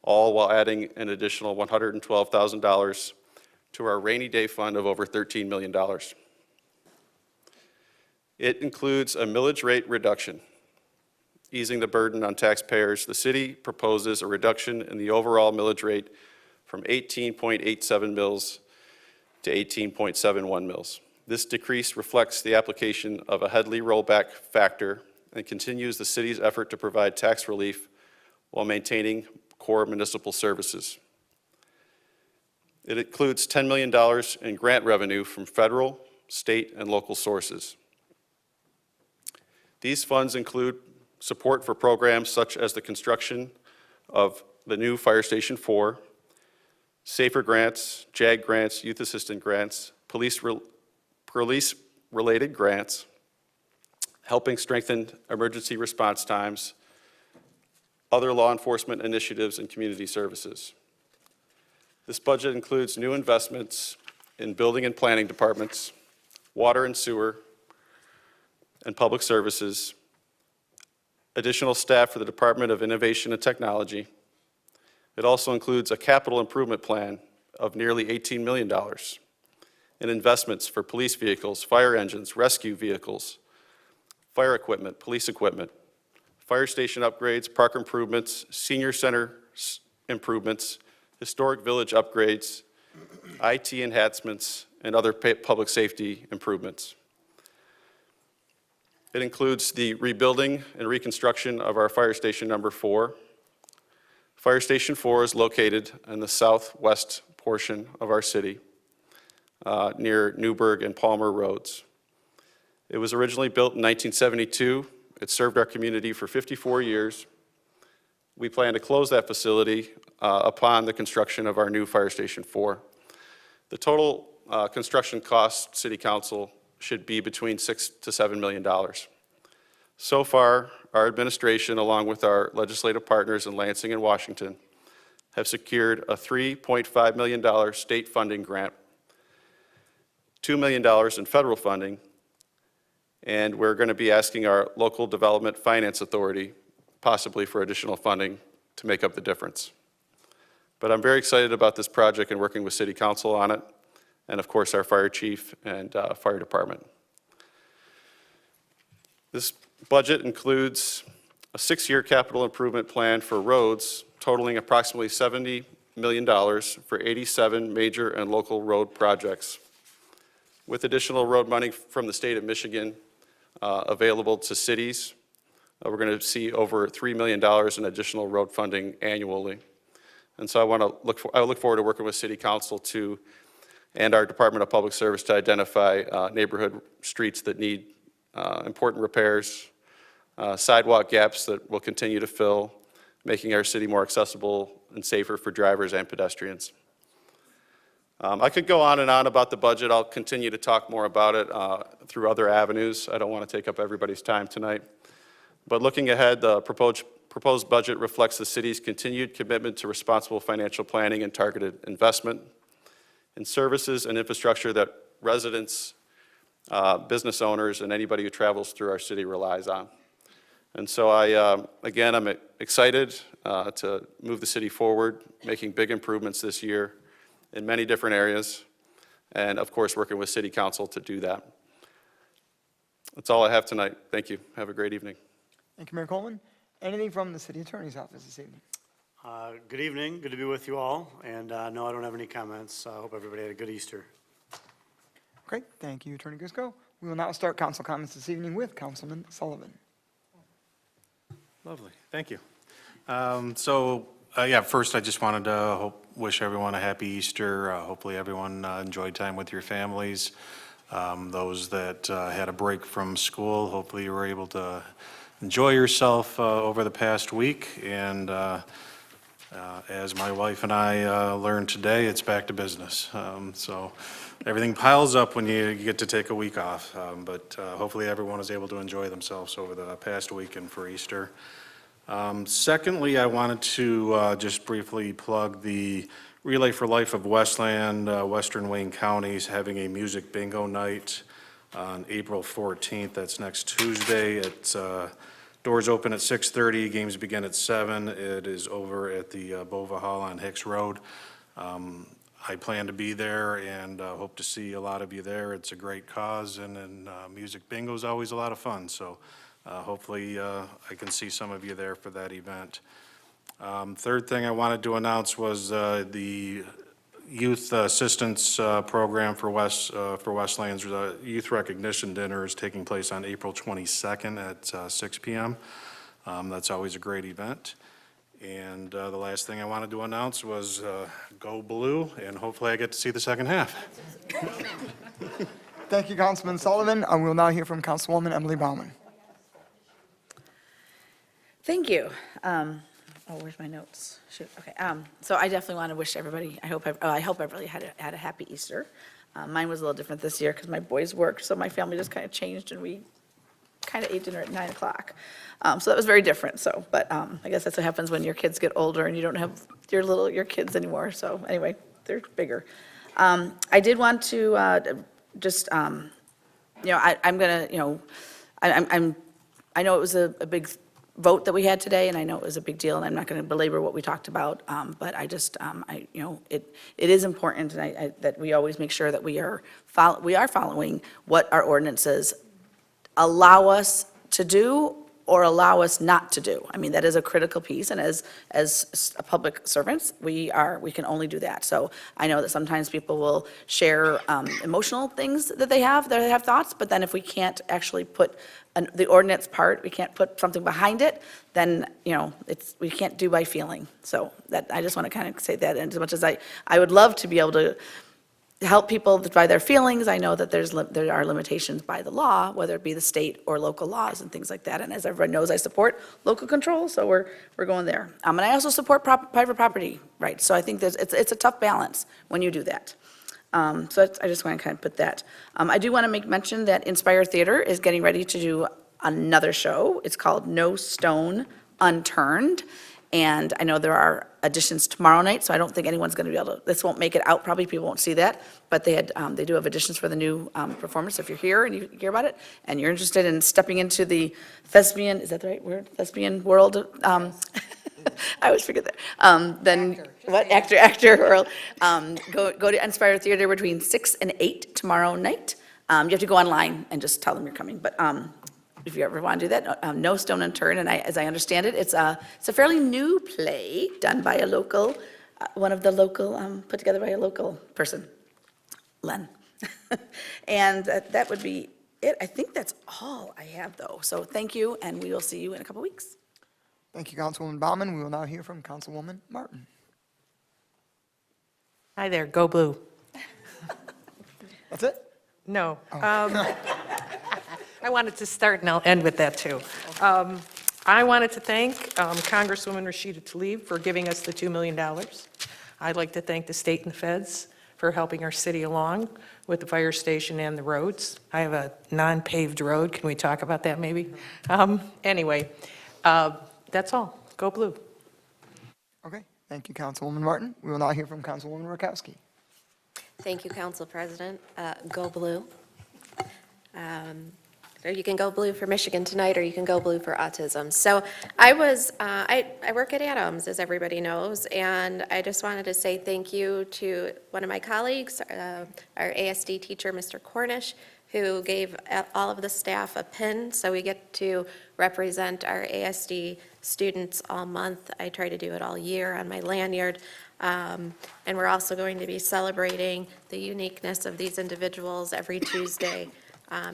all while adding an additional $112,000 to our rainy day fund of over $13 million. It includes a millage rate reduction, easing the burden on taxpayers. The city proposes a reduction in the overall millage rate from 18.87 mils to 18.71 mils. This decrease reflects the application of a Headley rollback factor and continues the city's effort to provide tax relief while maintaining core municipal services. It includes $10 million in grant revenue from federal, state, and local sources. These funds include support for programs such as the construction of the new Fire Station 4, SAFER grants, JAG grants, youth assistant grants, police-related grants, helping strengthen emergency response times, other law enforcement initiatives, and community services. This budget includes new investments in building and planning departments, water and sewer, and public services, additional staff for the Department of Innovation and Technology. It also includes a capital improvement plan of nearly $18 million in investments for police vehicles, fire engines, rescue vehicles, fire equipment, police equipment, fire station upgrades, park improvements, senior center improvements, historic village upgrades, IT enhancements, and other public safety improvements. It includes the rebuilding and reconstruction of our Fire Station number 4. Fire Station 4 is located in the southwest portion of our city, near Newburgh and Palmer Roads. It was originally built in 1972. It served our community for 54 years. We plan to close that facility upon the construction of our new Fire Station 4. The total construction cost, City Council, should be between $6 to $7 million. So far, our administration, along with our legislative partners in Lansing and Washington, have secured a $3.5 million state funding grant, $2 million in federal funding, and we're going to be asking our local development finance authority possibly for additional funding to make up the difference. But I'm very excited about this project and working with City Council on it, and of course our fire chief and fire department. This budget includes a 6-year capital improvement plan for roads totaling approximately $70 million for 87 major and local road projects, with additional road money from the state of Michigan available to cities. We're going to see over $3 million in additional road funding annually. And so I look forward to working with City Council and our Department of Public Service to identify neighborhood streets that need important repairs, sidewalk gaps that will continue to fill, making our city more accessible and safer for drivers and pedestrians. I could go on and on about the budget. I'll continue to talk more about it through other avenues. I don't want to take up everybody's time tonight. But looking ahead, the proposed budget reflects the city's continued commitment to responsible financial planning and targeted investment in services and infrastructure that residents, business owners, and anybody who travels through our city relies on. And so again, I'm excited to move the city forward, making big improvements this year in many different areas, and of course, working with City Council to do that. That's all I have tonight. Thank you. Have a great evening. Thank you, Mayor Coleman. Anything from the city attorney's office this evening? Good evening. Good to be with you all. And no, I don't have any comments. I hope everybody had a good Easter. Great. Thank you, Attorney Gusco. We will now start council comments this evening with Councilman Sullivan. Lovely. Thank you. First I just wanted to wish everyone a happy Easter. Hopefully everyone enjoyed time with your families. Those that had a break from school, hopefully you were able to enjoy yourself over the past week. And as my wife and I learned today, it's back to business. So everything piles up when you get to take a week off. But hopefully everyone was able to enjoy themselves over the past week and for Easter. Secondly, I wanted to just briefly plug the Relay for Life of Westland, Western Wayne Counties, having a music bingo night on April 14th. That's next Tuesday. It's doors open at 6:30, games begin at 7. It is over at the Bova Hall on Hicks Road. I plan to be there and hope to see a lot of you there. It's a great cause, and music bingo is always a lot of fun. So hopefully I can see some of you there for that event. Third thing I wanted to announce was the Youth Assistance Program for Westland's Youth Recognition Dinner is taking place on April 22nd at 6 p.m. That's always a great event. And the last thing I wanted to announce was go blue, and hopefully I get to see the second half. Thank you, Councilman Sullivan. I will now hear from Councilwoman Emily Baumann. Thank you. Where's my notes? Shoot, okay. So I definitely want to wish everybody, I hope everybody had a happy Easter. Mine was a little different this year because my boys worked, so my family just kind of changed and we kind of ate dinner at 9 o'clock. So that was very different, but I guess that's what happens when your kids get older and you don't have your kids anymore. So anyway, they're bigger. I did want to I'm gonna, I know it was a big vote that we had today, and I know it was a big deal, and I'm not going to belabor what we talked about, but I just, it is important that we always make sure that we are following what our ordinances allow us to do or allow us not to do. I mean, that is a critical piece, and as public servants, we can only do that. So I know that sometimes people will share emotional things that they have thoughts, but then if we can't actually put the ordinance part, we can't put something behind it, then, we can't do by feeling. So that, I just want to kind of say that, and as much as I would love to be able to help people by their feelings, I know that there are limitations by the law, whether it be the state or local laws and things like that. And as everyone knows, I support local control, so we're going there. And I also support private property rights. So I think it's a tough balance when you do that. I just want to kind of put that. I do want to make mention that Inspire Theater is getting ready to do another show. It's called No Stone Unturned. And I know there are auditions tomorrow night, so I don't think anyone's going to be able to, this won't make it out, probably people won't see that. But they do have auditions for the new performance. So if you're here and you hear about it, and you're interested in stepping into the thespian, is that the right word? Thespian world? I always forget that. Then, what, actor world. Go to Inspire Theater between 6 and 8 tomorrow night. You have to go online and just tell them you're coming. But if you ever want to do that, No Stone Unturned, and as I understand it, it's a fairly new play done by a local, one of the local, put together by a local person, Len. And that would be it. I think that's all I have, though. So thank you, and we will see you in a couple weeks. Thank you, Councilwoman Baumann. We will now hear from Councilwoman Martin. Hi there, go blue. That's it? No. I wanted to start, and I'll end with that, too. I wanted to thank Congresswoman Rashida Tlaib for giving us the $2 million. I'd like to thank the state and the feds for helping our city along with the fire station and the roads. I have a non-paved road. Can we talk about that, maybe? Anyway, that's all. Go blue. Okay, thank you, Councilwoman Martin. We will now hear from Councilwoman Rakowski. Thank you, Council President. Go blue. Or you can go blue for Michigan tonight, or you can go blue for autism. So I work at Adams, as everybody knows, and I just wanted to say thank you to one of my colleagues, our ASD teacher, Mr. Cornish, who gave all of the staff a pin, so we get to represent our ASD students all month. I try to do it all year on my lanyard. And we're also going to be celebrating the uniqueness of these individuals every Tuesday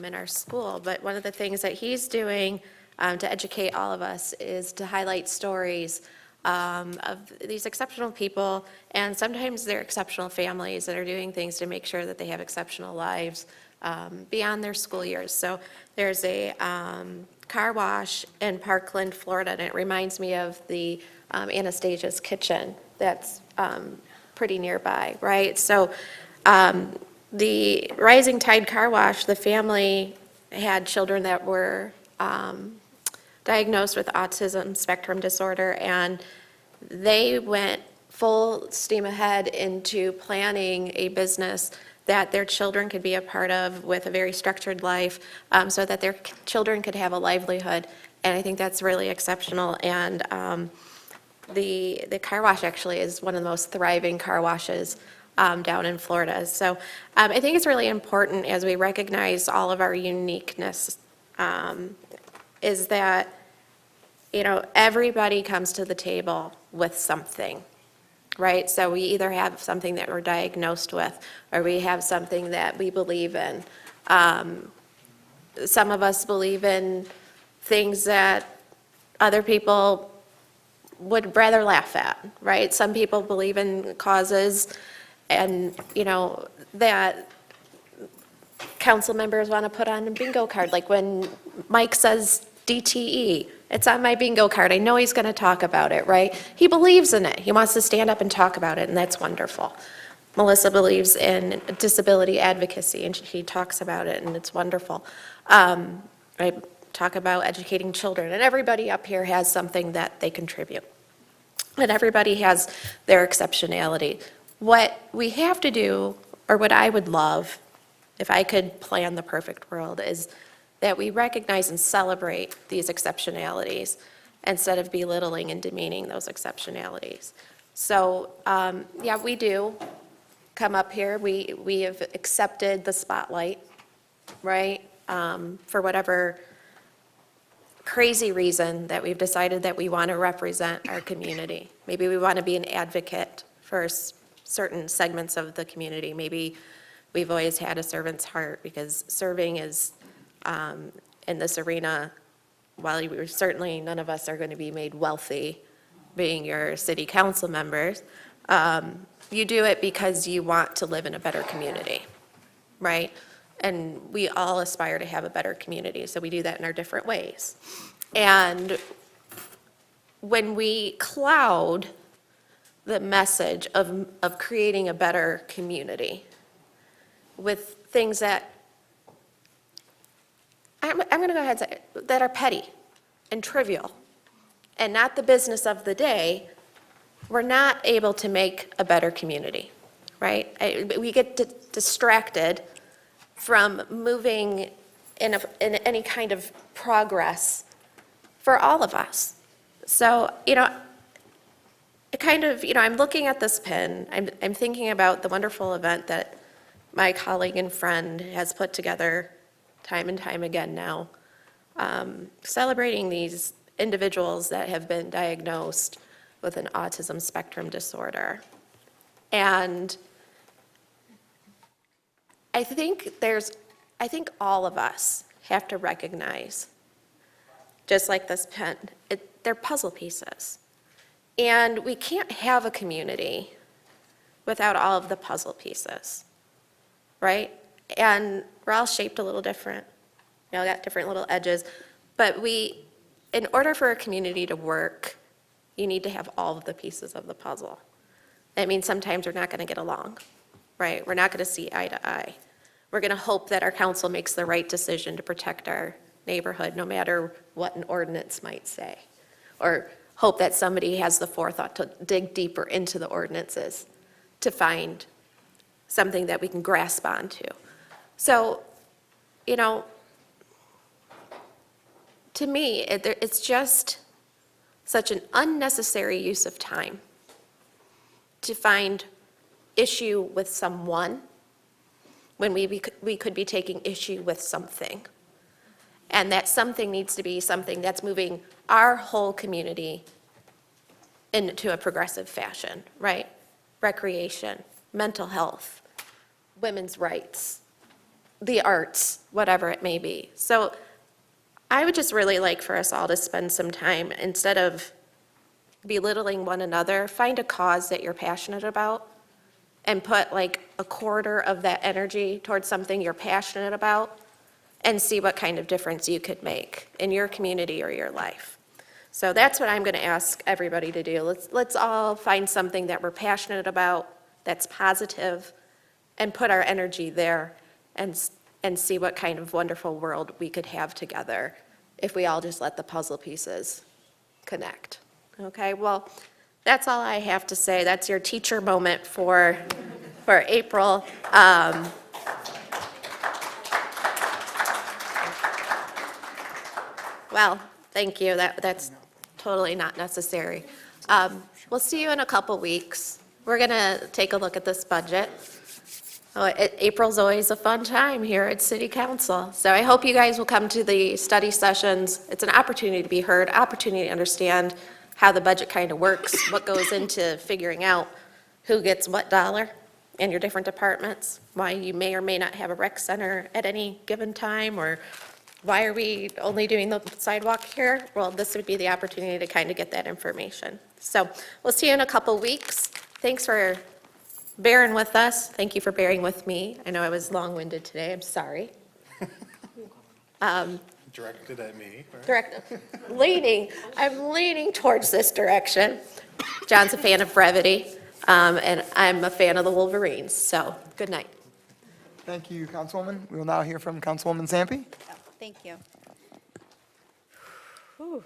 in our school. But one of the things that he's doing to educate all of us is to highlight stories of these exceptional people, and sometimes they're exceptional families that are doing things to make sure that they have exceptional lives beyond their school years. So there's a car wash in Parkland, Florida, and it reminds me of the Anastasia's Kitchen that's pretty nearby, right? So the Rising Tide Car Wash, the family had children that were diagnosed with autism spectrum disorder, and they went full steam ahead into planning a business that their children could be a part of with a very structured life, so that their children could have a livelihood. And I think that's really exceptional. And the car wash actually is one of the most thriving car washes down in Florida. So I think it's really important, as we recognize all of our uniqueness, is that, you know, everybody comes to the table with something, right? So we either have something that we're diagnosed with, or we have something that we believe in. Some of us believe in things that other people would rather laugh at, right? Some people believe in causes, and, you know, that council members want to put on a bingo card, like when Mike says DTE, it's on my bingo card. I know he's going to talk about it, right? He believes in it. He wants to stand up and talk about it, and that's wonderful. Melissa believes in disability advocacy, and she talks about it, and it's wonderful. I talk about educating children, and everybody up here has something that they contribute, and everybody has their exceptionality. What we have to do, or what I would love, if I could plan the perfect world, is that we recognize and celebrate these exceptionalities instead of belittling and demeaning those exceptionalities. So, yeah, we do come up here. We have accepted the spotlight, right? For whatever crazy reason that we've decided that we want to represent our community. Maybe we want to be an advocate for certain segments of the community. Maybe we've always had a servant's heart, because serving is, in this arena, while certainly none of us are going to be made wealthy being your city council members, you do it because you want to live in a better community, right? And we all aspire to have a better community, so we do that in our different ways. And when we cloud the message of creating a better community, with things that, I'm going to go ahead and say, it, that are petty and trivial and not the business of the day, we're not able to make a better community, right? We get distracted from moving in any kind of progress for all of us. So, it kind of, I'm looking at this pin, I'm thinking about the wonderful event that my colleague and friend has put together time and time again now, celebrating these individuals that have been diagnosed with an autism spectrum disorder. And I think all of us have to recognize, just like this pen, they're puzzle pieces. And we can't have a community without all of the puzzle pieces, right? And we're all shaped a little different, got different little edges. But in order for a community to work, you need to have all of the pieces of the puzzle. That means sometimes we're not going to get along, right? We're not going to see eye to eye. We're going to hope that our council makes the right decision to protect our neighborhood, no matter what an ordinance might say. Or hope that somebody has the forethought to dig deeper into the ordinances to find something that we can grasp onto. So, to me, it's just such an unnecessary use of time to find issue with someone when we could be taking issue with something. And that something needs to be something that's moving our whole community into a progressive fashion, right? Recreation, mental health, women's rights, the arts, whatever it may be. So I would just really like for us all to spend some time, instead of belittling one another, find a cause that you're passionate about and put like a quarter of that energy towards something you're passionate about and see what kind of difference you could make in your community or your life. So that's what I'm going to ask everybody to do. Let's all find something that we're passionate about, that's positive, and put our energy there and see what kind of wonderful world we could have together if we all just let the puzzle pieces connect. Okay, well, that's all I have to say. That's your teacher moment for April. Well, thank you. That's totally not necessary. We'll see you in a couple weeks. We're going to take a look at this budget. April's always a fun time here at City Council. So I hope you guys will come to the study sessions. It's an opportunity to be heard, opportunity to understand how the budget kind of works, what goes into figuring out who gets what dollar in your different departments, why you may or may not have a rec center at any given time, or why are we only doing the sidewalk here? Well, this would be the opportunity to kind of get that information. So we'll see you in a couple weeks. Thanks for bearing with us. Thank you for bearing with me. I know I was long-winded today. I'm sorry. Directed at me. Right? I'm leaning towards this direction. John's a fan of brevity, and I'm a fan of the Wolverines. So good night. Thank you, Councilwoman. We will now hear from Councilwoman Sampe. Thank you. Whew.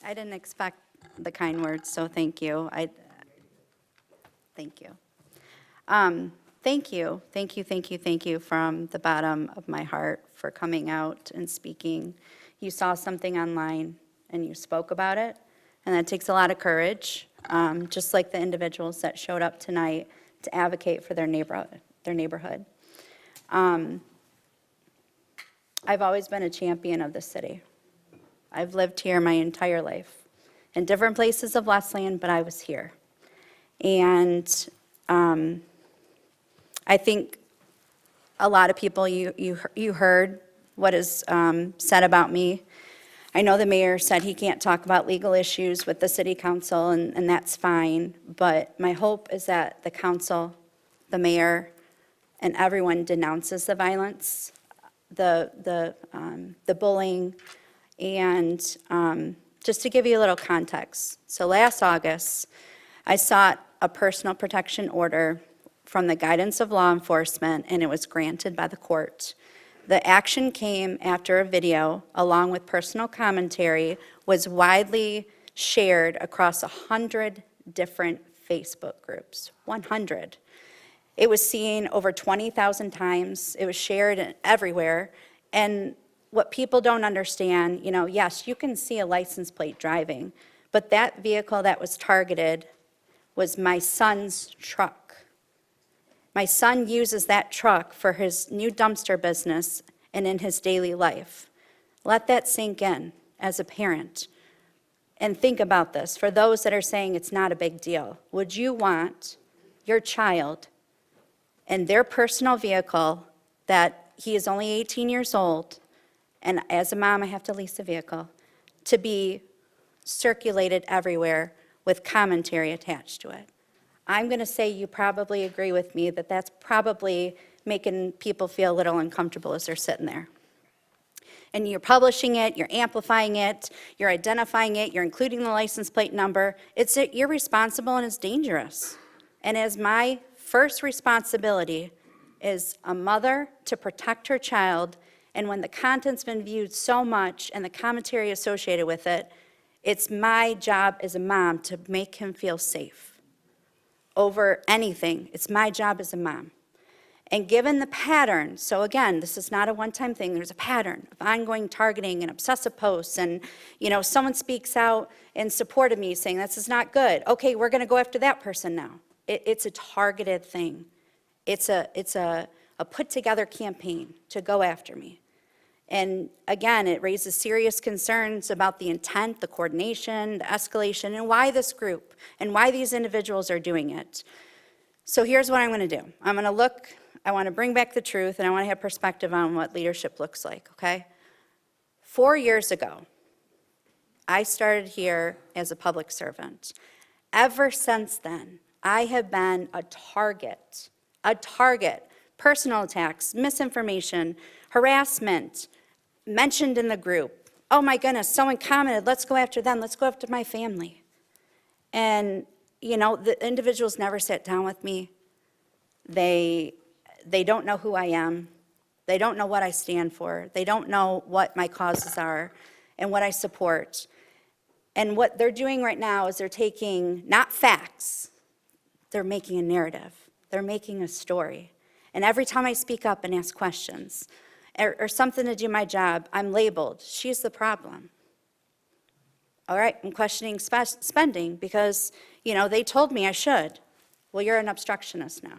I didn't expect the kind words, so thank you. Thank you. Thank you from the bottom of my heart for coming out and speaking. You saw something online and you spoke about it, and that takes a lot of courage, just like the individuals that showed up tonight to advocate for their neighborhood. I've always been a champion of the city. I've lived here my entire life, in different places of Westland, but I was here. And I think a lot of people, you heard what is said about me. I know the mayor said he can't talk about legal issues with the city council, and that's fine. But my hope is that the council, the mayor, and everyone denounces the violence, the bullying, and just to give you a little context. So last August, I sought a personal protection order from the guidance of law enforcement, and it was granted by the court. The action came after a video, along with personal commentary, was widely shared across 100 different Facebook groups. 100. It was seen over 20,000 times. It was shared everywhere. And what people don't understand, yes, you can see a license plate driving, but that vehicle that was targeted was my son's truck. My son uses that truck for his new dumpster business and in his daily life. Let that sink in as a parent. And think about this. For those that are saying it's not a big deal, would you want your child and their personal vehicle that he is only 18 years old, and as a mom I have to lease a vehicle, to be circulated everywhere with commentary attached to it? I'm going to say you probably agree with me that that's probably making people feel a little uncomfortable as they're sitting there. And you're publishing it, you're amplifying it, you're identifying it, you're including the license plate number. It's irresponsible and it's dangerous. And as my first responsibility is a mother to protect her child, and when the content's been viewed so much and the commentary associated with it, it's my job as a mom to make him feel safe. Over anything, it's my job as a mom. And given the pattern, so again, this is not a one-time thing, there's a pattern of ongoing targeting and obsessive posts, and someone speaks out in support of me saying this is not good. Okay, we're gonna go after that person now. It's a targeted thing. It's a put-together campaign to go after me. And again, it raises serious concerns about the intent, the coordination, the escalation, and why this group, and why these individuals are doing it. So here's what I'm gonna do. I wanna bring back the truth, and I wanna have perspective on what leadership looks like, okay? 4 years ago, I started here as a public servant. Ever since then, I have been a target, personal attacks, misinformation, harassment, mentioned in the group. Oh my goodness, someone commented, let's go after them, let's go after my family. And, the individuals never sat down with me. They don't know who I am. They don't know what I stand for. They don't know what my causes are and what I support. And what they're doing right now is they're taking, not facts, they're making a narrative. They're making a story. And every time I speak up and ask questions, or something to do my job, I'm labeled, she's the problem. All right, I'm questioning spending because, they told me I should. Well, you're an obstructionist now.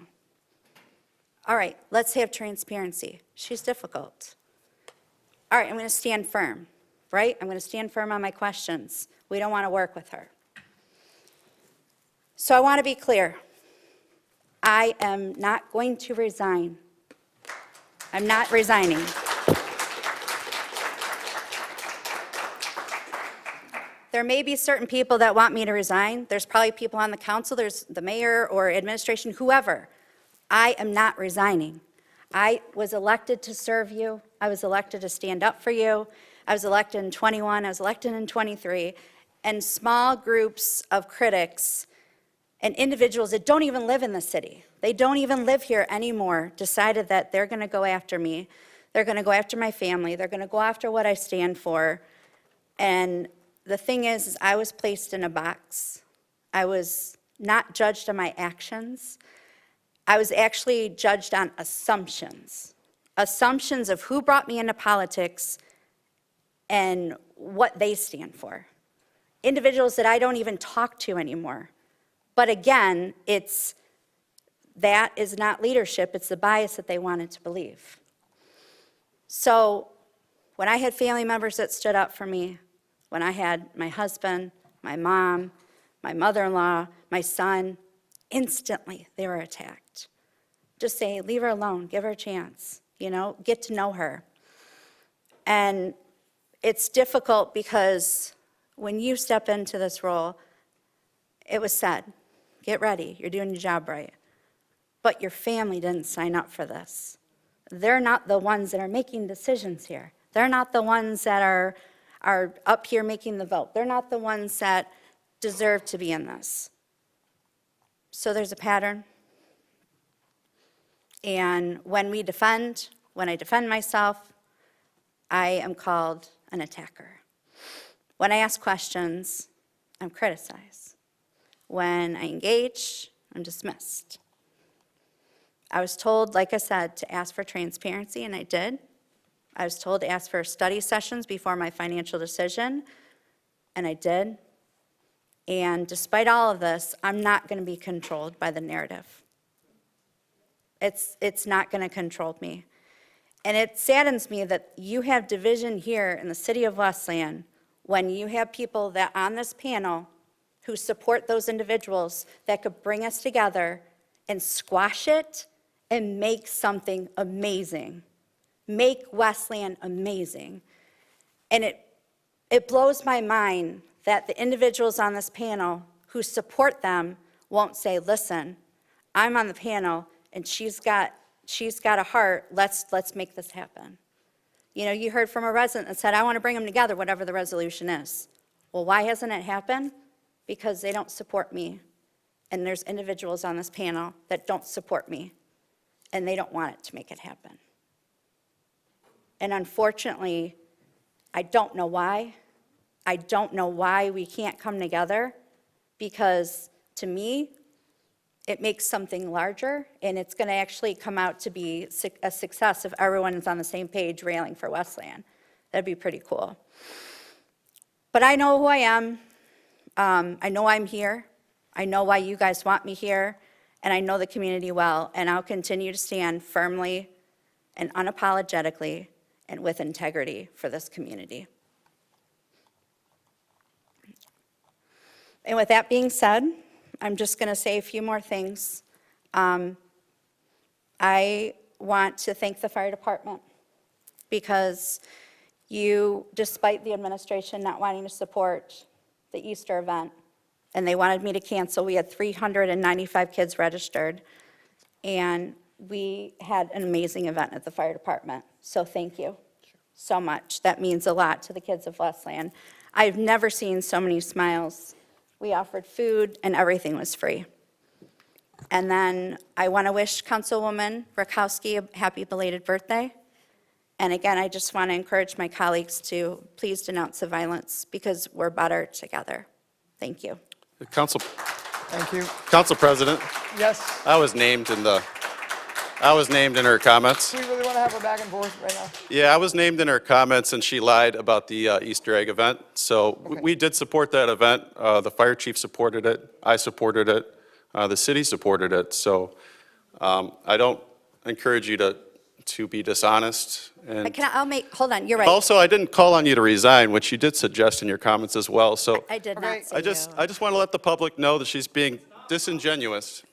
All right, let's have transparency. She's difficult. All right, I'm gonna stand firm, right? I'm gonna stand firm on my questions. We don't wanna work with her. So I wanna be clear. I am not going to resign. I'm not resigning. There may be certain people that want me to resign. There's probably people on the council, there's the mayor or administration, whoever. I am not resigning. I was elected to serve you. I was elected to stand up for you. I was elected in 21, I was elected in 23, and small groups of critics and individuals that don't even live in the city, they don't even live here anymore, decided that they're gonna go after me. They're gonna go after my family. They're gonna go after what I stand for. And the thing is I was placed in a box. I was not judged on my actions. I was actually judged on assumptions. Assumptions of who brought me into politics and what they stand for. Individuals that I don't even talk to anymore. But again, that is not leadership, it's the bias that they wanted to believe. So when I had family members that stood up for me, when I had my husband, my mom, my mother-in-law, my son, instantly they were attacked. Just say, leave her alone, give her a chance, get to know her. And it's difficult because when you step into this role, it was said, get ready, you're doing your job right. But your family didn't sign up for this. They're not the ones that are making decisions here. They're not the ones that are up here making the vote. They're not the ones that deserve to be in this. So there's a pattern. And when I defend myself, I am called an attacker. When I ask questions, I'm criticized. When I engage, I'm dismissed. I was told, like I said, to ask for transparency, and I did. I was told to ask for study sessions before my financial decision, and I did. And despite all of this, I'm not going to be controlled by the narrative. It's not going to control me. And it saddens me that you have division here in the city of Westland when you have people that on this panel who support those individuals that could bring us together and squash it and make something amazing. Make Westland amazing. And it blows my mind that the individuals on this panel who support them won't say, listen, I'm on the panel and she's got a heart, let's make this happen. You know, you heard from a resident that said, I want to bring them together, whatever the resolution is. Well, why hasn't it happened? Because they don't support me. And there's individuals on this panel that don't support me, and they don't want it to make it happen. And unfortunately, I don't know why. I don't know why we can't come together, because to me, it makes something larger, and it's going to actually come out to be a success if everyone is on the same page railing for Westland. That'd be pretty cool. But I know who I am. I know I'm here. I know why you guys want me here, and I know the community well, and I'll continue to stand firmly and unapologetically and with integrity for this community. And with that being said, I'm just going to say a few more things. I want to thank the fire department because you, despite the administration not wanting to support the Easter event, and they wanted me to cancel, we had 395 kids registered, and we had an amazing event at the fire department. So thank you so much. That means a lot to the kids of Westland. I've never seen so many smiles. We offered food, and everything was free. And then I want to wish Councilwoman Rakowski a happy belated birthday. And again, I just want to encourage my colleagues to please denounce the violence because we're better together. Thank you. Thank you. Council President, Yes, I was named in her comments. we really want to have a back and forth right now. Yeah, I was named in her comments, and she lied about the Easter egg event. So we did support that event. The fire chief supported it. I supported it. The city supported it. So I don't encourage you to be dishonest. And Hold on, you're right. also, I didn't call on you to resign, which you did suggest in your comments as well. So I did not say I just want to let the public know that she's being disingenuous.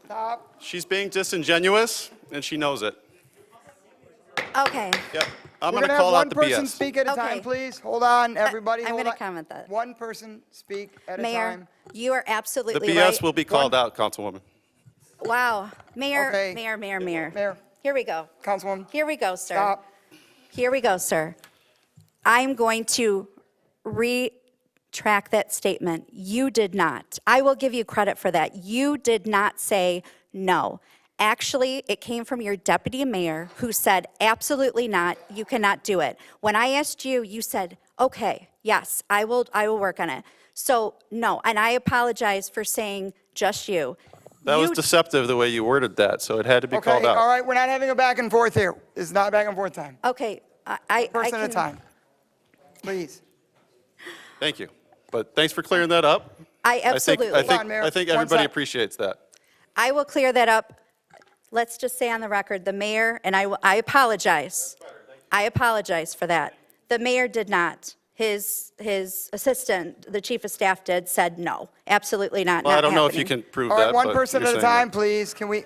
Stop. She's being disingenuous, and she knows it. Okay. Yep. I'm We're going to have call out one the person BS. speak at a time, Okay. please. Hold on, everybody. I'm hold going to on. comment that. One person speak at a Mayor, time. you are The absolutely BS right. will be called out, Councilwoman. Wow. Mayor, Okay. Mayor. Mayor, Here we go. Councilwoman, Here we go, sir. stop. Here we go, sir. I'm going to retract that statement. You did not. I will give you credit for that. You did not say no. Actually, it came from your deputy mayor who said, absolutely not, you cannot do it. When I asked you, you said, okay, yes, I will work on it. So, no, and I apologize for saying just you. That was deceptive the way you worded that, so it had to be Okay, called out. all right, we're not having a back and forth here. It's not back and forth time. Okay, I Person at a can- time. Please. Thank you. But thanks for clearing that up. I absolutely. Hold on, Mayor. I think One everybody sec. appreciates that. I will clear that up. Let's just say on the record, the mayor, and I apologize. I apologize for that. The mayor did not. His assistant, the chief of staff did, said no, absolutely not. Well, not I don't know if you happening. can prove All that, right, one but person you're at a saying time, please. Can we?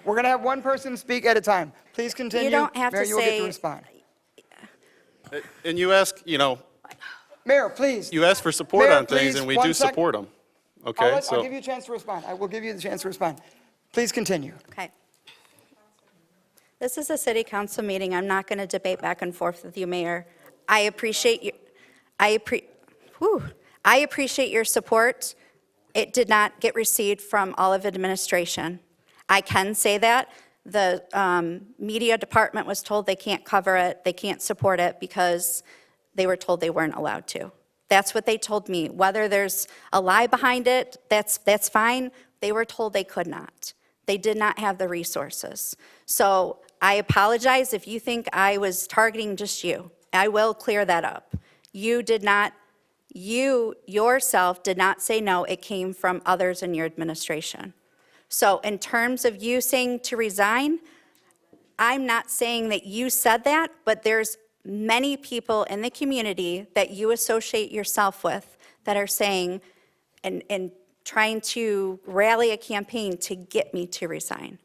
We're going to have one person speak at a time. Please continue. You don't have Mayor, to you will get to say- respond. that. And you ask, Mayor, please. you ask for support Mayor, on things, please, and we 1 do sec. support them. Okay, I'll so give you a chance to respond. I will give you the chance to respond. Please continue. Okay. This is a city council meeting. I'm not going to debate back and forth with you, Mayor. I appreciate you. I appreciate your support. It did not get received from all of administration. I can say that. The media department was told they can't cover it, they can't support it because they were told they weren't allowed to. That's what they told me. Whether there's a lie behind it, that's fine. They were told they could not. They did not have the resources. So I apologize if you think I was targeting just you. I will clear that up. You did not, you yourself did not say no. It came from others in your administration. So in terms of you saying to resign, I'm not saying that you said that, but there's many people in the community that you associate yourself with that are saying and trying to rally a campaign to get me to resign.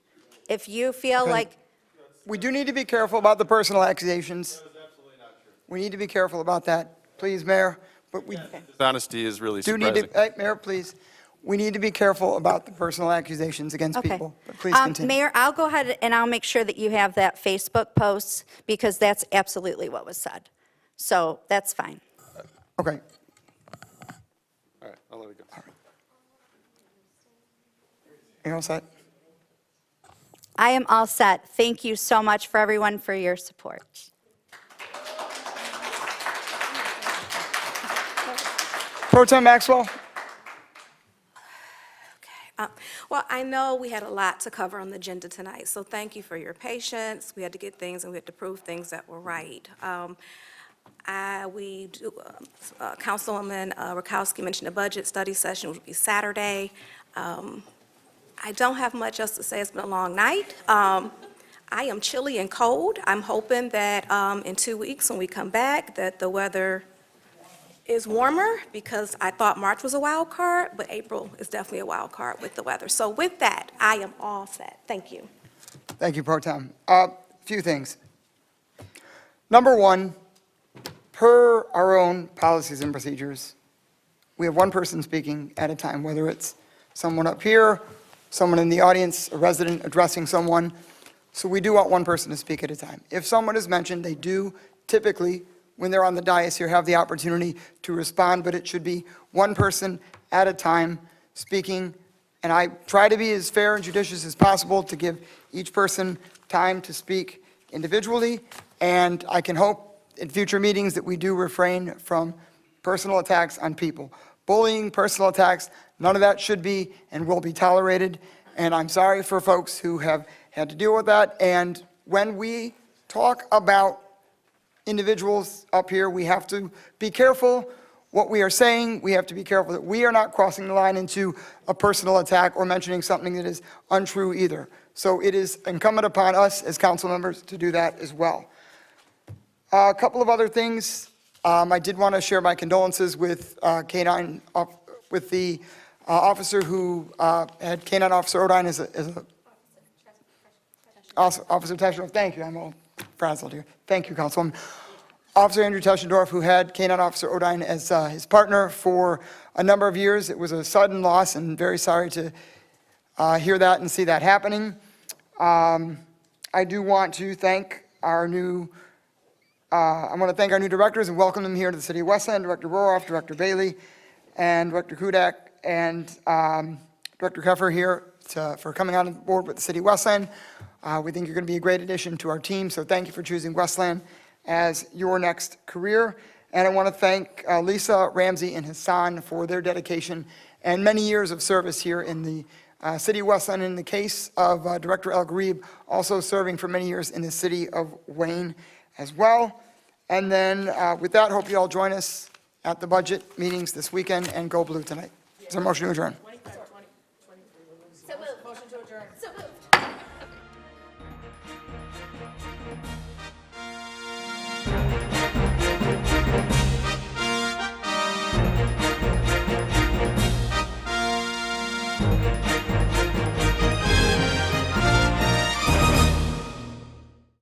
If you feel Okay. like, We do need to be careful about the personal accusations. We need to be careful about that, please, Mayor, but we Dishonesty is really do need surprising. to, hey, Mayor, please, we need to be careful about the personal accusations against okay. people, but please continue. Mayor, I'll go ahead and I'll make sure that you have that Facebook post because that's absolutely what was said. So that's fine. Okay. All right, I'll let it go. You all set? I am all set. Thank you so much for everyone for your support. Pro Tem Maxwell? Well, I know we had a lot to cover on the agenda tonight, so thank you for your patience. We had to get things and we had to prove things that were right. Councilwoman Rakowski mentioned a budget study session, which will be Saturday. I don't have much else to say. It's been a long night. I am chilly and cold. I'm hoping that in 2 weeks when we come back, that the weather is warmer, because I thought March was a wild card, but April is definitely a wild card with the weather. So with that, I am all set. Thank you. Thank you, Pro Tem. Few things. Number one, per our own policies and procedures, we have one person speaking at a time, whether it's someone up here, someone in the audience, a resident addressing someone. So we do want one person to speak at a time. If someone is mentioned, they do typically, when they're on the dais here, have the opportunity to respond, but it should be one person at a time speaking. And I try to be as fair and judicious as possible to give each person time to speak individually. And I can hope in future meetings that we do refrain from personal attacks on people. Bullying, personal attacks, none of that should be and will be tolerated. And I'm sorry for folks who have had to deal with that. And when we talk about individuals up here, we have to be careful what we are saying. We have to be careful that we are not crossing the line into a personal attack or mentioning something that is untrue either. So it is incumbent upon us as council members to do that as well. A couple of other things. I did want to share my condolences with K-9, with the officer who had K-9 Officer Odine as a Officer Teschendorf. Thank you. I'm all frazzled here. Thank you, Councilwoman. Officer Andrew Teschendorf, who had K-9 Officer Odine as his partner for a number of years. It was a sudden loss, and very sorry to hear that and see that happening. I do want to thank our new directors and welcome them here to the City of Westland, Director Roroff, Director Bailey, and Director Kudak, and Director Keffer here for coming on board with the City of Westland. We think you're going to be a great addition to our team, so thank you for choosing Westland as your next career. And I want to thank Lisa, Ramsey, and Hassan for their dedication and many years of service here in the City of Westland. In the case of Director El Gharib, also serving for many years in the City of Wayne as well. And then with that, hope you all join us at the budget meetings this weekend and go blue tonight. Is there a motion to adjourn?